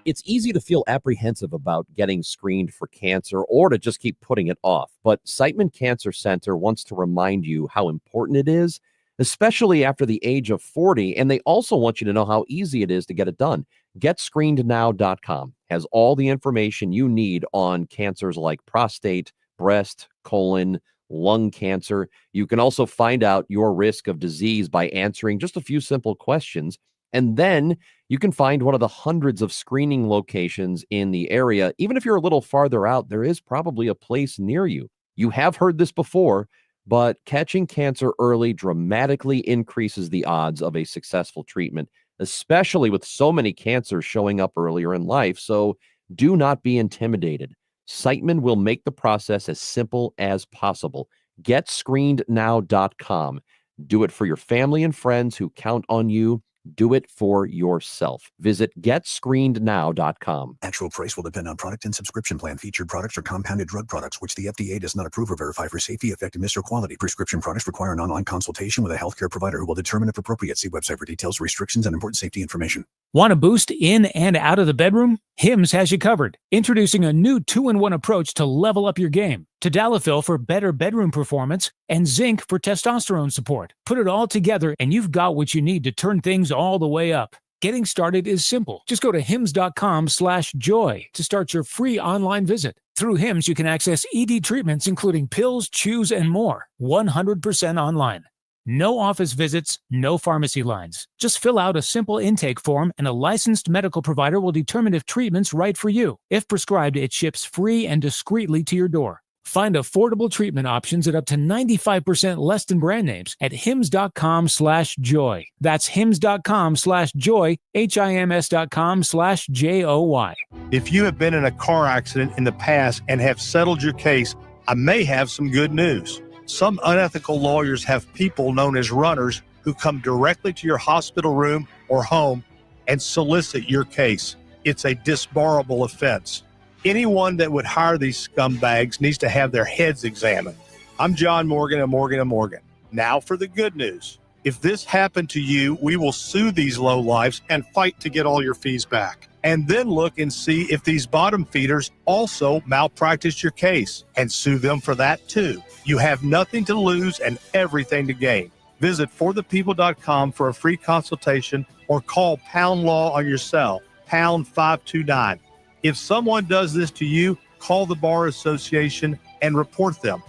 [SPEAKER 9] It's easy to feel apprehensive about getting screened for cancer or to just keep putting it off. But Siteman Cancer Center wants to remind you how important it is, especially after the age of 40. And they also want you to know how easy it is to get it done. GetScreenedNow.com has all the information you need on cancers like prostate, breast, colon, lung cancer. You can also find out your risk of disease by answering just a few simple questions. And then you can find one of the hundreds of screening locations in the area. Even if you're a little farther out, there is probably a place near you. You have heard this before, but catching cancer early dramatically increases the odds of a successful treatment. especially with so many cancers showing up earlier in life. So do not be intimidated. Siteman will make the process as simple as possible. GetScreenedNow.com. Do it for your family and friends who count on you. Do it for yourself. Visit GetScreenedNow.com.
[SPEAKER 15] Actual price will depend on product and subscription plan. Featured products are compounded drug products, which the FDA does not approve or verify for safety, effectiveness, or quality. Prescription products require an online consultation with a healthcare provider who will determine if appropriate. See website for details, restrictions, and important safety information.
[SPEAKER 10] Want a boost in and out of the bedroom? Hims has you covered. Introducing a new 2-in-1 approach to level up your game. Tadalafil for better bedroom performance and zinc for testosterone support. Put it all together and you've got what you need to turn things all the way up. Getting started is simple. Just go to hims.com/joy to start your free online visit. Through Hims, you can access ED treatments including pills, chews, and more. 100% online. No office visits, no pharmacy lines. Just fill out a simple intake form and a licensed medical provider will determine if treatment's right for you. If prescribed, it ships free and discreetly to your door. Find affordable treatment options at up to 95% less than brand names at hims.com/joy. That's hims.com/joy, hims.com/joy.
[SPEAKER 7] If you have been in a car accident in the past and have settled your case, I may have some good news. Some unethical lawyers have people known as runners who come directly to your hospital room or home and solicit your case. It's a disbarable offense. Anyone that would hire these scumbags needs to have their heads examined. I'm John Morgan of Morgan & Morgan. Now for the good news. If this happened to you, we will sue these lowlifes and fight to get all your fees back. And then look and see if these bottom feeders also malpracticed your case and sue them for that too. You have nothing to lose and everything to gain. Visit forthepeople.com for a free consultation or call Pound Law on your cell, pound 529. If someone does this to you, call the Bar Association and report them.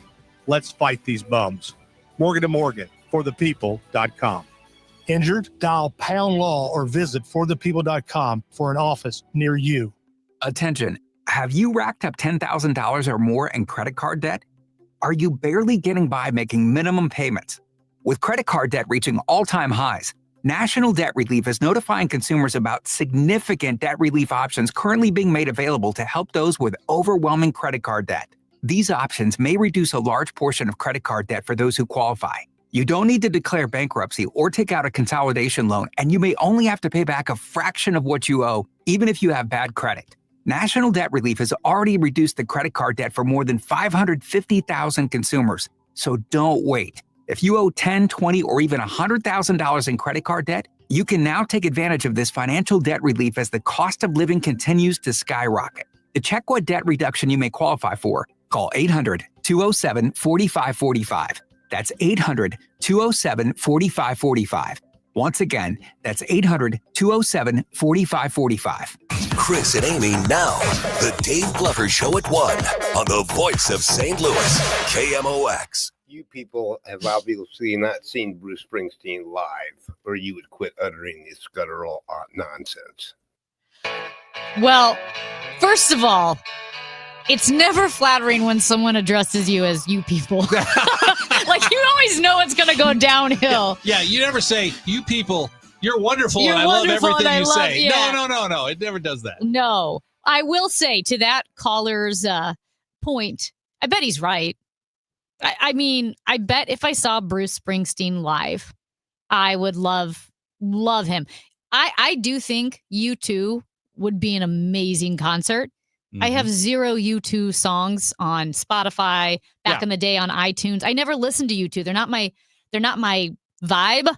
[SPEAKER 7] Let's fight these bums. Morgan & Morgan, forthepeople.com. Injured? Dial Pound Law or visit forthepeople.com for an office near you.
[SPEAKER 12] Attention. Have you racked up $10,000 or more in credit card debt? Are you barely getting by making minimum payments? With credit card debt reaching all-time highs, National Debt Relief is notifying consumers about significant debt relief options currently being made available to help those with overwhelming credit card debt. These options may reduce a large portion of credit card debt for those who qualify. You don't need to declare bankruptcy or take out a consolidation loan, and you may only have to pay back a fraction of what you owe, even if you have bad credit. National Debt Relief has already reduced the credit card debt for more than 550,000 consumers. So don't wait. If you owe $10,000, $20,000, or even $100,000 in credit card debt, you can now take advantage of this financial debt relief as the cost of living continues to skyrocket. To check what debt reduction you may qualify for, call 800-207-4545. That's 800-207-4545. Once again, that's 800-207-4545.
[SPEAKER 23] Chris and Amy now. The Dave Glover Show at 1 on the voice of St. Louis, KMOX.
[SPEAKER 17] You people have obviously not seen Bruce Springsteen live, or you would quit uttering this guttural nonsense.
[SPEAKER 6] Well, first of all, it's never flattering when someone addresses you as you people. Like, you always know it's going to go downhill.
[SPEAKER 4] Yeah, you never say, you people, you're wonderful
[SPEAKER 6] You're
[SPEAKER 4] and I love
[SPEAKER 6] wonderful
[SPEAKER 4] everything
[SPEAKER 6] and I
[SPEAKER 4] you
[SPEAKER 6] love-
[SPEAKER 4] say.
[SPEAKER 6] yeah.
[SPEAKER 4] No. It never does that.
[SPEAKER 6] No, I will say to that caller's point, I bet he's right. I mean, I bet if I saw Bruce Springsteen live, I would love him. I do think U2 would be an amazing concert. I have 0 U2 songs on Spotify back in the day on iTunes. I never listened to U2. They're not my vibe,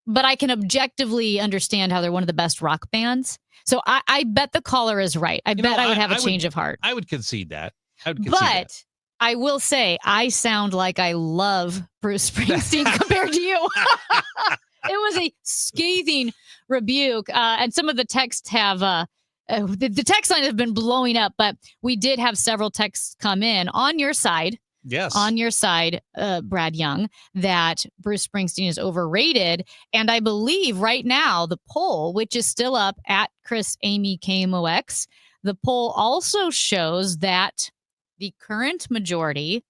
[SPEAKER 6] but I can objectively understand how they're one of the best rock bands. So I bet the caller is right. I bet I would have a change of heart.
[SPEAKER 4] I would concede that.
[SPEAKER 6] But I will say I sound like I love Bruce Springsteen compared to you. It was a scathing rebuke. And some of the texts have the text line has been blowing up, but we did have several texts come in on your side.
[SPEAKER 4] Yes.
[SPEAKER 6] On your side, Brad Young, that Bruce Springsteen is overrated. And I believe right now the poll, which is still up at Chris Amy KMOX, the poll also shows that the current majority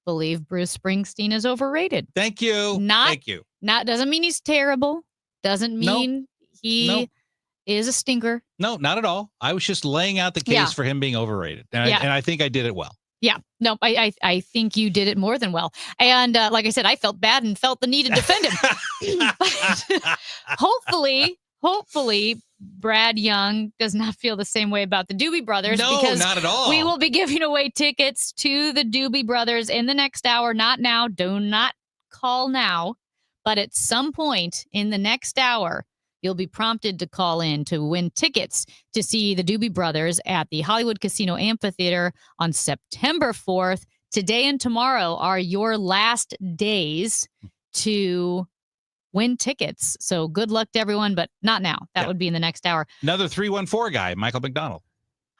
[SPEAKER 6] believe Bruce Springsteen is overrated.
[SPEAKER 4] Thank you. Thank you.
[SPEAKER 6] Doesn't mean he's terrible. Doesn't mean He is a stinker.
[SPEAKER 4] No, not at all. I was just laying out the case for him being overrated. And I think I did it well.
[SPEAKER 6] Yeah, no, I think you did it more than well. And like I said, I felt bad and felt the need to defend him. But hopefully, Brad Young does not feel the same way about the Doobie Brothers.
[SPEAKER 4] No,
[SPEAKER 6] because
[SPEAKER 4] not at all.
[SPEAKER 6] We will be giving away tickets to the Doobie Brothers in the next hour. Not now. Do not call now. But at some point in the next hour, you'll be prompted to call in to win tickets to see the Doobie Brothers at the Hollywood Casino Amphitheater on September 4th. Today and tomorrow are your last days to win tickets. So good luck to everyone, but not now. That would be in the next hour.
[SPEAKER 4] Another 314 guy, Michael McDonald.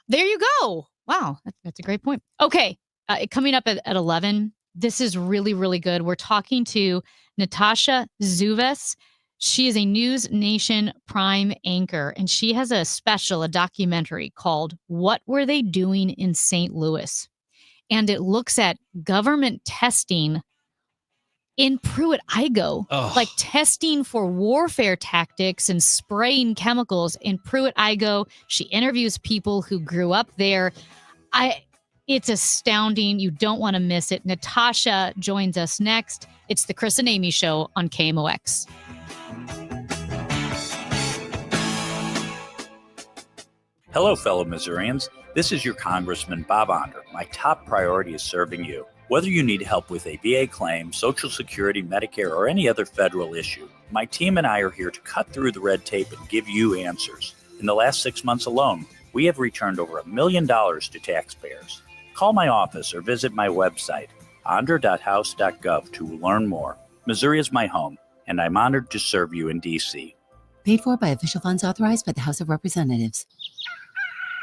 [SPEAKER 6] There you go. Wow, that's a great point. Okay, coming up at 11, this is really, really good. We're talking to Natasha Zuves. She is a News Nation Prime anchor, and she has a documentary called What Were They Doing in St. Louis? And it looks at government testing in Pruitt-Igoe, like testing for warfare tactics and spraying chemicals in Pruitt-Igoe. She interviews people who grew up there. It's astounding. You don't want to miss it. Natasha joins us next. It's the Chris and Amy Show on KMOX.
[SPEAKER 1] Hello, fellow Missourians. This is your Congressman, Bob Onder. My top priority is serving you. Whether you need help with a VA claim, Social Security, Medicare, or any other federal issue, my team and I are here to cut through the red tape and give you answers. In the last 6 months alone, we have returned over $1 million to taxpayers. Call my office or visit my website, onder.house.gov, to learn more. Missouri is my home, and I'm honored to serve you in D.C.
[SPEAKER 3] Paid for by official funds authorized by the House of Representatives.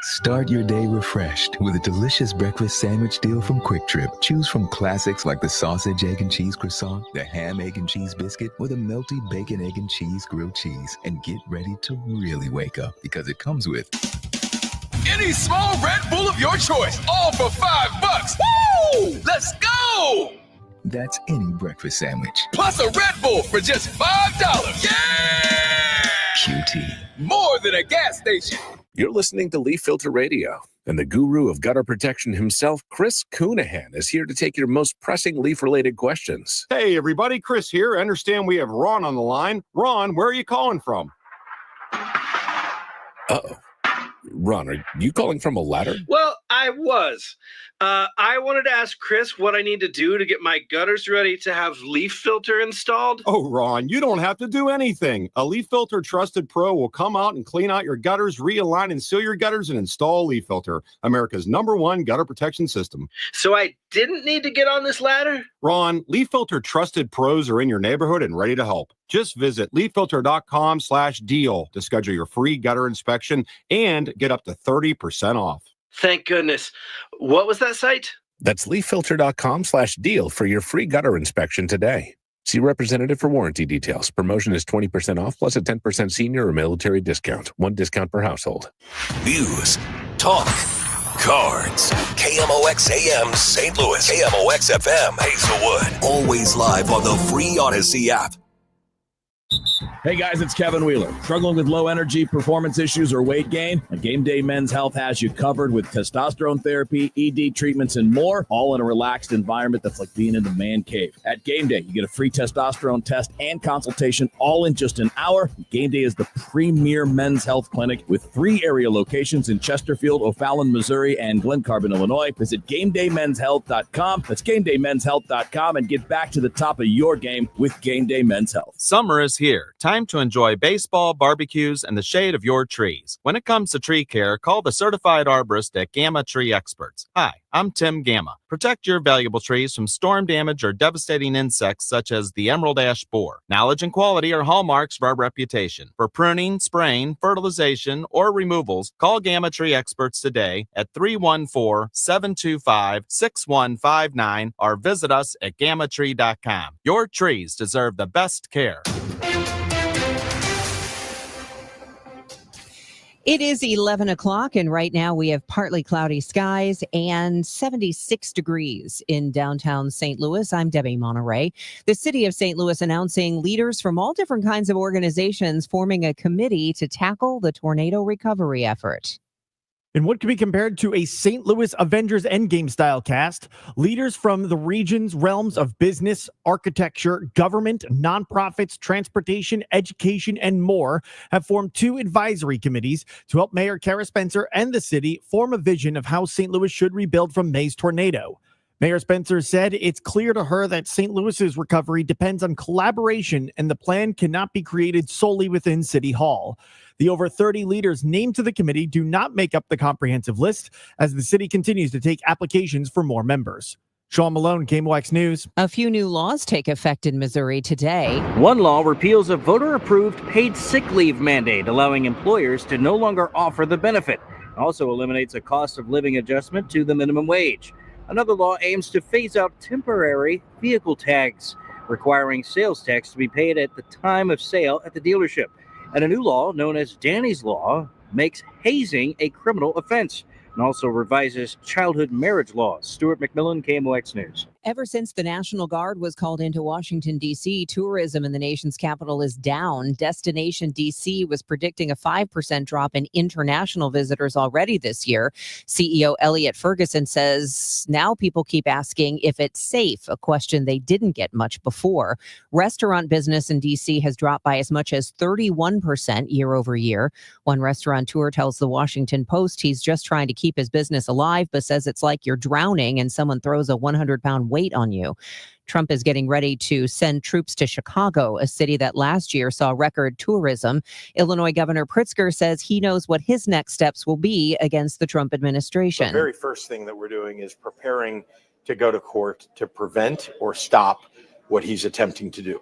[SPEAKER 21] Start your day refreshed with a delicious breakfast sandwich deal from Quick Trip. Choose from classics like the sausage, egg, and cheese croissant, the ham, egg, and cheese biscuit, or the melty bacon, egg, and cheese grilled cheese. And get ready to really wake up because it comes with
[SPEAKER 22] any small Red Bull of your choice, all for $5. Woo! Let's go!
[SPEAKER 21] That's any breakfast sandwich.
[SPEAKER 22] Plus a Red Bull for just $5. Yeah!
[SPEAKER 21] QT.
[SPEAKER 22] More than a gas station.
[SPEAKER 18] You're listening to Leaf Filter Radio, and the guru of gutter protection himself, Chris Coonahan, is here to take your most pressing leaf-related questions.
[SPEAKER 19] Hey, everybody, Chris here. I understand we have Ron on the line. Ron, where are you calling from?
[SPEAKER 18] Uh-oh. Ron, are you calling from a ladder?
[SPEAKER 20] Well, I was. I wanted to ask Chris what I need to do to get my gutters ready to have Leaf Filter installed.
[SPEAKER 19] Oh, Ron, you don't have to do anything. A Leaf Filter Trusted Pro will come out and clean out your gutters, realign and seal your gutters, and install Leaf Filter, America's #1 gutter protection system.
[SPEAKER 20] So I didn't need to get on this ladder?
[SPEAKER 19] Ron, Leaf Filter Trusted Pros are in your neighborhood and ready to help. Just visit leaffilter.com/deal to schedule your free gutter inspection and get up to 30% off.
[SPEAKER 20] Thank goodness. What was that site?
[SPEAKER 18] That's leaffilter.com/deal for your free gutter inspection today. See representative for warranty details. Promotion is 20% off plus a 10% senior or military discount. One discount per household.
[SPEAKER 23] News, talk, cards. KMOX AM St. Louis. KMOX FM Hazelwood. Always live on the free Odyssey app.
[SPEAKER 24] Hey guys, it's Kevin Wheeler. Struggling with low energy, performance issues, or weight gain? Game Day Men's Health has you covered with testosterone therapy, ED treatments, and more, all in a relaxed environment that's like being in the man cave. At Game Day, you get a free testosterone test and consultation all in just an hour. Game Day is the premier men's health clinic with 3 area locations in Chesterfield, O'Fallon, Missouri, and Glen Carbon, Illinois. Visit GameDayMen'sHealth.com. That's GameDayMen'sHealth.com and get back to the top of your game with Game Day Men's Health.
[SPEAKER 25] Summer is here. Time to enjoy baseball, barbecues, and the shade of your trees. When it comes to tree care, call the certified arborist at Gamma Tree Experts. Hi, I'm Tim Gamma. Protect your valuable trees from storm damage or devastating insects such as the emerald ash borer. Knowledge and quality are hallmarks of our reputation. For pruning, spraying, fertilization, or removals, call Gamma Tree Experts today at 314-725-6159 or visit us at gammatree.com. Your trees deserve the best care.
[SPEAKER 2] It is 11 o'clock, and right now we have partly cloudy skies and 76 degrees in downtown St. Louis. I'm Debbie Monterey. The city of St. Louis announcing leaders from all different kinds of organizations forming a committee to tackle the tornado recovery effort.
[SPEAKER 5] In what can be compared to a St. Louis Avengers Endgame style cast, leaders from the region's realms of business, architecture, government, nonprofits, transportation, education, and more have formed 2 advisory committees to help Mayor Kara Spencer and the city form a vision of how St. Louis should rebuild from May's tornado. Mayor Spencer said it's clear to her that St. Louis's recovery depends on collaboration, and the plan cannot be created solely within City Hall. The over 30 leaders named to the committee do not make up the comprehensive list, as the city continues to take applications for more members. Sean Malone, KMOX News.
[SPEAKER 2] A few new laws take effect in Missouri today.
[SPEAKER 8] One law repeals a voter-approved paid sick leave mandate, allowing employers to no longer offer the benefit. It also eliminates a cost of living adjustment to the minimum wage. Another law aims to phase out temporary vehicle tags, requiring sales tax to be paid at the time of sale at the dealership. And a new law known as Danny's Law makes hazing a criminal offense and also revises childhood marriage laws. Stuart McMillan, KMOX News.
[SPEAKER 2] Ever since the National Guard was called into Washington, D.C., tourism in the nation's capital is down. Destination D.C. was predicting a 5% drop in international visitors already this year. CEO Elliot Ferguson says now people keep asking if it's safe, a question they didn't get much before. Restaurant business in D.C. has dropped by as much as 31% year over year. One restaurateur tells the Washington Post he's just trying to keep his business alive, but says it's like you're drowning and someone throws a 100-pound weight on you. Trump is getting ready to send troops to Chicago, a city that last year saw record tourism. Illinois Governor Pritzker says he knows what his next steps will be against the Trump administration.
[SPEAKER 11] The very first thing that we're doing is preparing to go to court to prevent or stop what he's attempting to do.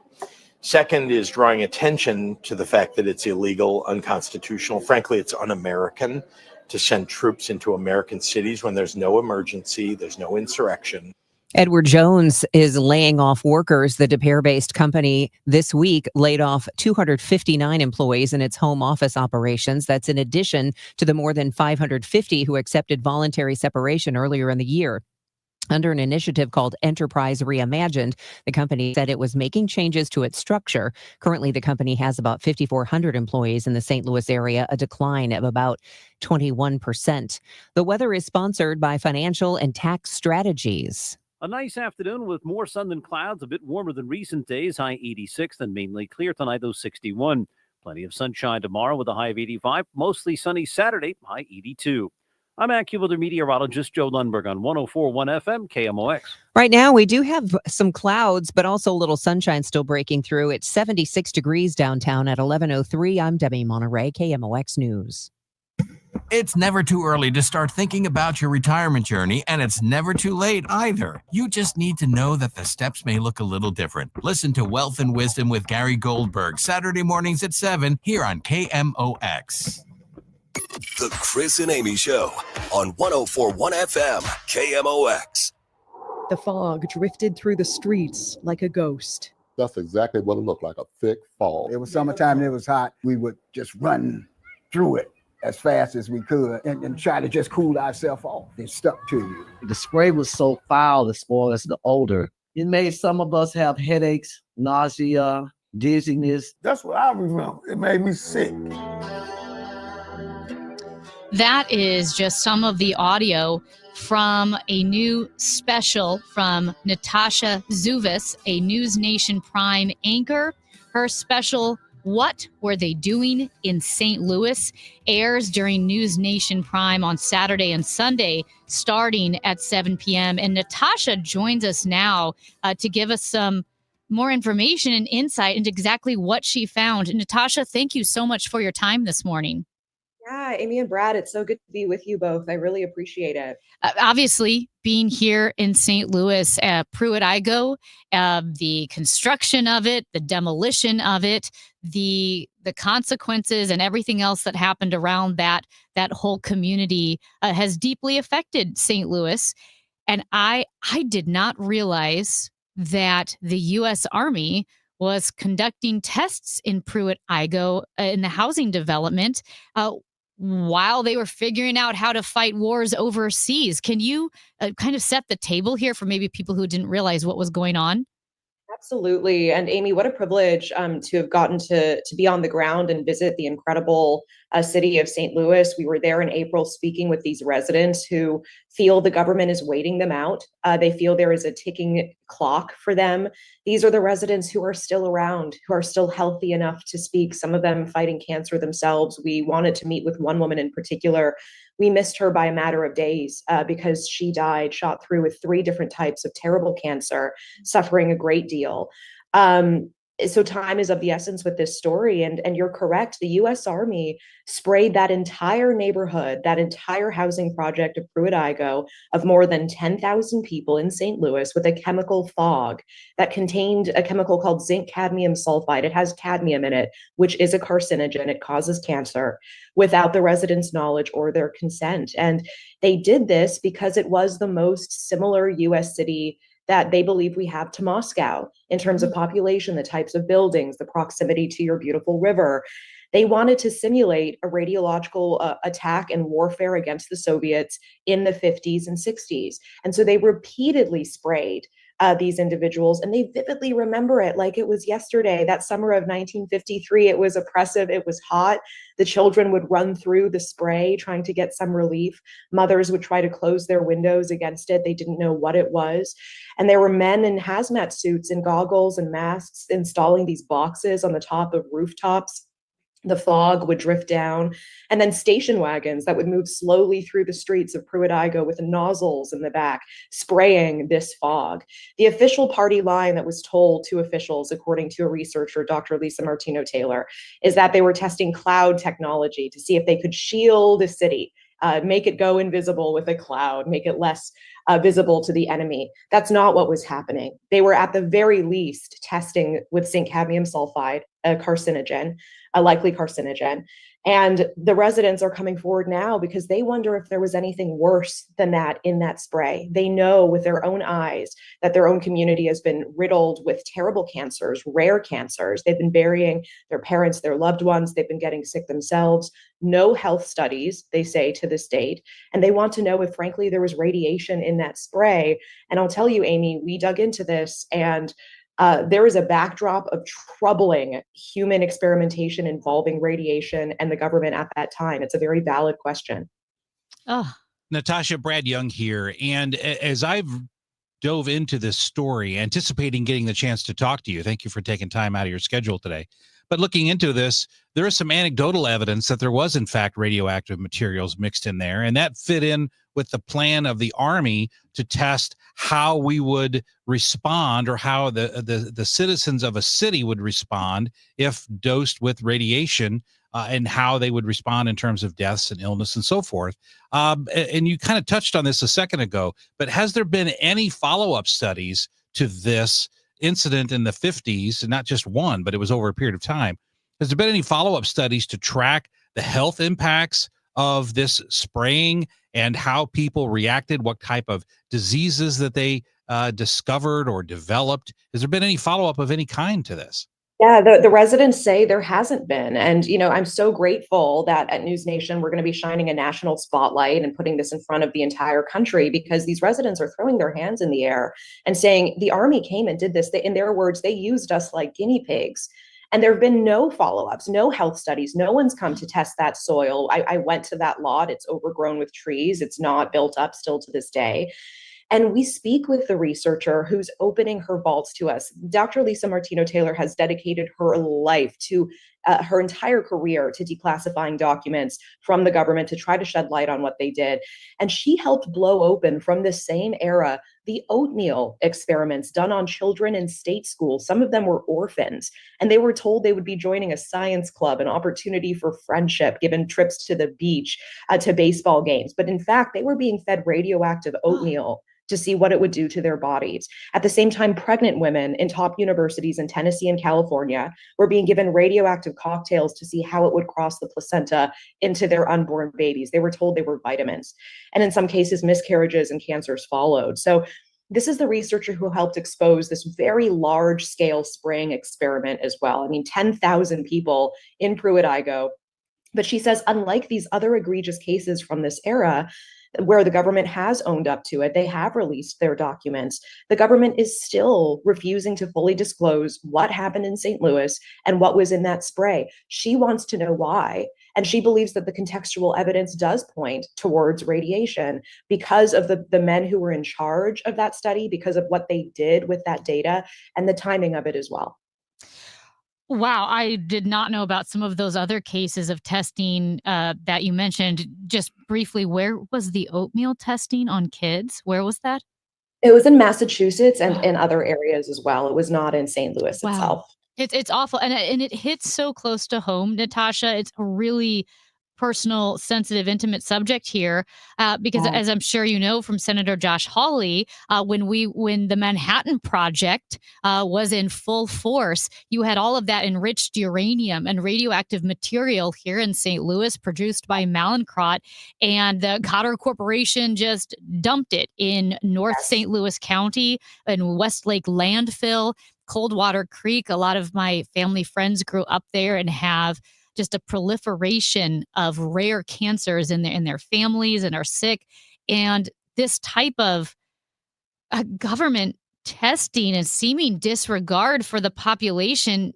[SPEAKER 11] Second is drawing attention to the fact that it's illegal, unconstitutional. Frankly, it's un-American to send troops into American cities when there's no emergency, there's no insurrection.
[SPEAKER 2] Edward Jones is laying off workers. The De Pere-based company this week laid off 259 employees in its home office operations. That's in addition to the more than 550 who accepted voluntary separation earlier in the year. Under an initiative called Enterprise Reimagined, the company said it was making changes to its structure. Currently, the company has about 5,400 employees in the St. Louis area, a decline of about 21%. The weather is sponsored by Financial and Tax Strategies.
[SPEAKER 13] A nice afternoon with more sun than clouds, a bit warmer than recent days, high 86 and mainly clear tonight, though 61. Plenty of sunshine tomorrow with a high of 85, mostly sunny Saturday, high 82. I'm AccuWeather meteorologist Joe Lundberg on 104.1 FM KMOX.
[SPEAKER 2] Right now, we do have some clouds, but also a little sunshine still breaking through. It's 76 degrees downtown at 11:03. I'm Debbie Monterey, KMOX News.
[SPEAKER 26] It's never too early to start thinking about your retirement journey, and it's never too late either. You just need to know that the steps may look a little different. Listen to Wealth and Wisdom with Gary Goldberg, Saturday mornings at 7 here on KMOX.
[SPEAKER 23] The Chris and Amy Show on 104.1 FM KMOX.
[SPEAKER 27] The fog drifted through the streets like a ghost.
[SPEAKER 28] That's exactly what it looked like, a thick fog.
[SPEAKER 29] It was summertime and it was hot. We would just run through it as fast as we could and try to just cool ourselves off. It stuck to you.
[SPEAKER 30] The spray was so foul as far as the odor. It made some of us have headaches, nausea, dizziness.
[SPEAKER 28] That's what I remember. It made me sick.
[SPEAKER 6] That is just some of the audio from a new special from Natasha Zuvis, a News Nation Prime anchor. Her special, What Were They Doing in St. Louis, airs during News Nation Prime on Saturday and Sunday, starting at 7 p.m. And Natasha joins us now to give us some more information and insight into exactly what she found. Natasha, thank you so much for your time this morning.
[SPEAKER 31] Yeah, Amy and Brad, it's so good to be with you both. I really appreciate it.
[SPEAKER 6] Obviously, being here in St. Louis, Pruitt-Igoe, the construction of it, the demolition of it, the consequences and everything else that happened around that whole community has deeply affected St. Louis. And I did not realize that the U.S. Army was conducting tests in Pruitt-Igoe in the housing development. while they were figuring out how to fight wars overseas. Can you kind of set the table here for maybe people who didn't realize what was going on?
[SPEAKER 31] Absolutely. And Amy, what a privilege to have gotten to be on the ground and visit the incredible city of St. Louis. We were there in April speaking with these residents who feel the government is waiting them out. They feel there is a ticking clock for them. These are the residents who are still around, who are still healthy enough to speak, some of them fighting cancer themselves. We wanted to meet with one woman in particular. We missed her by a matter of days because she died, shot through with 3 different types of terrible cancer, suffering a great deal. So time is of the essence with this story. And you're correct. The U.S. Army sprayed that entire neighborhood, that entire housing project of Pruitt-Igoe of more than 10,000 people in St. Louis with a chemical fog that contained a chemical called zinc cadmium sulfide. It has cadmium in it, which is a carcinogen. It causes cancer without the residents' knowledge or their consent. And they did this because it was the most similar U.S. city that they believe we have to Moscow in terms of population, the types of buildings, the proximity to your beautiful river. They wanted to simulate a radiological attack and warfare against the Soviets in the 50s and 60s. And so they repeatedly sprayed these individuals, and they vividly remember it like it was yesterday. That summer of 1953, it was oppressive, it was hot. The children would run through the spray trying to get some relief. Mothers would try to close their windows against it. They didn't know what it was. And there were men in hazmat suits and goggles and masks installing these boxes on the top of rooftops. The fog would drift down, and then station wagons that would move slowly through the streets of Pruitt-Igoe with nozzles in the back, spraying this fog. The official party line that was told to officials, according to a researcher, Dr. Lisa Martino-Taylor, is that they were testing cloud technology to see if they could shield a city, make it go invisible with a cloud, make it less visible to the enemy. That's not what was happening. They were at the very least testing with zinc cadmium sulfide, a carcinogen, a likely carcinogen. And the residents are coming forward now because they wonder if there was anything worse than that in that spray. They know with their own eyes that their own community has been riddled with terrible cancers, rare cancers. They've been burying their parents, their loved ones. They've been getting sick themselves. No health studies, they say, to this date. And they want to know if, frankly, there was radiation in that spray. And I'll tell you, Amy, we dug into this, and there is a backdrop of troubling human experimentation involving radiation and the government at that time. It's a very valid question.
[SPEAKER 6] Oh,
[SPEAKER 1] Natasha, Brad Young here. And as I've dove into this story, anticipating getting the chance to talk to you, thank you for taking time out of your schedule today. But looking into this, there is some anecdotal evidence that there was, in fact, radioactive materials mixed in there. And that fit in with the plan of the Army to test how we would respond, or how the citizens of a city would respond if dosed with radiation, and how they would respond in terms of deaths and illness and so forth. And you kind of touched on this a second ago, but has there been any follow-up studies to this incident in the 50s, and not just one, but it was over a period of time? Has there been any follow-up studies to track the health impacts of this spraying and how people reacted, what type of diseases that they discovered or developed? Has there been any follow-up of any kind to this?
[SPEAKER 31] Yeah, the residents say there hasn't been. And, you know, I'm so grateful that at News Nation, we're going to be shining a national spotlight and putting this in front of the entire country, because these residents are throwing their hands in the air and saying the Army came and did this. In their words, they used us like guinea pigs. And there have been no follow-ups, no health studies. No one's come to test that soil. I went to that lot. It's overgrown with trees. It's not built up still to this day. And we speak with the researcher who's opening her vaults to us. Dr. Lisa Martino-Taylor has dedicated her life to her entire career to declassifying documents from the government to try to shed light on what they did. And she helped blow open from this same era the oatmeal experiments done on children in state schools. Some of them were orphans, and they were told they would be joining a science club, an opportunity for friendship, given trips to the beach, to baseball games. But in fact, they were being fed radioactive oatmeal to see what it would do to their bodies. At the same time, pregnant women in top universities in Tennessee and California were being given radioactive cocktails to see how it would cross the placenta into their unborn babies. They were told they were vitamins. And in some cases, miscarriages and cancers followed. So this is the researcher who helped expose this very large scale spraying experiment as well. I mean, 10,000 people in Pruitt-Igoe But she says, unlike these other egregious cases from this era, where the government has owned up to it, they have released their documents, the government is still refusing to fully disclose what happened in St. Louis and what was in that spray. She wants to know why. And she believes that the contextual evidence does point towards radiation because of the men who were in charge of that study, because of what they did with that data and the timing of it as well.
[SPEAKER 6] Wow, I did not know about some of those other cases of testing that you mentioned. Just briefly, where was the oatmeal testing on kids? Where was that?
[SPEAKER 31] It was in Massachusetts and in other areas as well. It was not in St. Louis itself.
[SPEAKER 6] It's awful, and it hits so close to home, Natasha. It's a really personal, sensitive, intimate subject here, because as I'm sure you know from Senator Josh Hawley, when the Manhattan Project was in full force, you had all of that enriched uranium and radioactive material here in St. Louis, produced by Mallinckrodt, and the Cotter Corporation just dumped it in North St. Louis County and Westlake landfill, Coldwater Creek. A lot of my family friends grew up there and have just a proliferation of rare cancers in their families and are sick. And this type of government testing and seeming disregard for the population,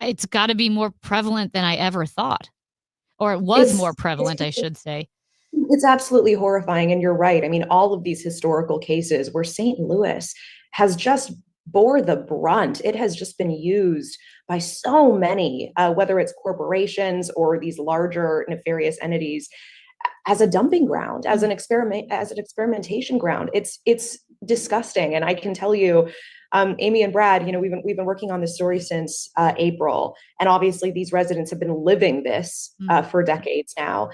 [SPEAKER 6] it's got to be more prevalent than I ever thought. Or it was more prevalent, I should say.
[SPEAKER 31] It's absolutely horrifying. And you're right. I mean, all of these historical cases where St. Louis has just bore the brunt. It has just been used by so many, whether it's corporations or these larger nefarious entities, as a dumping ground, as an experimentation ground. It's disgusting. And I can tell you, Amy and Brad, we've been working on this story since April, and obviously these residents have been living this for decades now.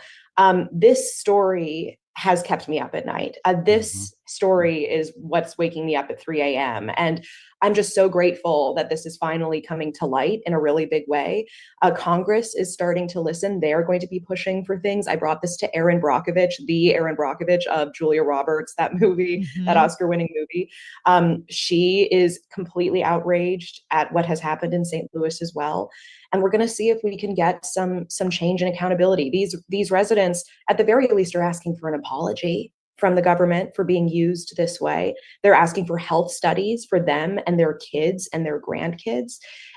[SPEAKER 31] This story has kept me up at night. This story is what's waking me up at 3 a.m. And I'm just so grateful that this is finally coming to light in a really big way. Congress is starting to listen. They're going to be pushing for things. I brought this to Erin Brockovich, the Erin Brockovich of Julia Roberts, that movie, that Oscar-winning movie. She is completely outraged at what has happened in St. Louis as well. And we're going to see if we can get some change and accountability. These residents, at the very least, are asking for an apology from the government for being used this way. They're asking for health studies for them and their kids and their grandkids.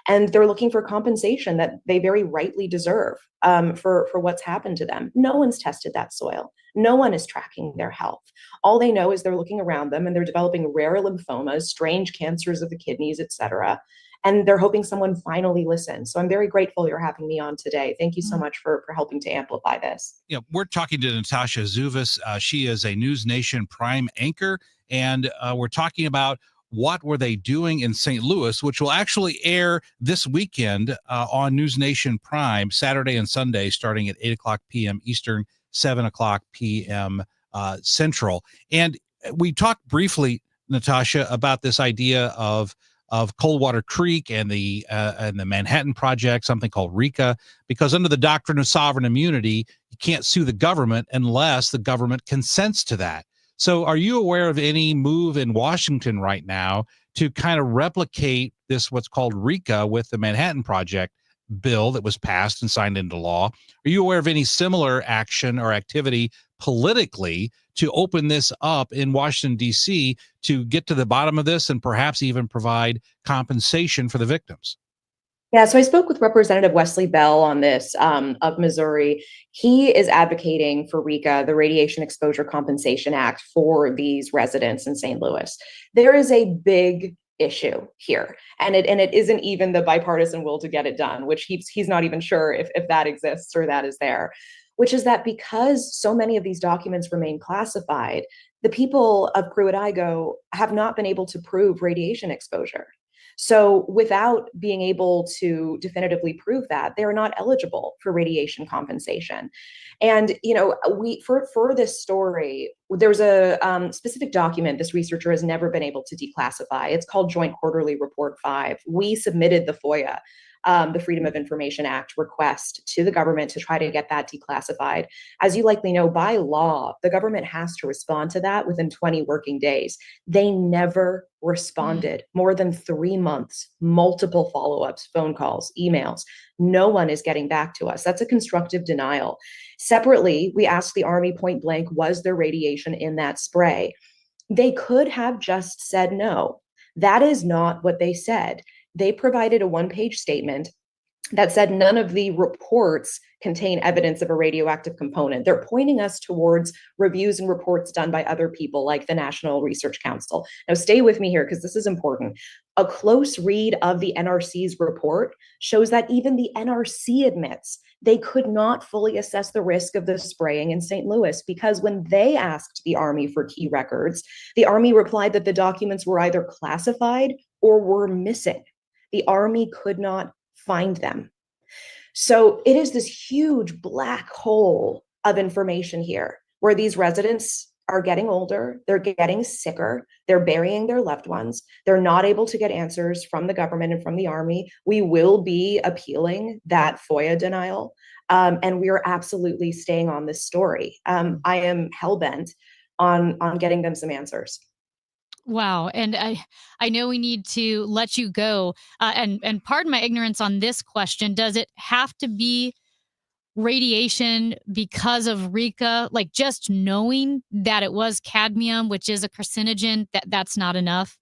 [SPEAKER 31] And they're looking for compensation that they very rightly deserve for what's happened to them. No one's tested that soil. No one is tracking their health. All they know is they're looking around them and they're developing rare lymphomas, strange cancers of the kidneys, etc. And they're hoping someone finally listens. So I'm very grateful you're having me on today. Thank you so much for helping to amplify this.
[SPEAKER 1] We're talking to Natasha Zuvis. She is a News Nation Prime anchor, and we're talking about what were they doing in St. Louis, which will actually air this weekend on News Nation Prime, Saturday and Sunday, starting at 8 o'clock p.m. Eastern, 7 o'clock p.m. Central. And we talked briefly, Natasha, about this idea of Coldwater Creek and the Manhattan Project, something called RICA, because under the doctrine of sovereign immunity, you can't sue the government unless the government consents to that. So are you aware of any move in Washington right now to kind of replicate this, what's called RICA, with the Manhattan Project bill that was passed and signed into law? Are you aware of any similar action or activity politically to open this up in Washington, D.C., to get to the bottom of this and perhaps even provide compensation for the victims?
[SPEAKER 31] Yeah, so I spoke with Representative Wesley Bell on this of Missouri. He is advocating for RICA, the Radiation Exposure Compensation Act, for these residents in St. Louis. There is a big issue here, and it isn't even the bipartisan will to get it done, which he's not even sure if that exists or that is there, which is that because so many of these documents remain classified, the people of Pruitt-Igoe have not been able to prove radiation exposure. So without being able to definitively prove that, they're not eligible for radiation compensation. And, for this story, there's a specific document this researcher has never been able to declassify. It's called Joint Quarterly Report 5. We submitted the FOIA the Freedom of Information Act request to the government to try to get that declassified. As you likely know, by law, the government has to respond to that within 20 working days. They never responded. More than 3 months, multiple follow-ups, phone calls, emails. No one is getting back to us. That's a constructive denial. Separately, we asked the Army point blank, was there radiation in that spray? They could have just said no. That is not what they said. They provided a one-page statement that said none of the reports contain evidence of a radioactive component. They're pointing us towards reviews and reports done by other people like the National Research Council. Now stay with me here because this is important. A close read of the NRC's report shows that even the NRC admits they could not fully assess the risk of the spraying in St. Louis because when they asked the Army for key records, the Army replied that the documents were either classified or were missing. The Army could not find them. So it is this huge black hole of information here where these residents are getting older, they're getting sicker, they're burying their loved ones, they're not able to get answers from the government and from the Army. We will be appealing that FOIA denial, and we are absolutely staying on this story. I am hellbent on getting them some answers.
[SPEAKER 6] Wow. And I know we need to let you go. And pardon my ignorance on this question. Does it have to be radiation because of RICA? Like just knowing that it was cadmium, which is a carcinogen, that's not enough?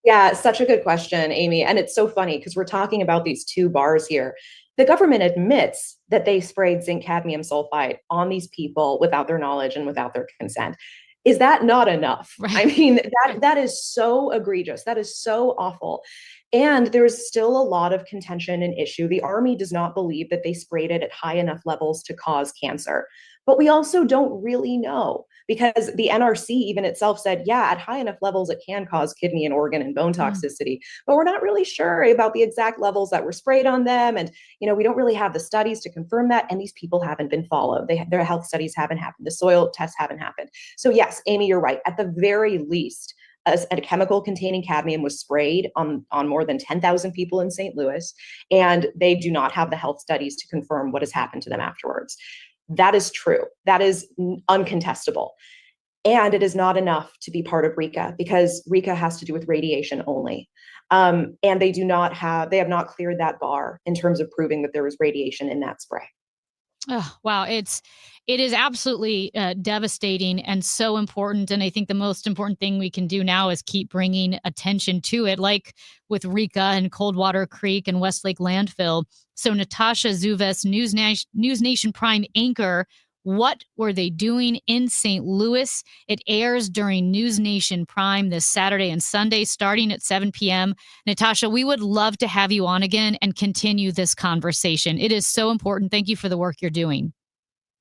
[SPEAKER 31] Yeah, such a good question, Amy. And it's so funny because we're talking about these two bars here. The government admits that they sprayed zinc cadmium sulfide on these people without their knowledge and without their consent. Is that not enough? Right. I mean, that is so egregious. That is so awful. And there's still a lot of contention and issue. The Army does not believe that they sprayed it at high enough levels to cause cancer. But we also don't really know because the NRC even itself said, yeah, at high enough levels, it can cause kidney and organ and bone toxicity. But we're not really sure about the exact levels that were sprayed on them. And, we don't really have the studies to confirm that. And these people haven't been followed. Their health studies haven't happened. The soil tests haven't happened. So yes, Amy, you're right. At the very least, a chemical containing cadmium was sprayed on more than 10,000 people in St. Louis, and they do not have the health studies to confirm what has happened to them afterwards. That is true. That is uncontestable. And it is not enough to be part of RICA because RICA has to do with radiation only. And they have not cleared that bar in terms of proving that there was radiation in that spray.
[SPEAKER 6] Oh, wow. It is absolutely devastating and so important. And I think the most important thing we can do now is keep bringing attention to it, like with RICA and Coldwater Creek and Westlake landfill. So Natasha Zuves, News Nation Prime anchor, what were they doing in St. Louis? It airs during News Nation Prime this Saturday and Sunday, starting at 7 p.m. Natasha, we would love to have you on again and continue this conversation. It is so important. Thank you for the work you're doing.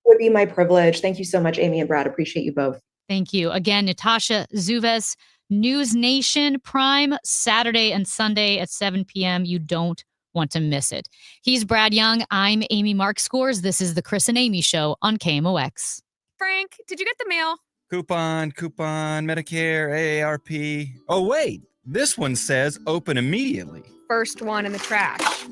[SPEAKER 31] It would be my privilege. Thank you so much, Amy and Brad. Appreciate you both.
[SPEAKER 6] Thank you. Again, Natasha Zuves, News Nation Prime, Saturday and Sunday at 7 p.m. You don't want to miss it. He's Brad Young. I'm Amy Mark Scores. This is the Chris and Amy Show on KMOX.
[SPEAKER 3] Frank, did you get the mail?
[SPEAKER 4] Coupon, Medicare, AARP. Oh, wait, this one says open immediately.
[SPEAKER 3] First one in the trash.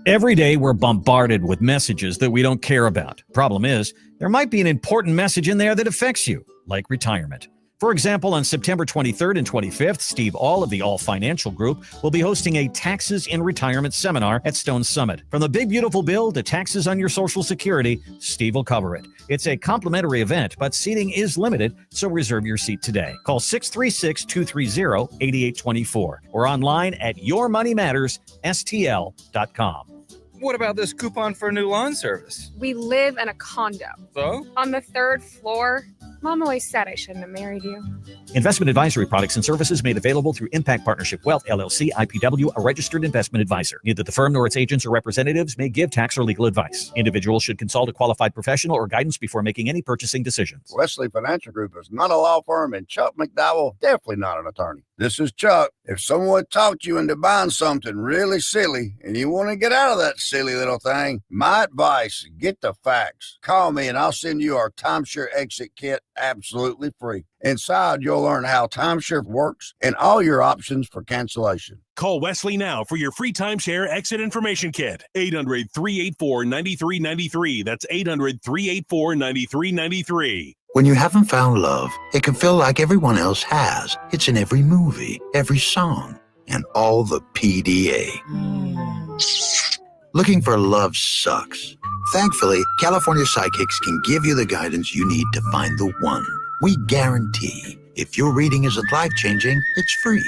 [SPEAKER 7] Every day we're bombarded with messages that we don't care about. Problem is, there might be an important message in there that affects you, like retirement. For example, on September 23rd and 25th, Steve All of the All Financial Group will be hosting a Taxes in Retirement seminar at Stone Summit. From the big beautiful bill to taxes on your Social Security, Steve will cover it. It's a complimentary event, but seating is limited, so reserve your seat today. Call 636-230-8824 or online at yourmoneymattersstl.com.
[SPEAKER 4] What about this coupon for a new lawn service?
[SPEAKER 3] We live in a condo.
[SPEAKER 4] So?
[SPEAKER 3] On the 3rd floor. Mom always said I shouldn't have married you.
[SPEAKER 7] Investment advisory products and services made available through Impact Partnership Wealth, LLC, IPW, a registered investment advisor. Neither the firm nor its agents or representatives may give tax or legal advice. Individuals should consult a qualified professional or guidance before making any purchasing decisions.
[SPEAKER 28] Wesley Financial Group is not a law firm, and Chuck McDowell definitely not an attorney. This is Chuck. If someone talked you into buying something really silly and you want to get out of that silly little thing, my advice, get the facts. Call me and I'll send you our timeshare exit kit absolutely free. Inside, you'll learn how timeshare works and all your options for cancellation.
[SPEAKER 9] Call Wesley now for your free timeshare exit information kit. 800-384-9393. That's 800-384-9393.
[SPEAKER 10] When you haven't found love, it can feel like everyone else has. It's in every movie, every song, and all the PDA. Looking for love sucks. Thankfully, California Psychics can give you the guidance you need to find the one. We guarantee if your reading isn't life-changing, it's free.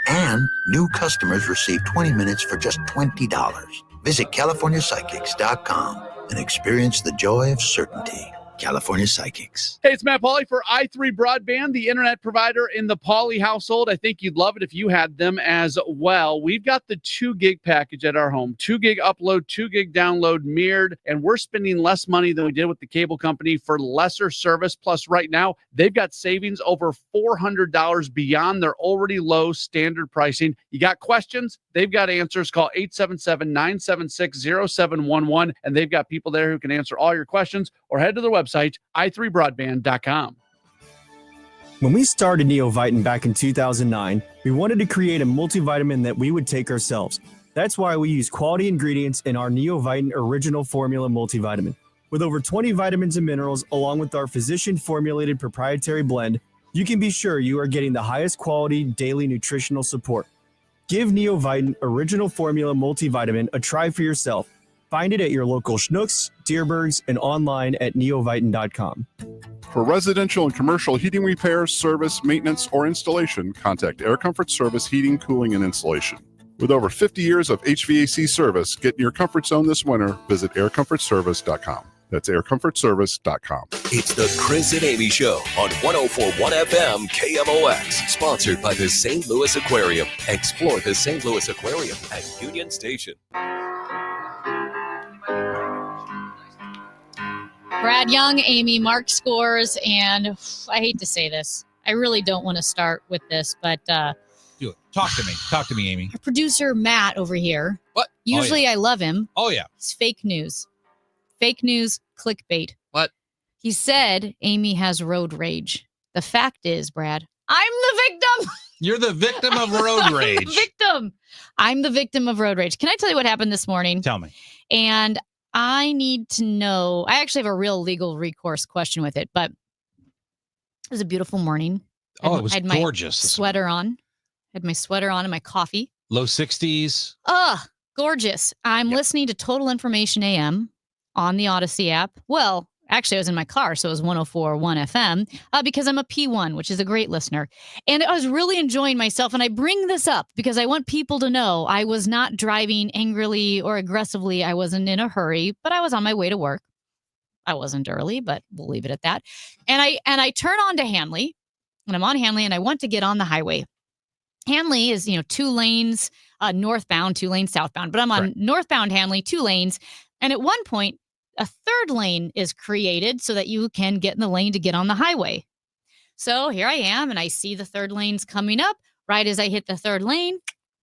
[SPEAKER 10] And new customers receive 20 minutes for just $20. Visit CaliforniaPsychics.com and experience the joy of certainty. California Psychics.
[SPEAKER 12] Hey, it's Matt Pauley for i3 Broadband, the internet provider in the Pauley household. I think you'd love it if you had them as well. We've got the 2 gig package at our home, 2 gig upload, 2 gig download mirrored, and we're spending less money than we did with the cable company for lesser service. Plus, right now, they've got savings over $400 beyond their already low standard pricing. You got questions? They've got answers. Call 877-976-0711, and they've got people there who can answer all your questions, or head to their website, i3broadband.com.
[SPEAKER 14] When we started Neovitamin back in 2009, we wanted to create a multivitamin that we would take ourselves. That's why we use quality ingredients in our Neovitamin Original Formula multivitamin. With over 20 vitamins and minerals, along with our physician-formulated proprietary blend, you can be sure you are getting the highest quality daily nutritional support. Give Neovitamin Original Formula multivitamin a try for yourself. Find it at your local Schnucks, Deerbergs, and online at neovitamin.com.
[SPEAKER 15] For residential and commercial heating repairs, service, maintenance, or installation, contact Air Comfort Service Heating, Cooling, and Installation. With over 50 years of HVAC service, get in your comfort zone this winter. Visit aircomfortservice.com. That's aircomfortservice.com.
[SPEAKER 23] It's the Chris and Amy Show on 104.1 FM KMOX. Sponsored by the St. Louis Aquarium. Explore the St. Louis Aquarium at Union Station.
[SPEAKER 6] Brad Young, Amy, Mark Scores, and I hate to say this. I really don't want to start with this, but
[SPEAKER 1] do it. Talk to me. Talk to me, Amy.
[SPEAKER 6] our producer, Matt, over here.
[SPEAKER 1] What?
[SPEAKER 6] Usually
[SPEAKER 1] Oh, yeah.
[SPEAKER 6] I love him.
[SPEAKER 1] Oh, yeah.
[SPEAKER 6] It's fake news. Fake news, clickbait.
[SPEAKER 1] What?
[SPEAKER 6] He said Amy has road rage. The fact is, Brad, I'm the victim.
[SPEAKER 1] You're the victim of road
[SPEAKER 6] I'm the
[SPEAKER 1] rage.
[SPEAKER 6] victim. I'm the victim of road rage. Can I tell you what happened this morning?
[SPEAKER 1] Tell me.
[SPEAKER 6] And I need to know. I actually have a real legal recourse question with it, but it was a beautiful morning.
[SPEAKER 1] Oh, it was
[SPEAKER 6] I had my
[SPEAKER 1] gorgeous this
[SPEAKER 6] sweater on. Had my sweater on and my coffee.
[SPEAKER 1] Low 60s.
[SPEAKER 6] Gorgeous. I'm listening to Total Information AM on the Odyssey app. Well, actually, I was in my car, so it was 104.1 FM because I'm a P1, which is a great listener. And I was really enjoying myself. And I bring this up because I want people to know I was not driving angrily or aggressively. I wasn't in a hurry, but I was on my way to work. I wasn't early, but we'll leave it at that. And I turn on to Hanley, and I'm on Hanley, and I want to get on the highway. Hanley is, 2 lanes northbound, 2 lanes southbound, but I'm on northbound Hanley, 2 lanes. And at one point, a third lane is created so that you can get in the lane to get on the highway. So here I am, and I see the third lane's coming up. Right as I hit the third lane,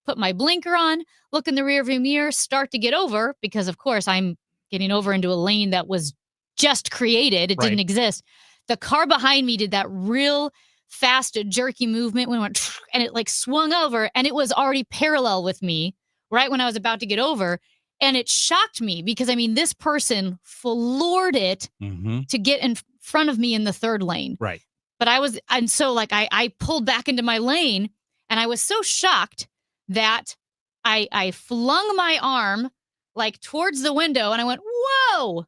[SPEAKER 6] put my blinker on, look in the rearview mirror, start to get over, because of course I'm getting over into a lane that was just created. It didn't exist. The car behind me did that real fast, jerky movement when it went, and it like swung over, and it was already parallel with me right when I was about to get over. And it shocked me because, this person floored it to get in front of me in the third lane.
[SPEAKER 1] Right.
[SPEAKER 6] But I pulled back into my lane, and I was so shocked that I flung my arm like towards the window, and I went, whoa.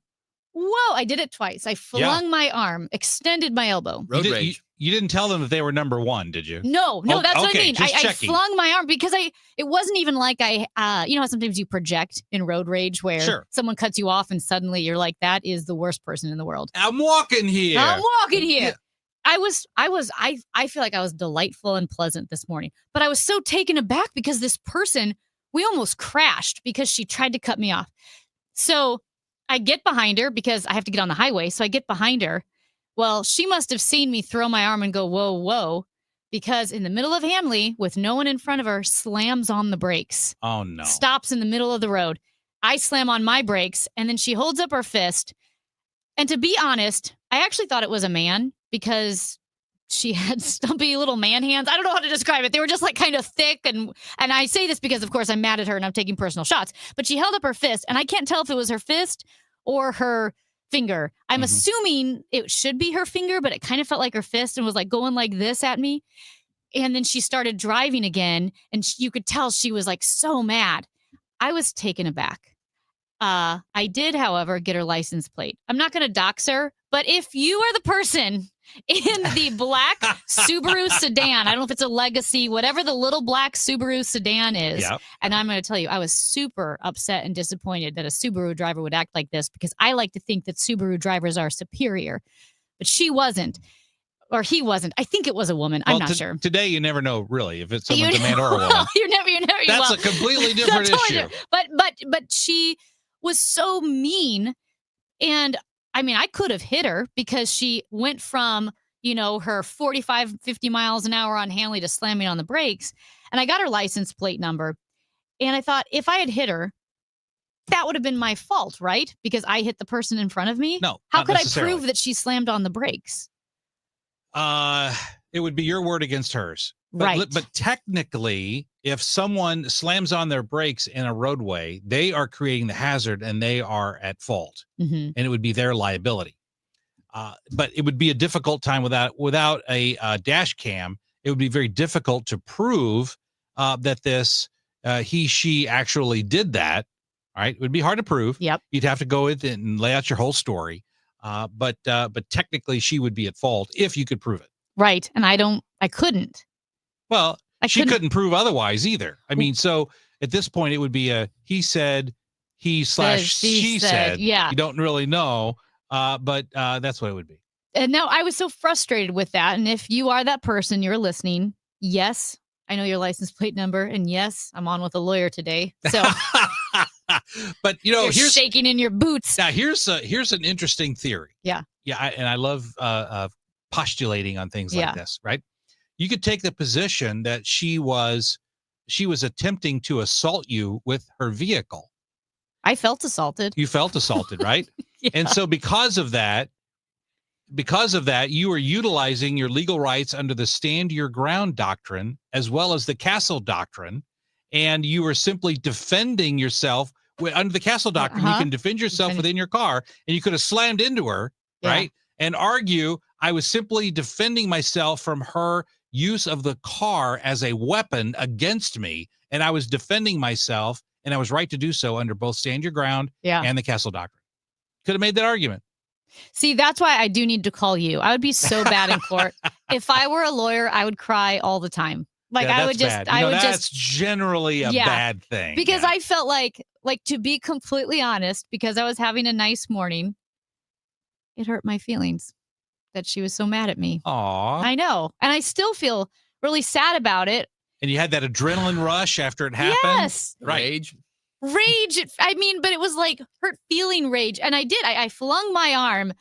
[SPEAKER 6] I did it twice. I flung my arm, extended my elbow.
[SPEAKER 1] You didn't tell them that they were number one, did you?
[SPEAKER 6] No, that's what I mean.
[SPEAKER 1] Just
[SPEAKER 6] I
[SPEAKER 1] checking.
[SPEAKER 6] flung my arm because it wasn't even like how sometimes you project in road rage where someone cuts you off and suddenly you're like, that is the worst person in the world.
[SPEAKER 1] I'm walking here.
[SPEAKER 6] Yeah. I feel like I was delightful and pleasant this morning, but I was so taken aback because this person, we almost crashed because she tried to cut me off. So I get behind her because I have to get on the highway. So I get behind her. Well, she must have seen me throw my arm and go, whoa, whoa, because in the middle of Hanley, with no one in front of her, slams on the brakes.
[SPEAKER 1] Oh, no.
[SPEAKER 6] Stops in the middle of the road. I slam on my brakes, and then she holds up her fist. And to be honest, I actually thought it was a man because she had stumpy little man hands. I don't know how to describe it. They were just like kind of thick. And I say this because, of course, I'm mad at her and I'm taking personal shots. But she held up her fist, and I can't tell if it was her fist or her finger. I'm assuming it should be her finger, but it kind of felt like her fist and was like going like this at me. And then she started driving again, and you could tell she was like so mad. I was taken aback. I did, however, get her license plate. I'm not going to dox her, but if you are the person in the black Subaru sedan, I don't know if it's a Legacy, whatever the little black Subaru sedan is.
[SPEAKER 1] Yep.
[SPEAKER 6] And I'm going to tell you, I was super upset and disappointed that a Subaru driver would act like this, because I like to think that Subaru drivers are superior, but she wasn't. Or he wasn't. I think it was a woman. I'm not sure.
[SPEAKER 1] Today, you never know really if it's someone's a man or a woman.
[SPEAKER 6] you never.
[SPEAKER 1] That's
[SPEAKER 6] well,
[SPEAKER 1] a completely different issue.
[SPEAKER 6] But she was so mean, and I mean, I could have hit her because she went from, her 45, 50 miles an hour on Hanley to slamming on the brakes, and I got her license plate number, and I thought if I had hit her, that would have been my fault, right? Because I hit the person in front of me.
[SPEAKER 1] No,
[SPEAKER 6] how
[SPEAKER 1] not
[SPEAKER 6] could I
[SPEAKER 1] necessarily.
[SPEAKER 6] prove that she slammed on the brakes?
[SPEAKER 1] It would be your word against hers.
[SPEAKER 6] Right.
[SPEAKER 1] But technically, if someone slams on their brakes in a roadway, they are creating the hazard and they are at fault.
[SPEAKER 6] Mm-hmm.
[SPEAKER 1] And it would be their liability. But it would be a difficult time without a dash cam. It would be very difficult to prove that this she actually did that. All right. It would be hard to prove.
[SPEAKER 6] Yep.
[SPEAKER 1] You'd have to go with it and lay out your whole story. But technically she would be at fault if you could prove it.
[SPEAKER 6] Right. And I couldn't.
[SPEAKER 1] Well, she couldn't prove otherwise either. I mean, so at this point it would be a he said, she said.
[SPEAKER 6] Yeah.
[SPEAKER 1] You don't really know. But that's what it would be.
[SPEAKER 6] And no, I was so frustrated with that. And if you are that person, you're listening. Yes, I know your license plate number. And yes, I'm on with a lawyer today. So
[SPEAKER 1] but
[SPEAKER 6] you're
[SPEAKER 1] here's
[SPEAKER 6] shaking in your boots.
[SPEAKER 1] now here's an interesting theory.
[SPEAKER 6] Yeah.
[SPEAKER 1] Yeah. I love postulating on things
[SPEAKER 6] Yeah.
[SPEAKER 1] like this, right? You could take the position that she was attempting to assault you with her vehicle.
[SPEAKER 6] I felt assaulted.
[SPEAKER 1] You felt assaulted, right?
[SPEAKER 6] Yeah.
[SPEAKER 1] And so because of that, you are utilizing your legal rights under the stand your ground doctrine, as well as the castle doctrine. And you are simply defending yourself under the castle doctrine. You can defend yourself within your car, and you could have slammed into her, right? And argue, I was simply defending myself from her use of the car as a weapon against me. And I was defending myself, and I was right to do so under both stand your ground and the castle doctrine. Could have made that argument.
[SPEAKER 6] See, that's why I do need to call you. I would be so bad in court. If I were a lawyer, I would cry all the time. Like
[SPEAKER 1] Yeah,
[SPEAKER 6] I would
[SPEAKER 1] that's
[SPEAKER 6] just,
[SPEAKER 1] bad.
[SPEAKER 6] just
[SPEAKER 1] That's generally a bad thing.
[SPEAKER 6] because I felt like to be completely honest, because I was having a nice morning, it hurt my feelings that she was so mad at me.
[SPEAKER 1] Aw.
[SPEAKER 6] I know. And I still feel really sad about it.
[SPEAKER 1] And you had that adrenaline rush after it happened?
[SPEAKER 6] Yes.
[SPEAKER 1] Right.
[SPEAKER 6] Rage. I mean, but it was like hurt feeling rage. And I did. I flung my arm,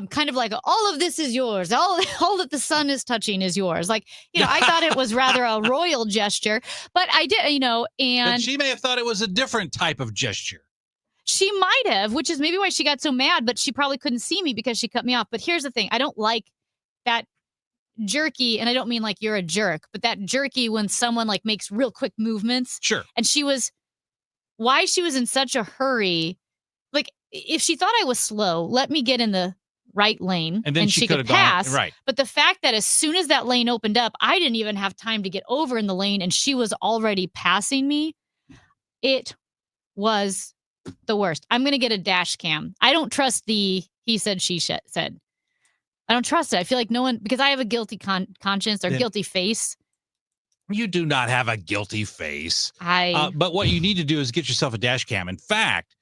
[SPEAKER 6] kind of like, all of this is yours. All that the sun is touching is yours. Like, I thought it was rather a royal gesture, but I did, and
[SPEAKER 1] But she may have thought it was a different type of gesture.
[SPEAKER 6] she might have, which is maybe why she got so mad, but she probably couldn't see me because she cut me off. But here's the thing. I don't like that jerky, and I don't mean like you're a jerk, but that jerky when someone like makes real quick movements.
[SPEAKER 1] Sure.
[SPEAKER 6] And why she was in such a hurry. Like, if she thought I was slow, let me get in the right lane
[SPEAKER 1] And then
[SPEAKER 6] she
[SPEAKER 1] could
[SPEAKER 6] could
[SPEAKER 1] have gone-
[SPEAKER 6] pass.
[SPEAKER 1] right.
[SPEAKER 6] But the fact that as soon as that lane opened up, I didn't even have time to get over in the lane and she was already passing me. It was the worst. I'm going to get a dash cam. I don't trust the he said, she said. I don't trust it. I feel like no one, because I have a guilty conscience or
[SPEAKER 1] Then-
[SPEAKER 6] guilty face.
[SPEAKER 1] You do not have a guilty face.
[SPEAKER 6] I
[SPEAKER 1] But what you need to do is get yourself a dash cam. In fact,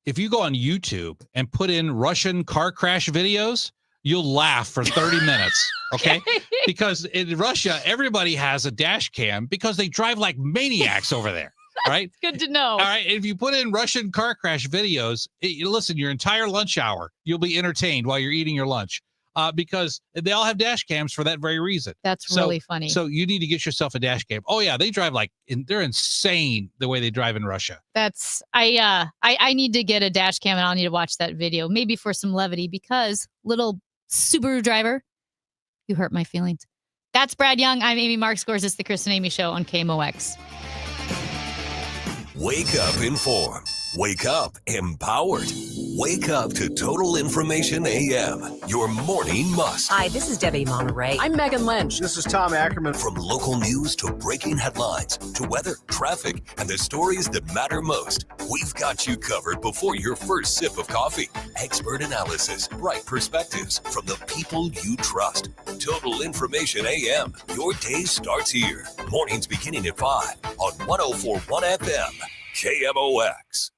[SPEAKER 1] if you go on YouTube and put in Russian car crash videos, you'll laugh for 30 minutes. Okay. Because in Russia, everybody has a dash cam because they drive like maniacs over there. Right.
[SPEAKER 6] Good to know.
[SPEAKER 1] All right. If you put in Russian car crash videos, listen, your entire lunch hour, you'll be entertained while you're eating your lunch. Because they all have dash cams for that very reason.
[SPEAKER 6] That's really funny.
[SPEAKER 1] So you need to get yourself a dash cam. Oh yeah, they drive they're insane the way they drive in Russia.
[SPEAKER 6] That's I need to get a dash cam and I'll need to watch that video, maybe for some levity, because little Subaru driver. You hurt my feelings. That's Brad Young. I'm Amy Mark Scores. It's the Chris and Amy Show on KMOX.
[SPEAKER 23] Wake up informed. Wake up empowered. Wake up to Total Information AM, your morning must.
[SPEAKER 5] Hi, this is Debbie Monterey. I'm Megan Lynch.
[SPEAKER 23] This is Tom Ackerman. From local news to breaking headlines to weather, traffic, and the stories that matter most, we've got you covered before your first sip of coffee. Expert analysis, right perspectives from the people you trust. Total Information AM. Your day starts here. Mornings beginning at 5 on 104.1 FM. KMOX.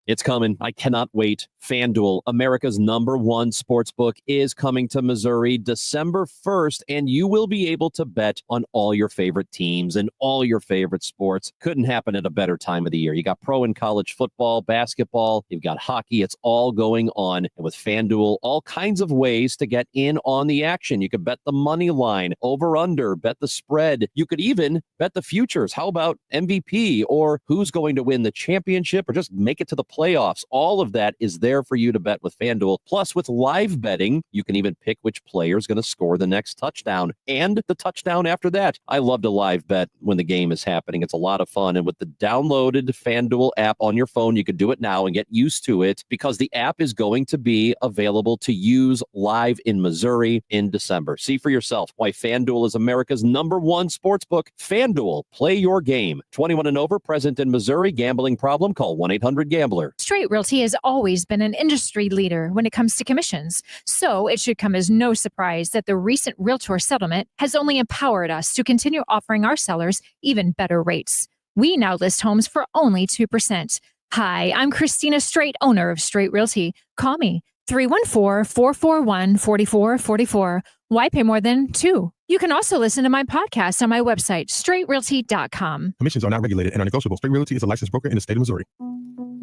[SPEAKER 8] It's coming. I cannot wait. FanDuel, America's #1 sportsbook, is coming to Missouri December 1st, and you will be able to bet on all your favorite teams and all your favorite sports. Couldn't happen at a better time of the year. You got pro and college football, basketball, you've got hockey. It's all going on. And with FanDuel, all kinds of ways to get in on the action. You could bet the money line, over under, bet the spread. You could even bet the futures. How about MVP or who's going to win the championship or just make it to the playoffs? All of that is there for you to bet with FanDuel. Plus, with live betting, you can even pick which player is going to score the next touchdown and the touchdown after that. I love to live bet when the game is happening. It's a lot of fun. And with the downloaded FanDuel app on your phone, you can do it now and get used to it because the app is going to be available to use live in Missouri in December. See for yourself why FanDuel is America's #1 sportsbook. FanDuel, play your game. 21 and over, present in Missouri. Gambling problem? Call 1-800-GAMBLER.
[SPEAKER 16] Straight Realty has always been an industry leader when it comes to commissions. So it should come as no surprise that the recent Realtor settlement has only empowered us to continue offering our sellers even better rates. We now list homes for only 2%. Hi, I'm Christina Straight, owner of Straight Realty. Call me 314-441-4444. Why pay more than 2? You can also listen to my podcast on my website, straightrealty.com.
[SPEAKER 17] Commissions are not regulated and are negotiable. Straight Realty is a licensed broker in the state of Missouri.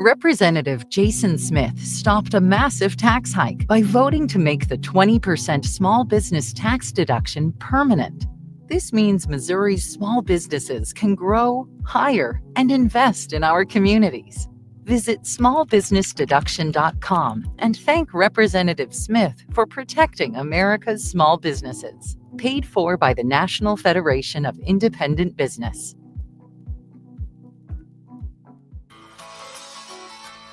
[SPEAKER 18] Representative Jason Smith stopped a massive tax hike by voting to make the 20% small business tax deduction permanent. This means Missouri's small businesses can grow, hire, and invest in our communities. Visit smallbusinessdeduction.com and thank Representative Smith for protecting America's small businesses. Paid for by the National Federation of Independent Business.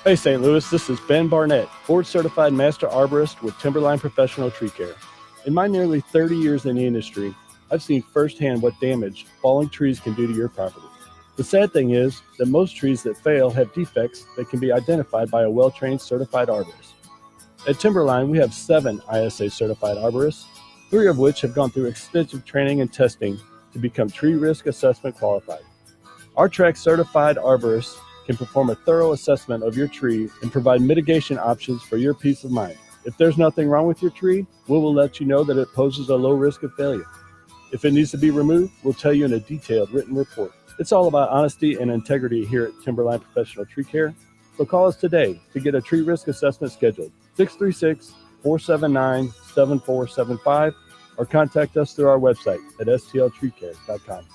[SPEAKER 19] Hey St. Louis, this is Ben Barnett, board certified master arborist with Timberline Professional Tree Care. In my nearly 30 years in the industry, I've seen firsthand what damage falling trees can do to your property. The sad thing is that most trees that fail have defects that can be identified by a well-trained certified arborist. At Timberline, we have 7 ISA certified arborists, 3 of which have gone through extensive training and testing to become tree risk assessment qualified. Our track certified arborists can perform a thorough assessment of your tree and provide mitigation options for your peace of mind. If there's nothing wrong with your tree, we will let you know that it poses a low risk of failure. If it needs to be removed, we'll tell you in a detailed written report. It's all about honesty and integrity here at Timberline Professional Tree Care. So call us today to get a tree risk assessment scheduled, 636-479-7475, or contact us through our website at stltreecare.com.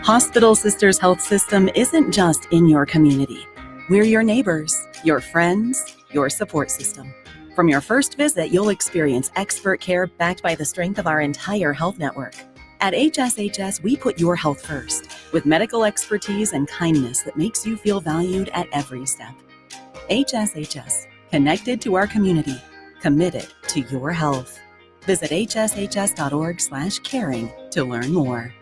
[SPEAKER 20] Hospital Sisters Health System isn't just in your community. We're your neighbors, your friends, your support system. From your first visit, you'll experience expert care backed by the strength of our entire health network. At HSHS, we put your health first, with medical expertise and kindness that makes you feel valued at every step. HSHS, connected to our community, committed to your health. Visit hshs.org/caring to learn more.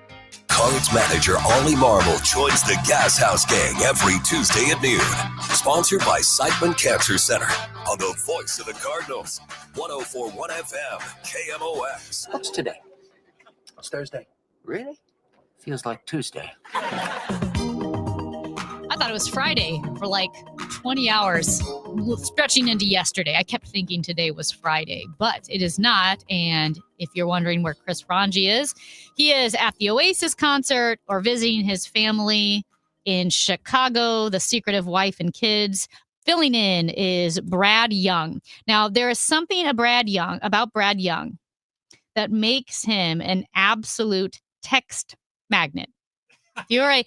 [SPEAKER 23] Cards manager Ollie Marble joins the Gas House Gang every Tuesday at noon. Sponsored by Siteman Cancer Center on the voice of the Cardinals. 104.1 FM, KMOX.
[SPEAKER 21] What's today? It's Thursday. Really? Feels like Tuesday.
[SPEAKER 6] I thought it was Friday for like 20 hours, stretching into yesterday. I kept thinking today was Friday, but it is not. And if you're wondering where Chris Frangi is, he is at the Oasis concert or visiting his family in Chicago, the secretive wife and kids. Filling in is Brad Young. Now, there is something about Brad Young that makes him an absolute text magnet. You're a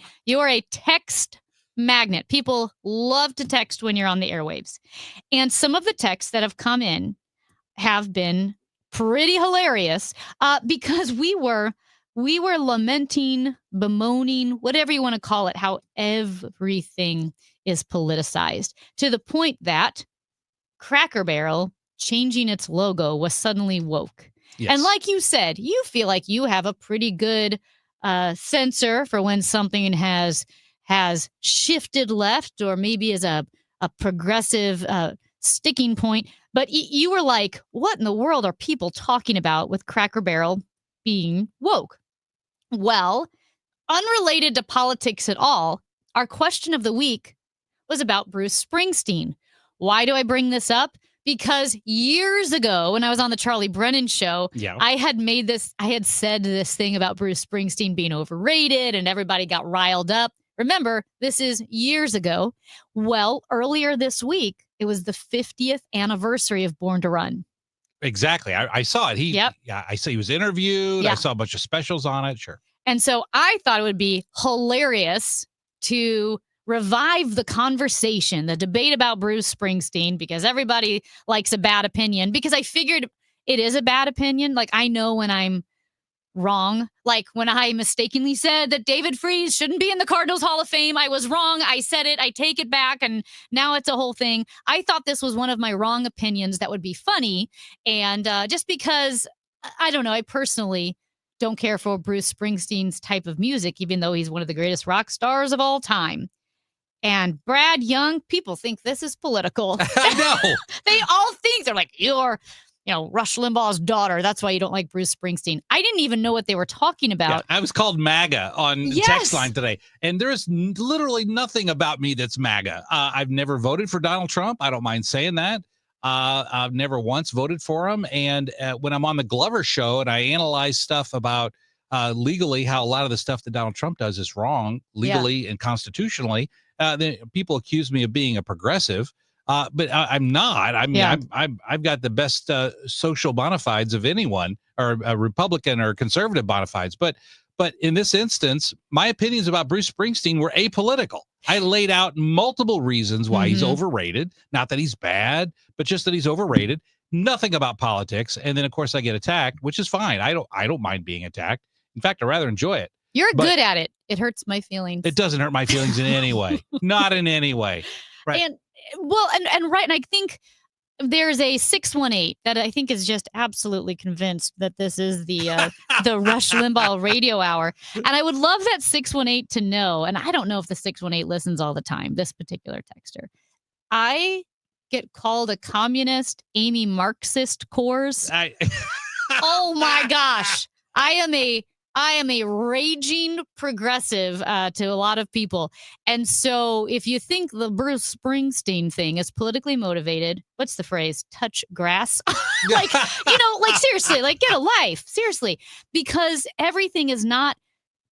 [SPEAKER 6] text magnet. People love to text when you're on the airwaves. And some of the texts that have come in have been pretty hilarious because we were lamenting, bemoaning, whatever you want to call it, how everything is politicized to the point that Cracker Barrel changing its logo was suddenly woke.
[SPEAKER 1] Yes.
[SPEAKER 6] And like you said, you feel like you have a pretty good sensor for when something has shifted left or maybe is a progressive sticking point. But you were like, what in the world are people talking about with Cracker Barrel being woke? Well, unrelated to politics at all, our question of the week was about Bruce Springsteen. Why do I bring this up? Because years ago, when I was on the Charlie Brennan show, I had said this thing about Bruce Springsteen being overrated and everybody got riled up. Remember, this is years ago. Well, earlier this week, it was the 50th anniversary of Born to Run.
[SPEAKER 1] Exactly. I saw it. I saw he was interviewed.
[SPEAKER 6] Yeah.
[SPEAKER 1] I saw a bunch of specials on it. Sure.
[SPEAKER 6] And so I thought it would be hilarious to revive the conversation, the debate about Bruce Springsteen, because everybody likes a bad opinion, because I figured it is a bad opinion. Like, I know when I'm wrong. Like when I mistakenly said that David Freese shouldn't be in the Cardinals Hall of Fame, I was wrong. I said it. I take it back. And now it's a whole thing. I thought this was one of my wrong opinions that would be funny. And just because, I don't know, I personally don't care for Bruce Springsteen's type of music, even though he's one of the greatest rock stars of all time. And Brad Young, people think this is political.
[SPEAKER 1] I know.
[SPEAKER 6] They all think, they're like, you're, Rush Limbaugh's daughter. That's why you don't like Bruce Springsteen. I didn't even know what they were talking about.
[SPEAKER 1] Yeah, I was called MAGA on text line today. And there's literally nothing about me that's MAGA. I've never voted for Donald Trump. I don't mind saying that. I've never once voted for him. And when I'm on the Glover show and I analyze stuff about legally how a lot of the stuff that Donald Trump does is wrong legally and constitutionally, then people accuse me of being a progressive. But I'm not. I mean, I've got the best social bona fides of anyone, or a Republican or conservative bona fides. But in this instance, my opinions about Bruce Springsteen were apolitical. I laid out multiple reasons why he's overrated. Not that he's bad, but just that he's overrated. Nothing about politics. And then, of course, I get attacked, which is fine. I don't mind being attacked. In fact, I rather enjoy it.
[SPEAKER 6] You're good at it. It hurts my feelings.
[SPEAKER 1] It doesn't hurt my feelings in any way. Not in any way. Right.
[SPEAKER 6] And I think there's a 618 that I think is just absolutely convinced that this is the Rush Limbaugh radio hour. And I would love that 618 to know, and I don't know if the 618 listens all the time, this particular texter. I get called a communist, Amy Marxist cores. Oh my gosh. I am a raging progressive to a lot of people. And so if you think the Bruce Springsteen thing is politically motivated, what's the phrase? Touch grass? like seriously, like get a life. Seriously. Because everything is not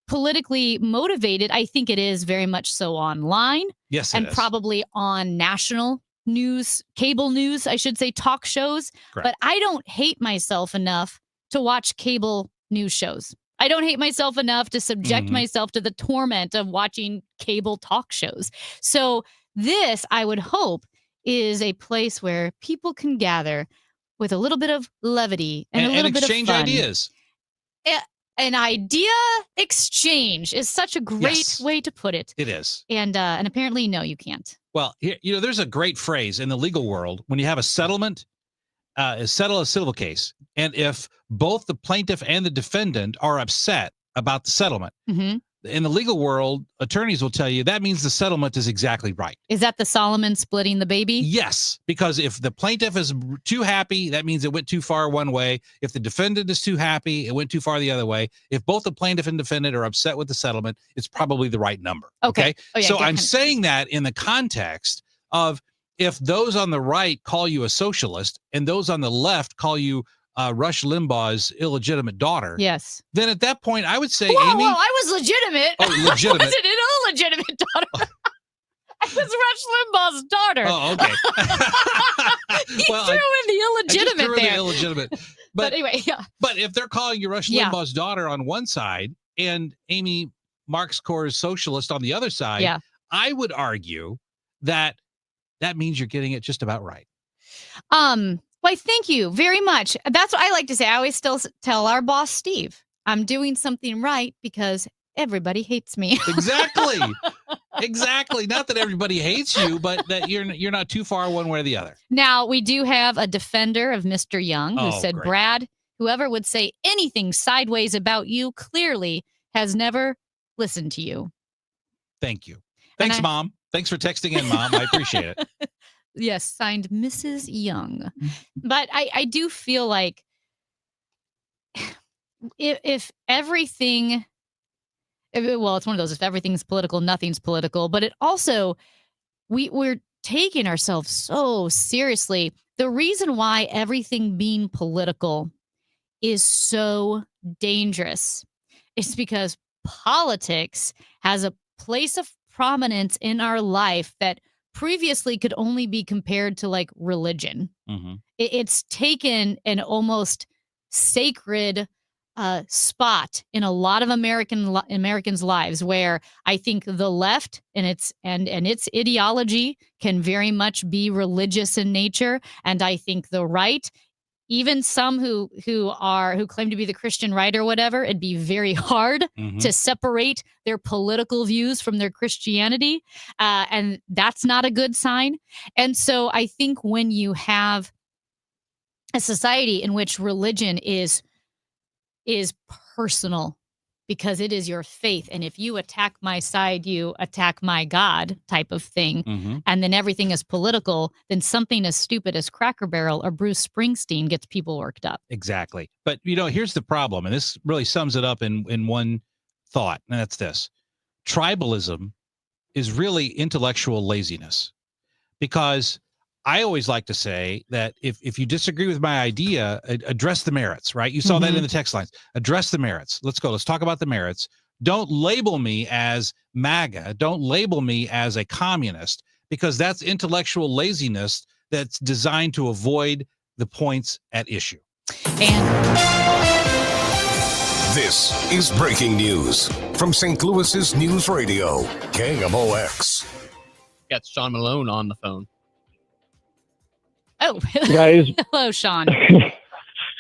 [SPEAKER 6] politically motivated. I think it is very much so online.
[SPEAKER 1] Yes,
[SPEAKER 6] and probably on national news, cable news, I should say, talk shows.
[SPEAKER 1] Correct.
[SPEAKER 6] But I don't hate myself enough to watch cable news shows. I don't hate myself enough to subject myself to the torment of watching cable talk shows. So this, I would hope, is a place where people can gather with a little bit of levity and a little bit of fun.
[SPEAKER 1] Exchange ideas.
[SPEAKER 6] An idea exchange is such a great way to put it.
[SPEAKER 1] It is.
[SPEAKER 6] And apparently, no, you can't.
[SPEAKER 1] Well, there's a great phrase in the legal world when you have a settlement. Settle a civil case. And if both the plaintiff and the defendant are upset about the settlement, in the legal world, attorneys will tell you that means the settlement is exactly right.
[SPEAKER 6] Is that the Solomon splitting the baby?
[SPEAKER 1] Yes, because if the plaintiff is too happy, that means it went too far one way. If the defendant is too happy, it went too far the other way. If both the plaintiff and defendant are upset with the settlement, it's probably the right number. Okay.
[SPEAKER 6] Oh, yeah,
[SPEAKER 1] so I'm saying that in the context of, if those on the right call you a socialist and those on the left call you Rush Limbaugh's illegitimate daughter,
[SPEAKER 6] yes,
[SPEAKER 1] then at that point I would say,
[SPEAKER 6] Amy,
[SPEAKER 1] Amy,
[SPEAKER 6] I was legitimate.
[SPEAKER 1] Oh, legitimate.
[SPEAKER 6] I wasn't an illegitimate daughter. I was Rush Limbaugh's daughter.
[SPEAKER 1] Oh, okay.
[SPEAKER 6] He threw in the illegitimate there.
[SPEAKER 1] Illegitimate.
[SPEAKER 6] But anyway, yeah.
[SPEAKER 1] But if they're calling you Rush Limbaugh's daughter on one side and Amy Marx Core's socialist on the other side, I would argue that means you're getting it just about right.
[SPEAKER 6] Why, thank you very much. That's what I like to say. I always still tell our boss, Steve, I'm doing something right because everybody hates me.
[SPEAKER 1] Exactly. Exactly. Not that everybody hates you, but that you're not too far one way or the other.
[SPEAKER 6] Now, we do have a defender of Mr. Young who said,
[SPEAKER 1] great.
[SPEAKER 6] Brad, whoever would say anything sideways about you clearly has never listened to you.
[SPEAKER 1] Thank you. Thanks, Mom. Thanks for texting in, Mom. I appreciate it.
[SPEAKER 6] Yes, signed Mrs. Young. But I do feel like if everything, well, it's one of those, if everything's political, nothing's political, but it also, we're taking ourselves so seriously. The reason why everything being political is so dangerous is because politics has a place of prominence in our life that previously could only be compared to like religion. It's taken an almost sacred spot in a lot of Americans' lives, where I think the left and its ideology can very much be religious in nature, and I think the right, even some who claim to be the Christian right or whatever, it'd be very hard to separate their political views from their Christianity, and that's not a good sign. And so I think when you have a society in which religion is personal, because it is your faith, and if you attack my side, you attack my God type of thing, and then everything is political, then something as stupid as Cracker Barrel or Bruce Springsteen gets people worked up.
[SPEAKER 1] Exactly. But, here's the problem, and this really sums it up in one thought, and that's this. Tribalism is really intellectual laziness, because I always like to say that if you disagree with my idea, address the merits, right? You saw that in the text lines. Address the merits. Let's go. Let's talk about the merits. Don't label me as MAGA. Don't label me as a communist, because that's intellectual laziness that's designed to avoid the points at issue.
[SPEAKER 23] This is breaking news from St. Louis's News Radio, KMOX.
[SPEAKER 2] Got Sean Malone on the phone.
[SPEAKER 6] Oh,
[SPEAKER 11] guys.
[SPEAKER 6] Hello, Sean.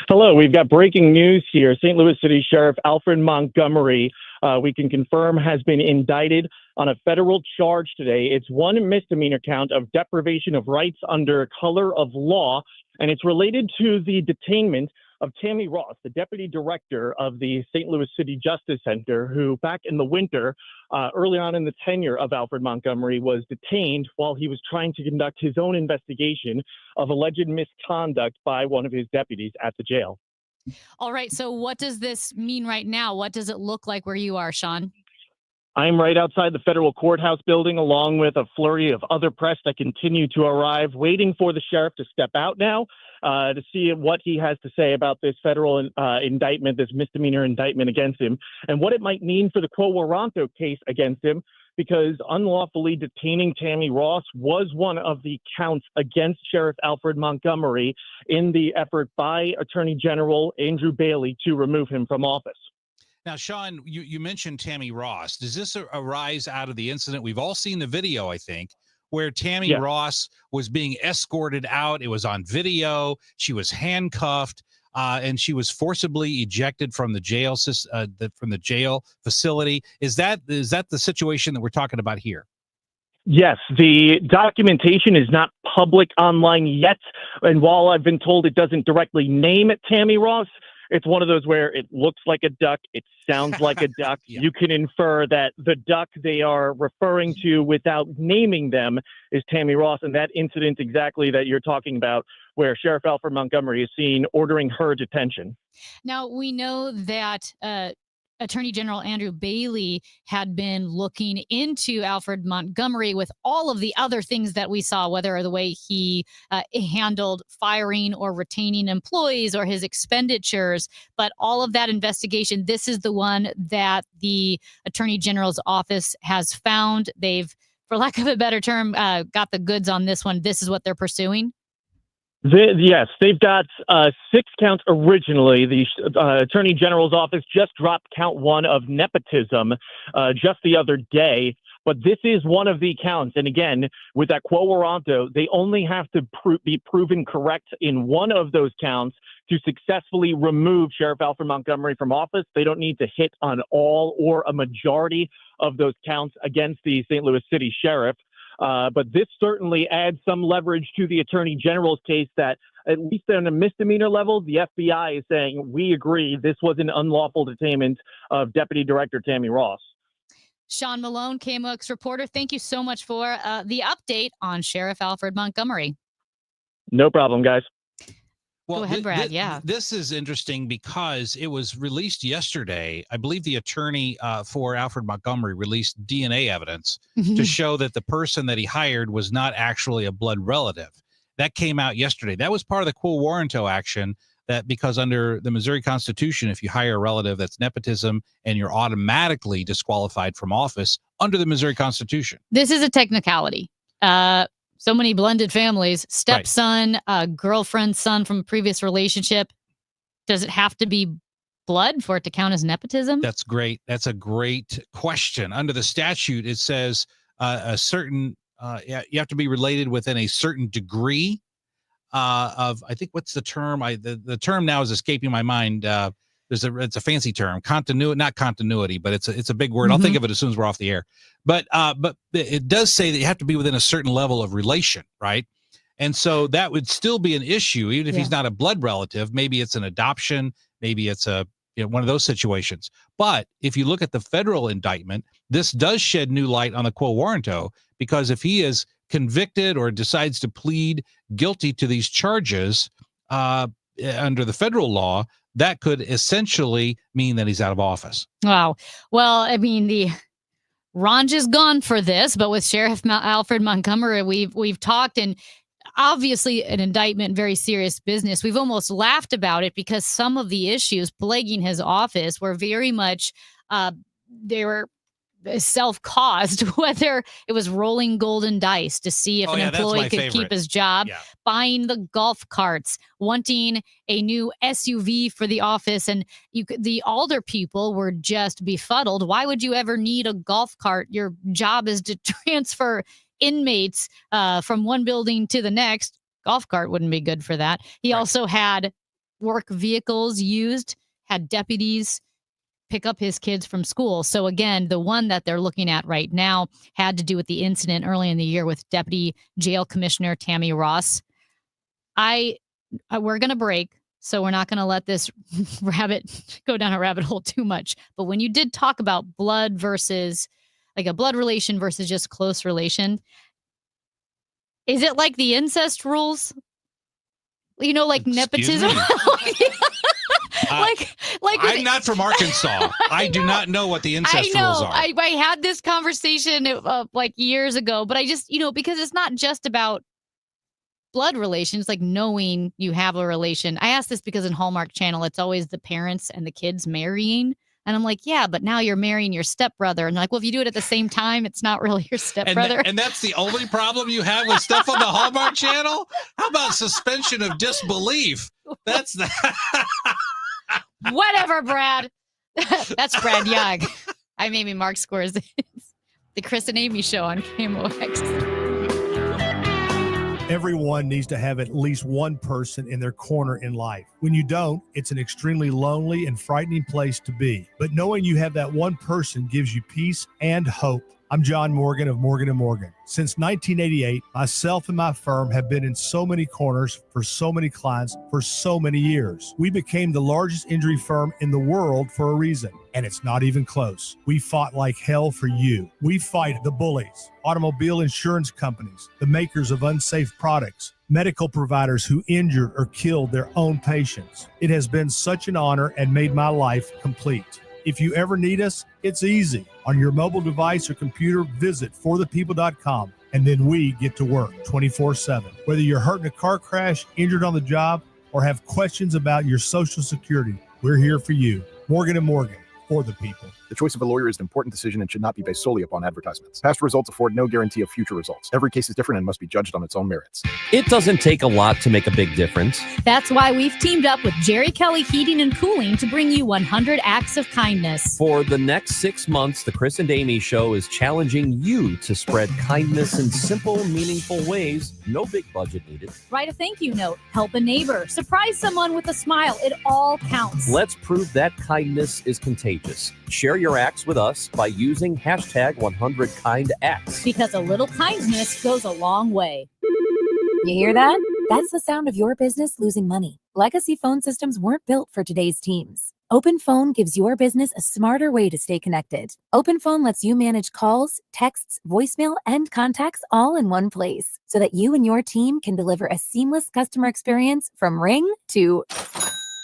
[SPEAKER 11] Hello. We've got breaking news here. St. Louis City Sheriff Alfred Montgomery, we can confirm, has been indicted on a federal charge today. It's one misdemeanor count of deprivation of rights under color of law, and it's related to the detainment of Tammy Ross, the deputy director of the St. Louis City Justice Center, who back in the winter, early on in the tenure of Alfred Montgomery, was detained while he was trying to conduct his own investigation of alleged misconduct by one of his deputies at the jail.
[SPEAKER 6] All right. So what does this mean right now? What does it look like where you are, Sean?
[SPEAKER 11] I'm right outside the federal courthouse building, along with a flurry of other press that continue to arrive, waiting for the sheriff to step out now to see what he has to say about this federal indictment, this misdemeanor indictment against him, and what it might mean for the Quo Warranto case against him, because unlawfully detaining Tammy Ross was one of the counts against Sheriff Alfred Montgomery in the effort by Attorney General Andrew Bailey to remove him from office.
[SPEAKER 1] Now, Sean, you mentioned Tammy Ross. Does this arise out of the incident? We've all seen the video, I think, where Tammy Ross was being escorted out. It was on video. She was handcuffed, and she was forcibly ejected from the jail facility. Is that the situation that we're talking about here?
[SPEAKER 11] Yes, the documentation is not public online yet, and while I've been told it doesn't directly name Tammy Ross, it's one of those where it looks like a duck, it sounds like a duck. You can infer that the duck they are referring to without naming them is Tammy Ross, and that incident exactly that you're talking about, where Sheriff Alfred Montgomery is seen ordering her detention.
[SPEAKER 6] Now, we know that Attorney General Andrew Bailey had been looking into Alfred Montgomery with all of the other things that we saw, whether the way he handled firing or retaining employees or his expenditures. But all of that investigation, this is the one that the Attorney General's office has found. They've, for lack of a better term, got the goods on this one. This is what they're pursuing.
[SPEAKER 11] Yes, they've got 6 counts originally. The Attorney General's office just dropped count 1 of nepotism just the other day. But this is one of the counts. And again, with that quo warranto, they only have to be proven correct in one of those counts to successfully remove Sheriff Alfred Montgomery from office. They don't need to hit on all or a majority of those counts against the St. Louis City Sheriff. But this certainly adds some leverage to the Attorney General's case that, at least on a misdemeanor level, the FBI is saying, we agree this was an unlawful detainment of Deputy Director Tammy Ross.
[SPEAKER 6] Sean Malone, KMOX reporter, thank you so much for the update on Sheriff Alfred Montgomery.
[SPEAKER 11] No problem, guys.
[SPEAKER 1] Well,
[SPEAKER 6] Go ahead, Brad. Yeah.
[SPEAKER 1] This is interesting because it was released yesterday. I believe the attorney for Alfred Montgomery released DNA evidence to show that the person that he hired was not actually a blood relative. That came out yesterday. That was part of the quo warranto action, that because under the Missouri Constitution, if you hire a relative, that's nepotism and you're automatically disqualified from office under the Missouri Constitution.
[SPEAKER 6] This is a technicality. So many blended families, stepson, girlfriend, son from a previous relationship. Does it have to be blood for it to count as nepotism?
[SPEAKER 1] That's great. That's a great question. Under the statute, it says a certain, you have to be related within a certain degree of, I think, what's the term? The term now is escaping my mind. It's a fancy term, continuity, not continuity, but it's a big word. I'll think of it as soon as we're off the air. But it does say that you have to be within a certain level of relation, right? And so that would still be an issue, even if he's not a blood relative. Maybe it's an adoption, maybe it's one of those situations. But if you look at the federal indictment, this does shed new light on the quo warranto, because if he is convicted or decides to plead guilty to these charges under the federal law, that could essentially mean that he's out of office.
[SPEAKER 6] Wow. Well, I mean, the Ranj is gone for this, but with Sheriff Alfred Montgomery, we've talked, and obviously an indictment, very serious business. We've almost laughed about it because some of the issues plaguing his office were very much, they were self-caused, whether it was rolling golden dice to see if an employee could keep his job, buying the golf carts, wanting a new SUV for the office, and the alder people were just befuddled. Why would you ever need a golf cart? Your job is to transfer inmates from one building to the next. Golf cart wouldn't be good for that. He also had work vehicles used, had deputies pick up his kids from school. So again, the one that they're looking at right now had to do with the incident early in the year with Deputy Jail Commissioner Tammy Ross. We're going to break, so we're not going to let this go down a rabbit hole too much. But when you did talk about blood versus like a blood relation versus just close relation, is it like the incest rules? Like nepotism?
[SPEAKER 1] I'm not from Arkansas. I do not know what the incest rules are.
[SPEAKER 6] I had this conversation like years ago, but I just, because it's not just about blood relations, like knowing you have a relation. I asked this because in Hallmark Channel, it's always the parents and the kids marrying. And I'm like, yeah, but now you're marrying your stepbrother. And they're like, well, if you do it at the same time, it's not really your stepbrother.
[SPEAKER 1] And that's the only problem you have with stuff on the Hallmark Channel? How about suspension of disbelief? That's the...
[SPEAKER 6] Whatever, Brad. That's Brad Young. I'm Amy Mark Scores. The Chris and Amy Show on KMOX.
[SPEAKER 3] Everyone needs to have at least one person in their corner in life. When you don't, it's an extremely lonely and frightening place to be. But knowing you have that one person gives you peace and hope. I'm John Morgan of Morgan & Morgan. Since 1988, myself and my firm have been in so many corners for so many clients for so many years. We became the largest injury firm in the world for a reason, and it's not even close. We fought like hell for you. We fight the bullies, automobile insurance companies, the makers of unsafe products, medical providers who injured or killed their own patients. It has been such an honor and made my life complete. If you ever need us, it's easy. On your mobile device or computer, visit forthepeople.com, and then we get to work 24/7. Whether you're hurt in a car crash, injured on the job, or have questions about your Social Security, we're here for you. Morgan & Morgan, for the people.
[SPEAKER 17] The choice of a lawyer is an important decision and should not be based solely upon advertisements. Past results afford no guarantee of future results. Every case is different and must be judged on its own merits.
[SPEAKER 8] It doesn't take a lot to make a big difference.
[SPEAKER 6] That's why we've teamed up with Jerry Kelly Heating and Cooling to bring you 100 acts of kindness.
[SPEAKER 8] For the next 6 months, the Chris and Amy Show is challenging you to spread kindness in simple, meaningful ways. No big budget needed.
[SPEAKER 6] Write a thank you note, help a neighbor, surprise someone with a smile. It all counts.
[SPEAKER 8] Let's prove that kindness is contagious. Share your acts with us by using hashtag 100KindActs.
[SPEAKER 6] Because a little kindness goes a long way.
[SPEAKER 4] You hear that? That's the sound of your business losing money. Legacy phone systems weren't built for today's teams. OpenPhone gives your business a smarter way to stay connected. OpenPhone lets you manage calls, texts, voicemail, and contacts all in one place so that you and your team can deliver a seamless customer experience from ring to...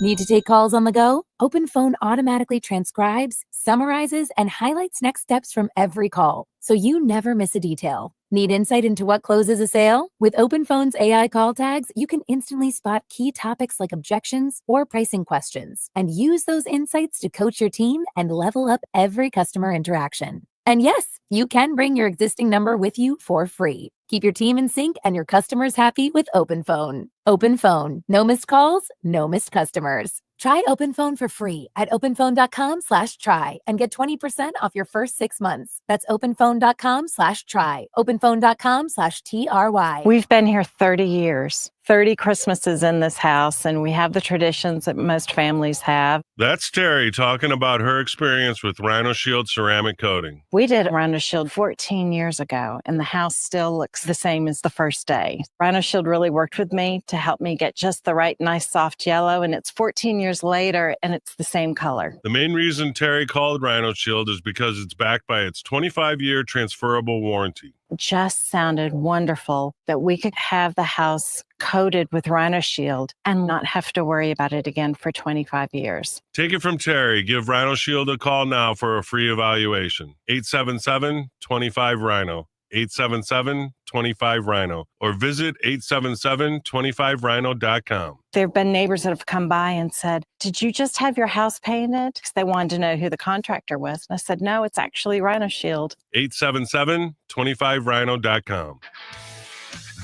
[SPEAKER 4] Need to take calls on the go? OpenPhone automatically transcribes, summarizes, and highlights next steps from every call, so you never miss a detail. Need insight into what closes a sale? With OpenPhone's AI call tags, you can instantly spot key topics like objections or pricing questions, and use those insights to coach your team and level up every customer interaction. And yes, you can bring your existing number with you for free. Keep your team in sync and your customers happy with OpenPhone. OpenPhone. No missed calls, no missed customers. Try OpenPhone for free at openphone.com/try and get 20% off your first 6 months. That's openphone.com/try. Openphone.com/TRY.
[SPEAKER 7] We've been here 30 years, 30 Christmases in this house, and we have the traditions that most families have.
[SPEAKER 13] That's Terry talking about her experience with Rhino Shield ceramic coating.
[SPEAKER 7] We did Rhino Shield 14 years ago, and the house still looks the same as the first day. Rhino Shield really worked with me to help me get just the right, nice, soft yellow, and it's 14 years later, and it's the same color.
[SPEAKER 13] The main reason Terry called Rhino Shield is because it's backed by its 25-year transferable warranty.
[SPEAKER 7] It just sounded wonderful that we could have the house coated with Rhino Shield and not have to worry about it again for 25 years.
[SPEAKER 13] Take it from Terry. Give Rhino Shield a call now for a free evaluation. 877-25-RHINO. 877-25-RHINO. Or visit 877-25rhino.com.
[SPEAKER 7] There have been neighbors that have come by and said, "Did you just have your house painted?" Because they wanted to know who the contractor was. And I said, "No, it's actually Rhino Shield."
[SPEAKER 13] 877-25rhino.com.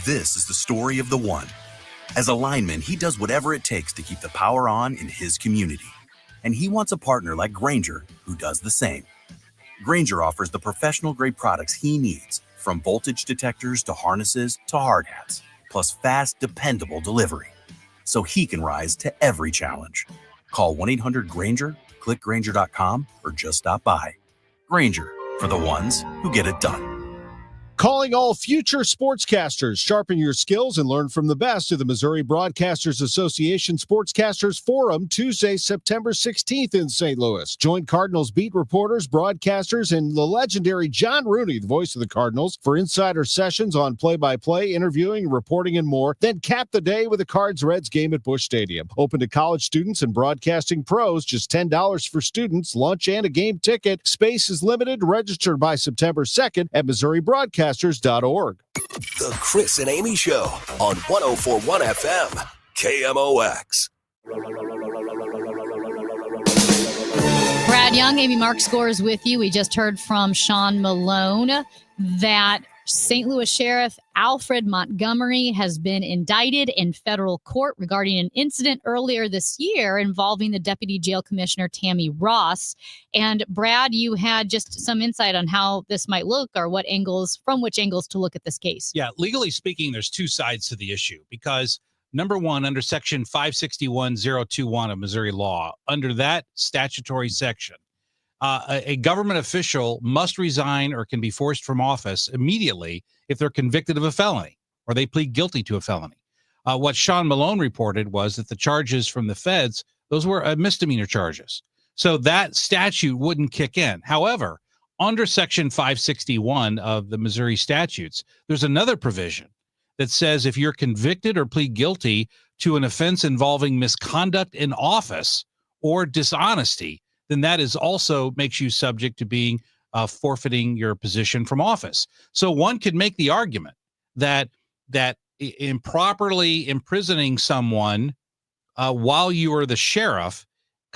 [SPEAKER 22] This is the story of the one. As a lineman, he does whatever it takes to keep the power on in his community. And he wants a partner like Grainger who does the same. Grainger offers the professional-grade products he needs, from voltage detectors to harnesses to hard hats, plus fast, dependable delivery, so he can rise to every challenge. Call 1-800-GRAINGER, click Grainger.com, or just stop by. Grainger, for the ones who get it done.
[SPEAKER 24] Calling all future sportscasters. Sharpen your skills and learn from the best of the Missouri Broadcasters Association Sportscasters Forum, Tuesday, September 16th in St. Louis. Join Cardinals beat reporters, broadcasters, and the legendary John Rooney, the voice of the Cardinals, for insider sessions on play-by-play, interviewing, reporting, and more. Then cap the day with a Cards-Reds game at Busch Stadium. Open to college students and broadcasting pros. Just $10 for students, lunch, and a game ticket. Space is limited. Register by September 2nd at MissouriBroadcasters.org.
[SPEAKER 23] The Chris and Amy Show on 104.1 FM, KMOX.
[SPEAKER 6] Brad Young, Amy Mark scores with you. We just heard from Sean Malone that St. Louis Sheriff Alfred Montgomery has been indicted in federal court regarding an incident earlier this year involving the Deputy Jail Commissioner Tammy Ross. And Brad, you had just some insight on how this might look or from which angles to look at this case.
[SPEAKER 1] Yeah, legally speaking, there's two sides to the issue because number one, under section 561.021 of Missouri law, under that statutory section, a government official must resign or can be forced from office immediately if they're convicted of a felony or they plead guilty to a felony. What Sean Malone reported was that the charges from the feds, those were misdemeanor charges. So that statute wouldn't kick in. However, under section 561 of the Missouri statutes, there's another provision that says if you're convicted or plead guilty to an offense involving misconduct in office or dishonesty, then that is also makes you subject to being forfeiting your position from office. So one could make the argument that improperly imprisoning someone while you are the sheriff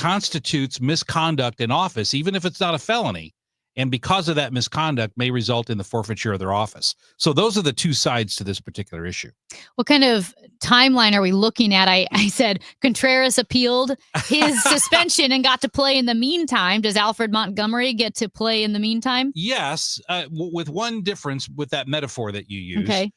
[SPEAKER 1] constitutes misconduct in office, even if it's not a felony. And because of that misconduct may result in the forfeiture of their office. So those are the two sides to this particular issue.
[SPEAKER 6] What kind of timeline are we looking at? I said Contreras appealed his suspension and got to play in the meantime. Does Alfred Montgomery get to play in the meantime?
[SPEAKER 1] Yes, with one difference with that metaphor that you use.
[SPEAKER 6] Okay.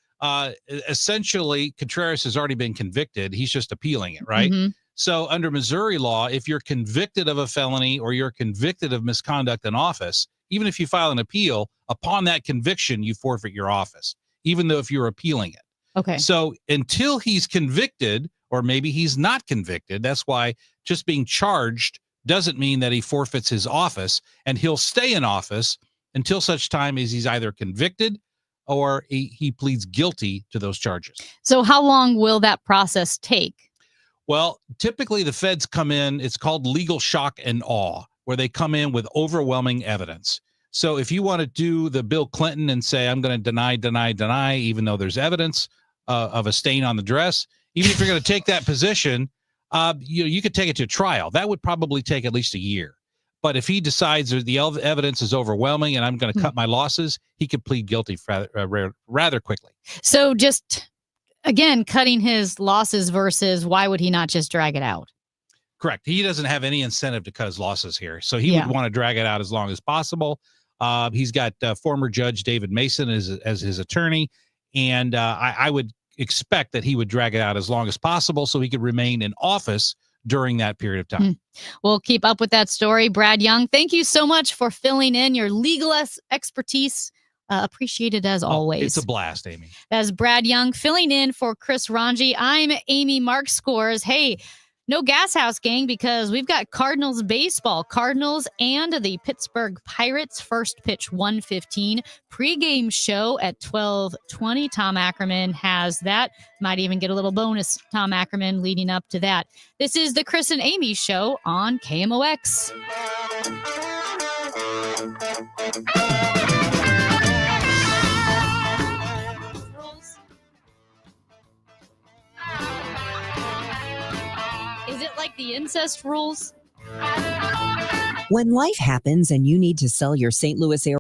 [SPEAKER 1] Essentially, Contreras has already been convicted. He's just appealing it, right?
[SPEAKER 6] Mm-hmm.
[SPEAKER 1] So under Missouri law, if you're convicted of a felony or you're convicted of misconduct in office, even if you file an appeal, upon that conviction, you forfeit your office, even though if you're appealing it.
[SPEAKER 6] Okay.
[SPEAKER 1] So until he's convicted, or maybe he's not convicted, that's why just being charged doesn't mean that he forfeits his office, and he'll stay in office until such time as he's either convicted or he pleads guilty to those charges.
[SPEAKER 6] So how long will that process take?
[SPEAKER 1] Well, typically the feds come in, it's called legal shock and awe, where they come in with overwhelming evidence. So if you want to do the Bill Clinton and say, I'm going to deny, even though there's evidence of a stain on the dress, even if you're going to take that position, you could take it to trial. That would probably take at least a year. But if he decides that the evidence is overwhelming and I'm going to cut my losses, he could plead guilty rather quickly.
[SPEAKER 6] So just, again, cutting his losses versus why would he not just drag it out?
[SPEAKER 1] Correct. He doesn't have any incentive to cut his losses here. So he would want to drag it out as long as possible. He's got former Judge David Mason as his attorney. And I would expect that he would drag it out as long as possible so he could remain in office during that period of time.
[SPEAKER 6] We'll keep up with that story. Brad Young, thank you so much for filling in your legal expertise. Appreciated as always.
[SPEAKER 1] It's a blast, Amy.
[SPEAKER 6] As Brad Young filling in for Chris Ranji, I'm Amy Mark Scores. Hey, no Gas House Gang because we've got Cardinals baseball. Cardinals and the Pittsburgh Pirates first pitch 1:15. Pre-game show at 12:20. Tom Ackerman has that. Might even get a little bonus, Tom Ackerman, leading up to that. This is the Chris and Amy Show on KMOX. Is it like the incest rules?
[SPEAKER 9] When life happens and you need to sell your St. Louis area